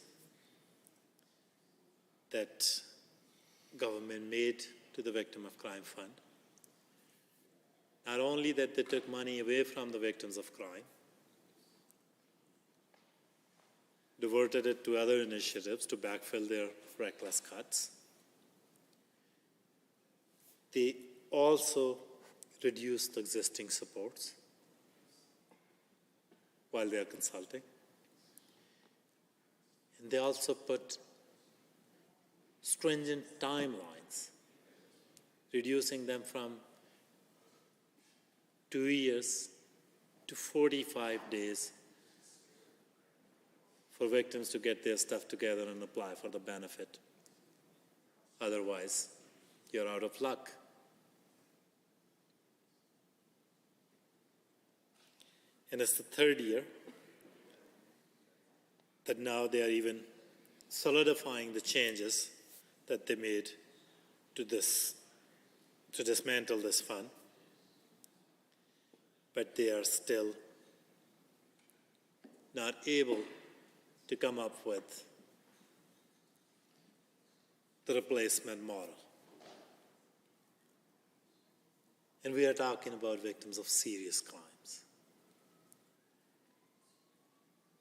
that government made to the Victim of Crime Fund, not only that they took money away from the victims of crime, diverted it to other initiatives to backfill their reckless cuts, they also reduced existing supports while they are consulting. And they also put stringent timelines, reducing them from 2 years to 45 days for victims to get their stuff together and apply for the benefit. Otherwise, you're out of luck. And it's the third year that now they are even solidifying the changes that they made to this, to dismantle this fund. But they are still not able to come up with the replacement model. And we are talking about victims of serious crimes.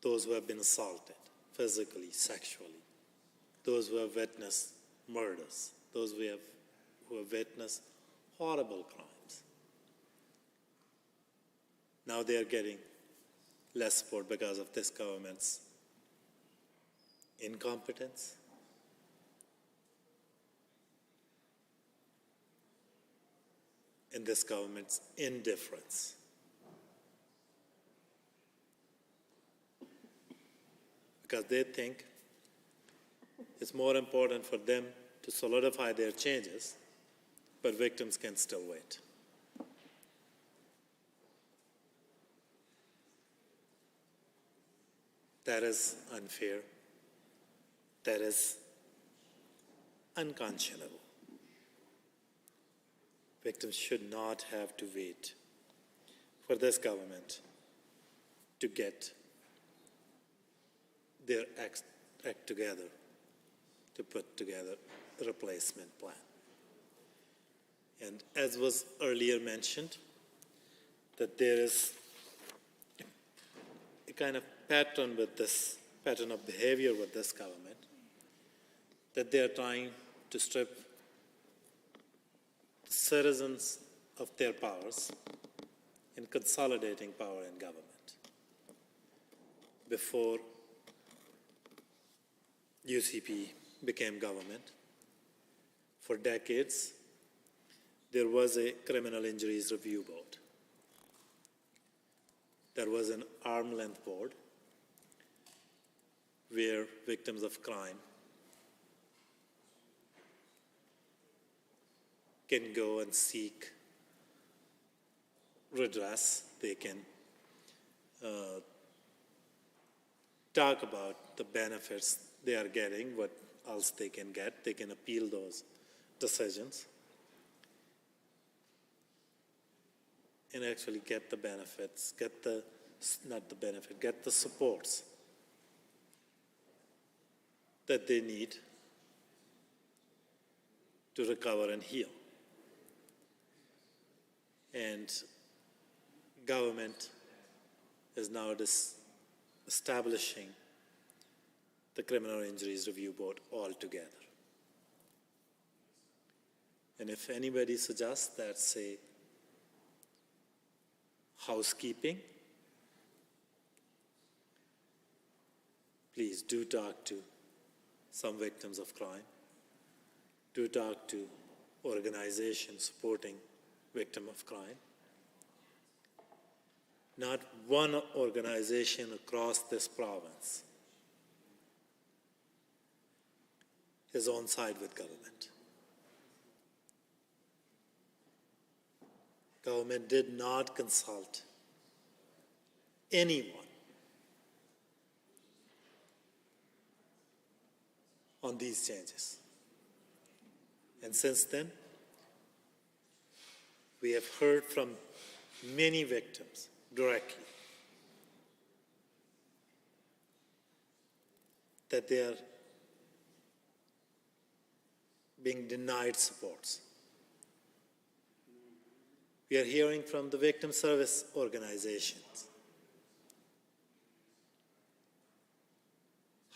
Those who have been assaulted physically, sexually. Those who have witnessed murders. Those who have witnessed horrible crimes. Now they are getting less support because of this government's incompetence, and this government's indifference. Because they think it's more important for them to solidify their changes, but victims can still wait. That is unfair. That is unconscionable. Victims should not have to wait for this government to get their act together, to put together a replacement plan. And as was earlier mentioned, that there is a kind of pattern of behavior with this government, that they are trying to strip citizens of their powers in consolidating power in government. Before UCP became government, for decades, there was a criminal injuries review board. There was an arm's length board where victims of crime can go and seek redress. They can talk about the benefits they are getting, what else they can get. They can appeal those decisions and actually get the benefits, get the supports that they need to recover and heal. And government is now establishing the Criminal Injuries Review Board altogether. And if anybody suggests that's a housekeeping, please do talk to some victims of crime. Do talk to organizations supporting victims of crime. Not one organization across this province is on side with government. Government did not consult anyone on these changes. And since then, we have heard from many victims directly that they are being denied supports. We are hearing from the victim service organizations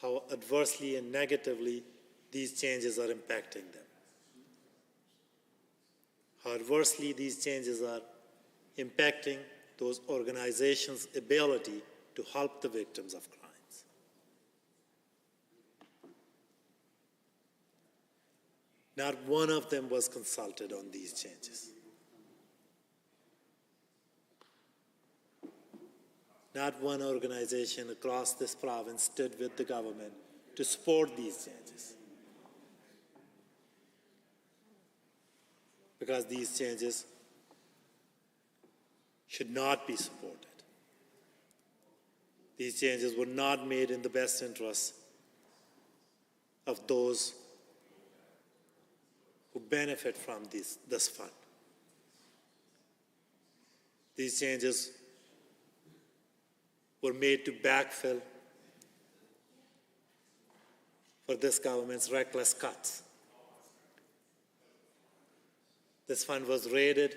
how adversely and negatively these changes are impacting them. How adversely these changes are impacting those organizations' ability to help the victims of crimes. Not one of them was consulted on these changes. Not one organization across this province stood with the government to support these changes. Because these changes should not be supported. These changes were not made in the best interest of those who benefit from this fund. These changes were made to backfill for this government's reckless cuts. This fund was raided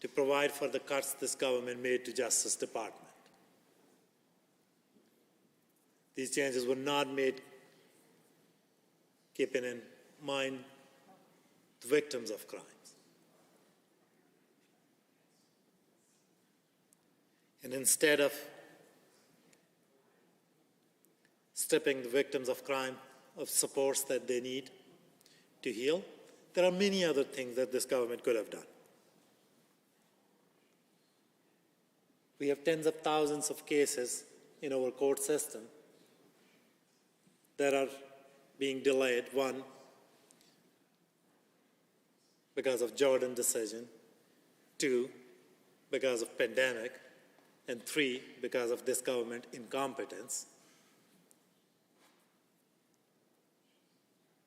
to provide for the cuts this government made to Justice Department. These changes were not made keeping in mind the victims of crimes. And instead of stripping the victims of crime of supports that they need to heal, there are many other things that this government could have done. We have tens of thousands of cases in our court system that are being delayed. One, because of Jordan decision. Two, because of pandemic. And three, because of this government incompetence.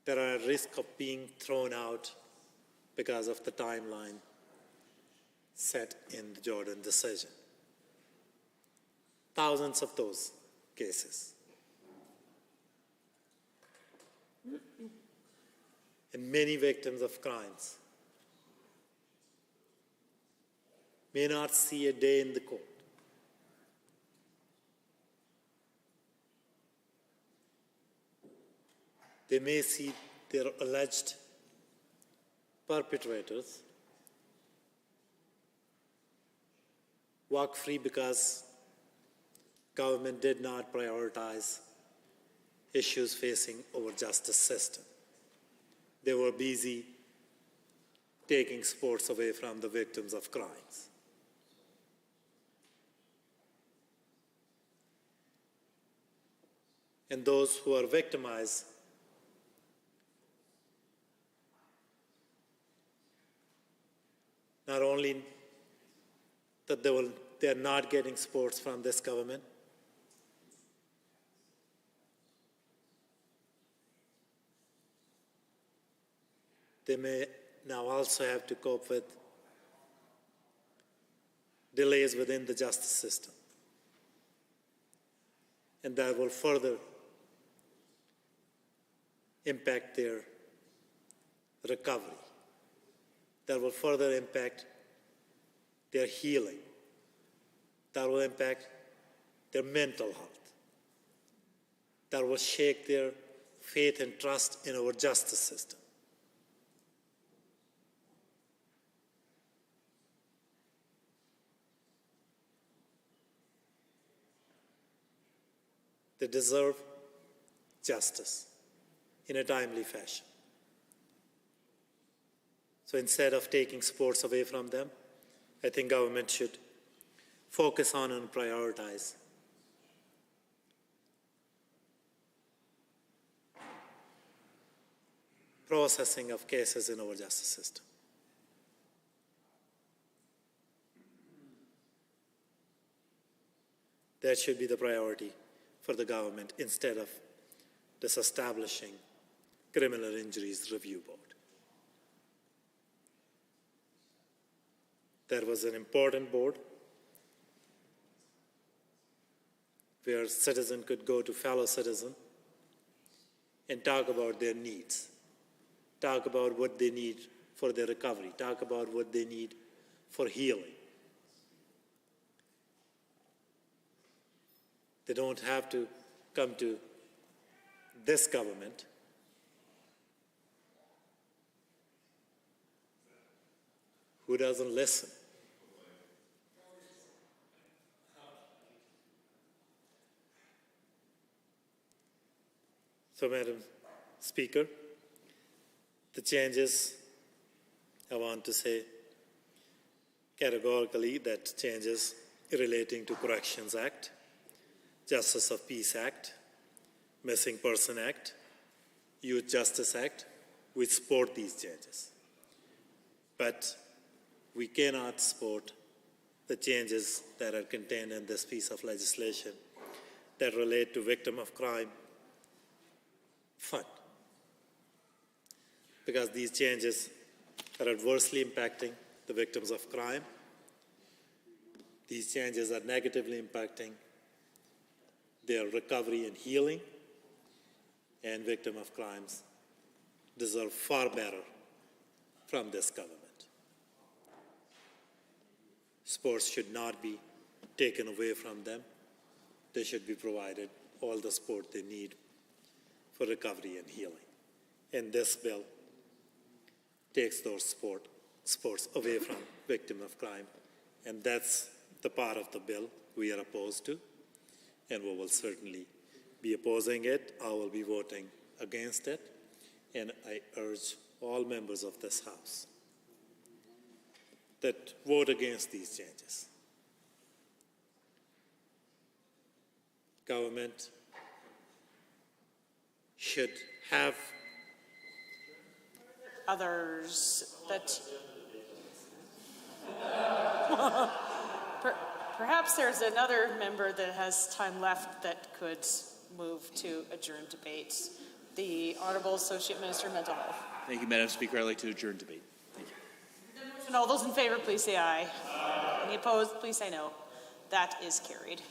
That are at risk of being thrown out because of the timeline set in the Jordan decision. Thousands of those cases. And many victims of crimes may not see a day in the court. They may see their alleged perpetrators walk free because government did not prioritize issues facing our justice system. They were busy taking supports away from the victims of crimes. And those who are victimized not only that they are not getting supports from this government, they may now also have to cope with delays within the justice system. And that will further impact their recovery. That will further impact their healing. That will impact their mental health. That will shake their faith and trust in our justice system. They deserve justice in a timely fashion. So instead of taking supports away from them, I think government should focus on and prioritize processing of cases in our justice system. That should be the priority for the government instead of disestablishing Criminal Injuries Review Board. That was an important board where citizens could go to fellow citizens and talk about their needs, talk about what they need for their recovery, talk about what they need for healing. They don't have to come to this government who doesn't listen. So, Madam Speaker, the changes, I want to say categorically that changes relating to Corrections Act, Justice of Peace Act, Missing Person Act, Youth Justice Act, we support these changes. But we cannot support the changes that are contained in this piece of legislation that relate to victim of crime fund. Because these changes are adversely impacting the victims of crime. These changes are negatively impacting their recovery and healing, and victims of crimes deserve far better from this government. Sports should not be taken away from them. They should be provided all the support they need for recovery and healing. And this bill takes those sports away from victims of crime. And that's the part of the bill we are opposed to. And we will certainly be opposing it. I will be voting against it. And I urge all members of this House that vote against these changes. Government should have others that perhaps there's another member that has time left that could move to adjourn debate. The Honourable Associate Minister of Mental Health. Thank you, Madam Speaker. I'd like to adjourn debate. Thank you. And all those in favour, please say aye. Any opposed, please say no. That is carried.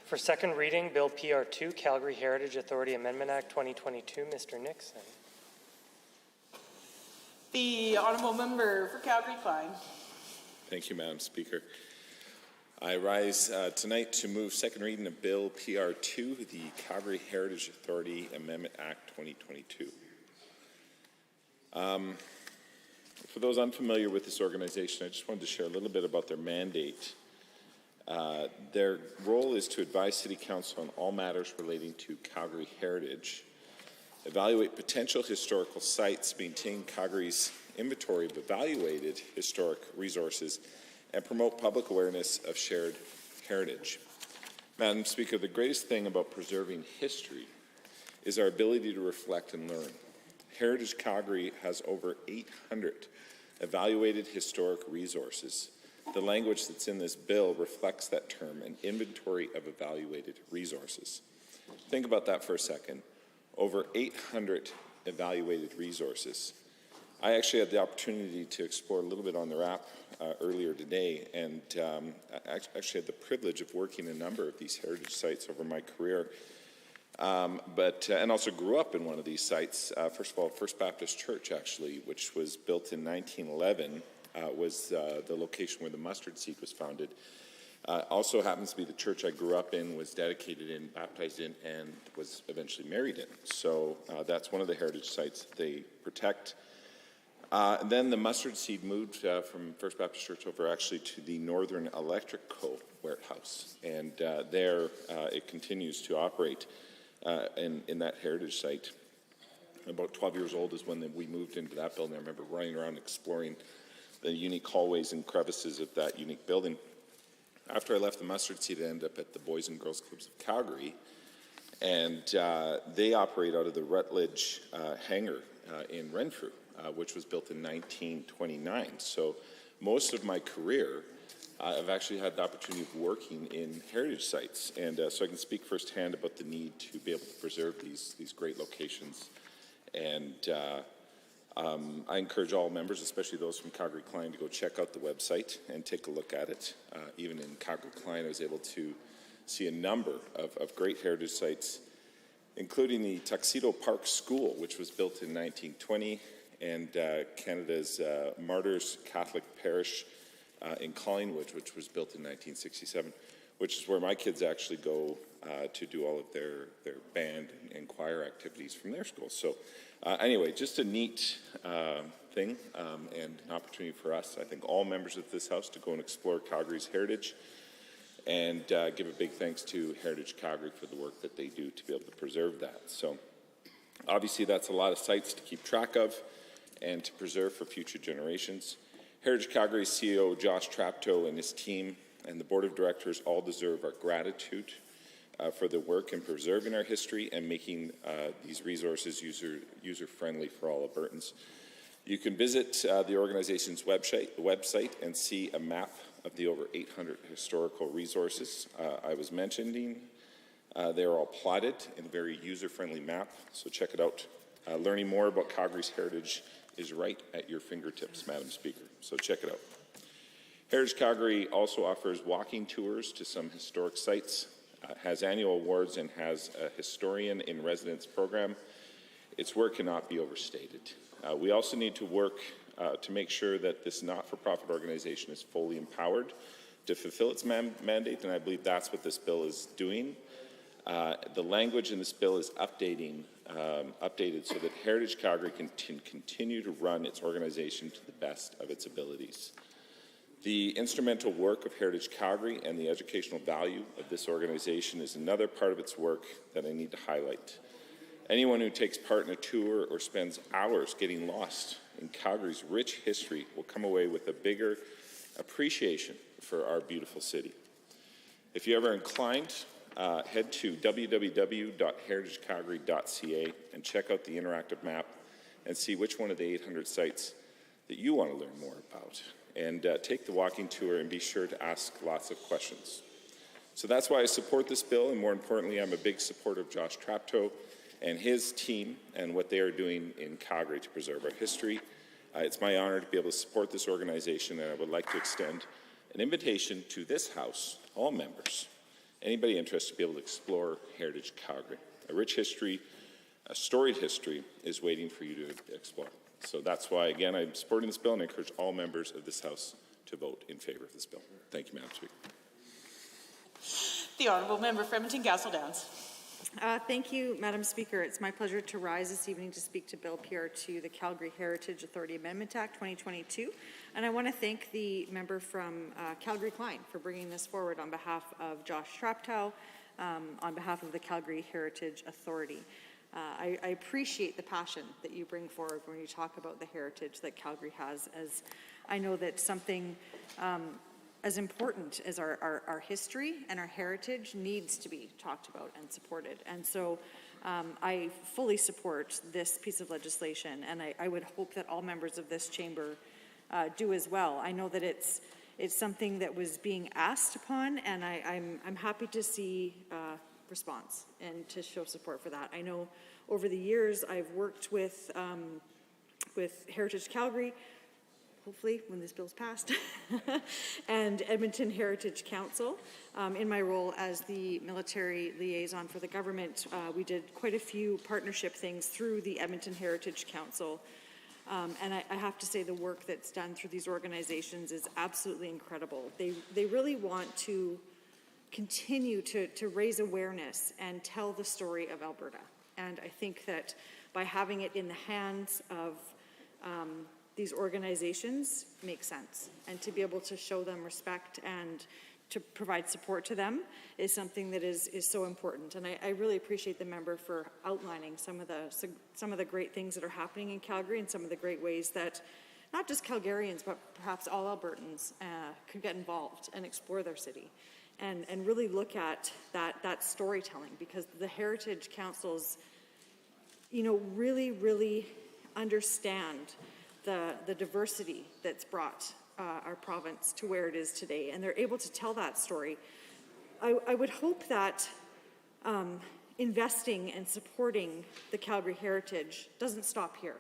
For second reading, Bill PR2, Calgary Heritage Authority Amendment Act 2022, Mr. Nixon. The Honourable Member for Calgary-Klein. Thank you, Madam Speaker. I rise tonight to move second reading of Bill PR2, the Calgary Heritage Authority Amendment Act 2022. For those unfamiliar with this organization, I just wanted to share a little bit about their mandate. Their role is to advise City Council on all matters relating to Calgary heritage, evaluate potential historical sites, maintain Calgary's inventory of evaluated historic resources, and promote public awareness of shared heritage. Madam Speaker, the greatest thing about preserving history is our ability to reflect and learn. Heritage Calgary has over 800 evaluated historic resources. The language that's in this bill reflects that term, an inventory of evaluated resources. Think about that for a second. Over 800 evaluated resources. I actually had the opportunity to explore a little bit on their app earlier today, and I actually had the privilege of working a number of these heritage sites over my career, and also grew up in one of these sites. First of all, First Baptist Church, actually, which was built in 1911, was the location where the Mustard Seed was founded. Also happens to be the church I grew up in, was dedicated in, baptized in, and was eventually married in. So that's one of the heritage sites that they protect. And then the Mustard Seed moved from First Baptist Church over actually to the Northern Electric Co. warehouse. And there it continues to operate in that heritage site. About 12 years old is when we moved into that building. I remember running around exploring the unique hallways and crevices of that unique building. After I left the Mustard Seed, I ended up at the Boys and Girls Clubs of Calgary, and they operate out of the Rutledge hangar in Renfrew, which was built in 1929. So most of my career, I've actually had the opportunity of working in heritage sites, and so I can speak firsthand about the need to be able to preserve these great locations. And I encourage all members, especially those from Calgary-Klein, to go check out the website and take a look at it. Even in Calgary-Klein, I was able to see a number of great heritage sites, including the Tuxedo Park School, which was built in 1920, and Canada's Martyrs Catholic Parish in Collingwood, which was built in 1967. which is where my kids actually go to do all of their band and choir activities from their school. So anyway, just a neat thing and an opportunity for us, I think all members of this House, to go and explore Calgary's heritage and give a big thanks to Heritage Calgary for the work that they do to be able to preserve that. So obviously that's a lot of sites to keep track of and to preserve for future generations. Heritage Calgary's CEO Josh Traptow and his team and the Board of Directors all deserve our gratitude for the work in preserving our history and making these resources user-friendly for all Albertans. You can visit the organization's website and see a map of the over 800 historical resources I was mentioning. They're all plotted in a very user-friendly map, so check it out. Learning more about Calgary's heritage is right at your fingertips, Madam Speaker, so check it out. Heritage Calgary also offers walking tours to some historic sites, has annual awards, and has a Historian in Residence program. Its work cannot be overstated. We also need to work to make sure that this not-for-profit organization is fully empowered to fulfill its mandate, and I believe that's what this bill is doing. The language in this bill is updated so that Heritage Calgary can continue to run its organization to the best of its abilities. The instrumental work of Heritage Calgary and the educational value of this organization is another part of its work that I need to highlight. Anyone who takes part in a tour or spends hours getting lost in Calgary's rich history will come away with a bigger appreciation for our beautiful city. If you're ever inclined, head to www.heritagecalgary.ca and check out the interactive map and see which one of the 800 sites that you want to learn more about. And take the walking tour and be sure to ask lots of questions. So that's why I support this bill, and more importantly, I'm a big supporter of Josh Traptow and his team and what they are doing in Calgary to preserve our history. It's my honor to be able to support this organization, and I would like to extend an invitation to this House, all members, anybody interested, to be able to explore Heritage Calgary. A rich history, a storied history is waiting for you to explore. So that's why, again, I'm supporting this bill, and I encourage all members of this House to vote in favor of this bill. Thank you, Madam Speaker. The Honourable Member for Edmonton-Castle Downs. Thank you, Madam Speaker. It's my pleasure to rise this evening to speak to Bill PR2, the Calgary Heritage Authority Amendment Act 2022. And I want to thank the member from Calgary-Klein for bringing this forward on behalf of Josh Traptow, on behalf of the Calgary Heritage Authority. I appreciate the passion that you bring forward when you talk about the heritage that Calgary has, as I know that something as important as our history and our heritage needs to be talked about and supported. And so I fully support this piece of legislation, and I would hope that all members of this chamber do as well. I know that it's something that was being asked upon, and I'm happy to see response and to show support for that. I know over the years I've worked with Heritage Calgary, hopefully when this bill's passed, and Edmonton Heritage Council. In my role as the military liaison for the government, we did quite a few partnership things through the Edmonton Heritage Council. And I have to say the work that's done through these organizations is absolutely incredible. They really want to continue to raise awareness and tell the story of Alberta. And I think that by having it in the hands of these organizations makes sense. And to be able to show them respect and to provide support to them is something that is so important. And I really appreciate the member for outlining some of the great things that are happening in Calgary and some of the great ways that not just Calgarians, but perhaps all Albertans could get involved and explore their city. And really look at that storytelling, because the Heritage Councils, really understand the diversity that's brought our province to where it is today, and they're able to tell that story. I would hope that investing and supporting the Calgary heritage doesn't stop here.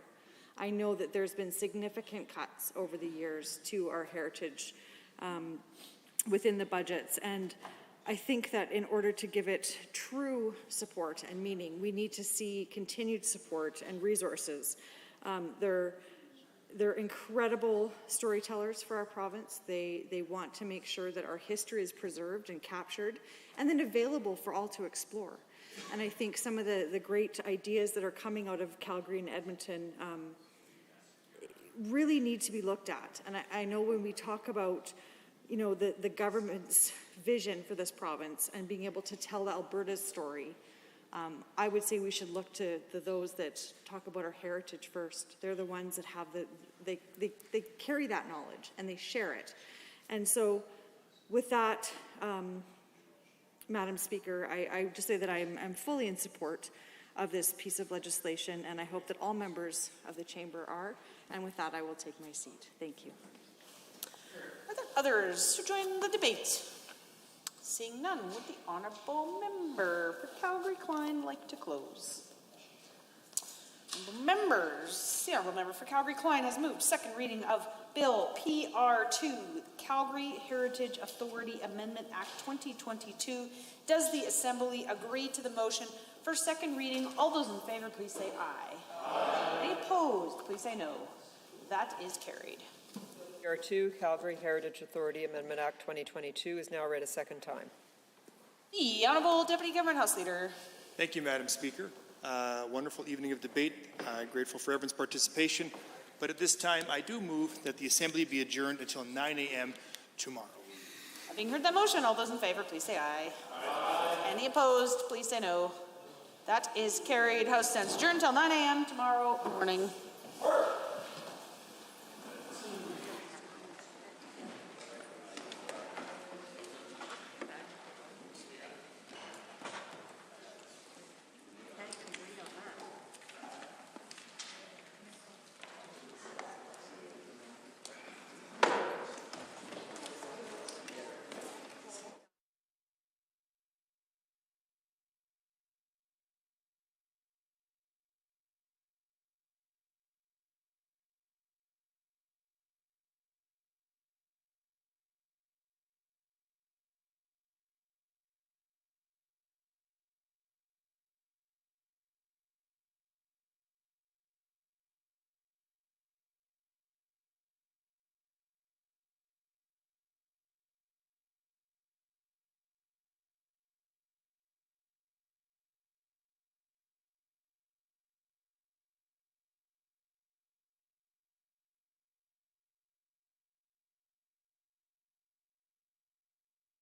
I know that there's been significant cuts over the years to our heritage within the budgets, and I think that in order to give it true support and meaning, we need to see continued support and resources. they're incredible storytellers for our province. They want to make sure that our history is preserved and captured and then available for all to explore. And I think some of the great ideas that are coming out of Calgary and Edmonton really need to be looked at. And I know when we talk about, you know, the government's vision for this province and being able to tell Alberta's story, I would say we should look to those that talk about our heritage first. They're the ones that have they carry that knowledge and they share it. And so with that, Madam Speaker, I just say that I'm fully in support of this piece of legislation, and I hope that all members of the chamber are. And with that, I will take my seat. Thank you. Are there others to join the debate? Seeing none, would the honourable member for Calgary-Klein like to close? Members, the honourable member for Calgary-Klein has moved second reading of Bill PR2, Calgary Heritage Authority Amendment Act 2022. Does the Assembly agree to the motion for second reading? All those in favour, please say aye. Aye. Any opposed, please say no. That is carried. PR2, Calgary Heritage Authority Amendment Act 2022 is now read a second time. The Honourable Deputy Government House Leader. Thank you, Madam Speaker. Wonderful evening of debate. Grateful for everyone's participation. But at this time, I do move that the Assembly be adjourned until 9 a.m. tomorrow. Having heard that motion, all those in favour, please say aye. Aye. Any opposed, please say no. That is carried. House stands adjourned until 9 a.m. tomorrow morning.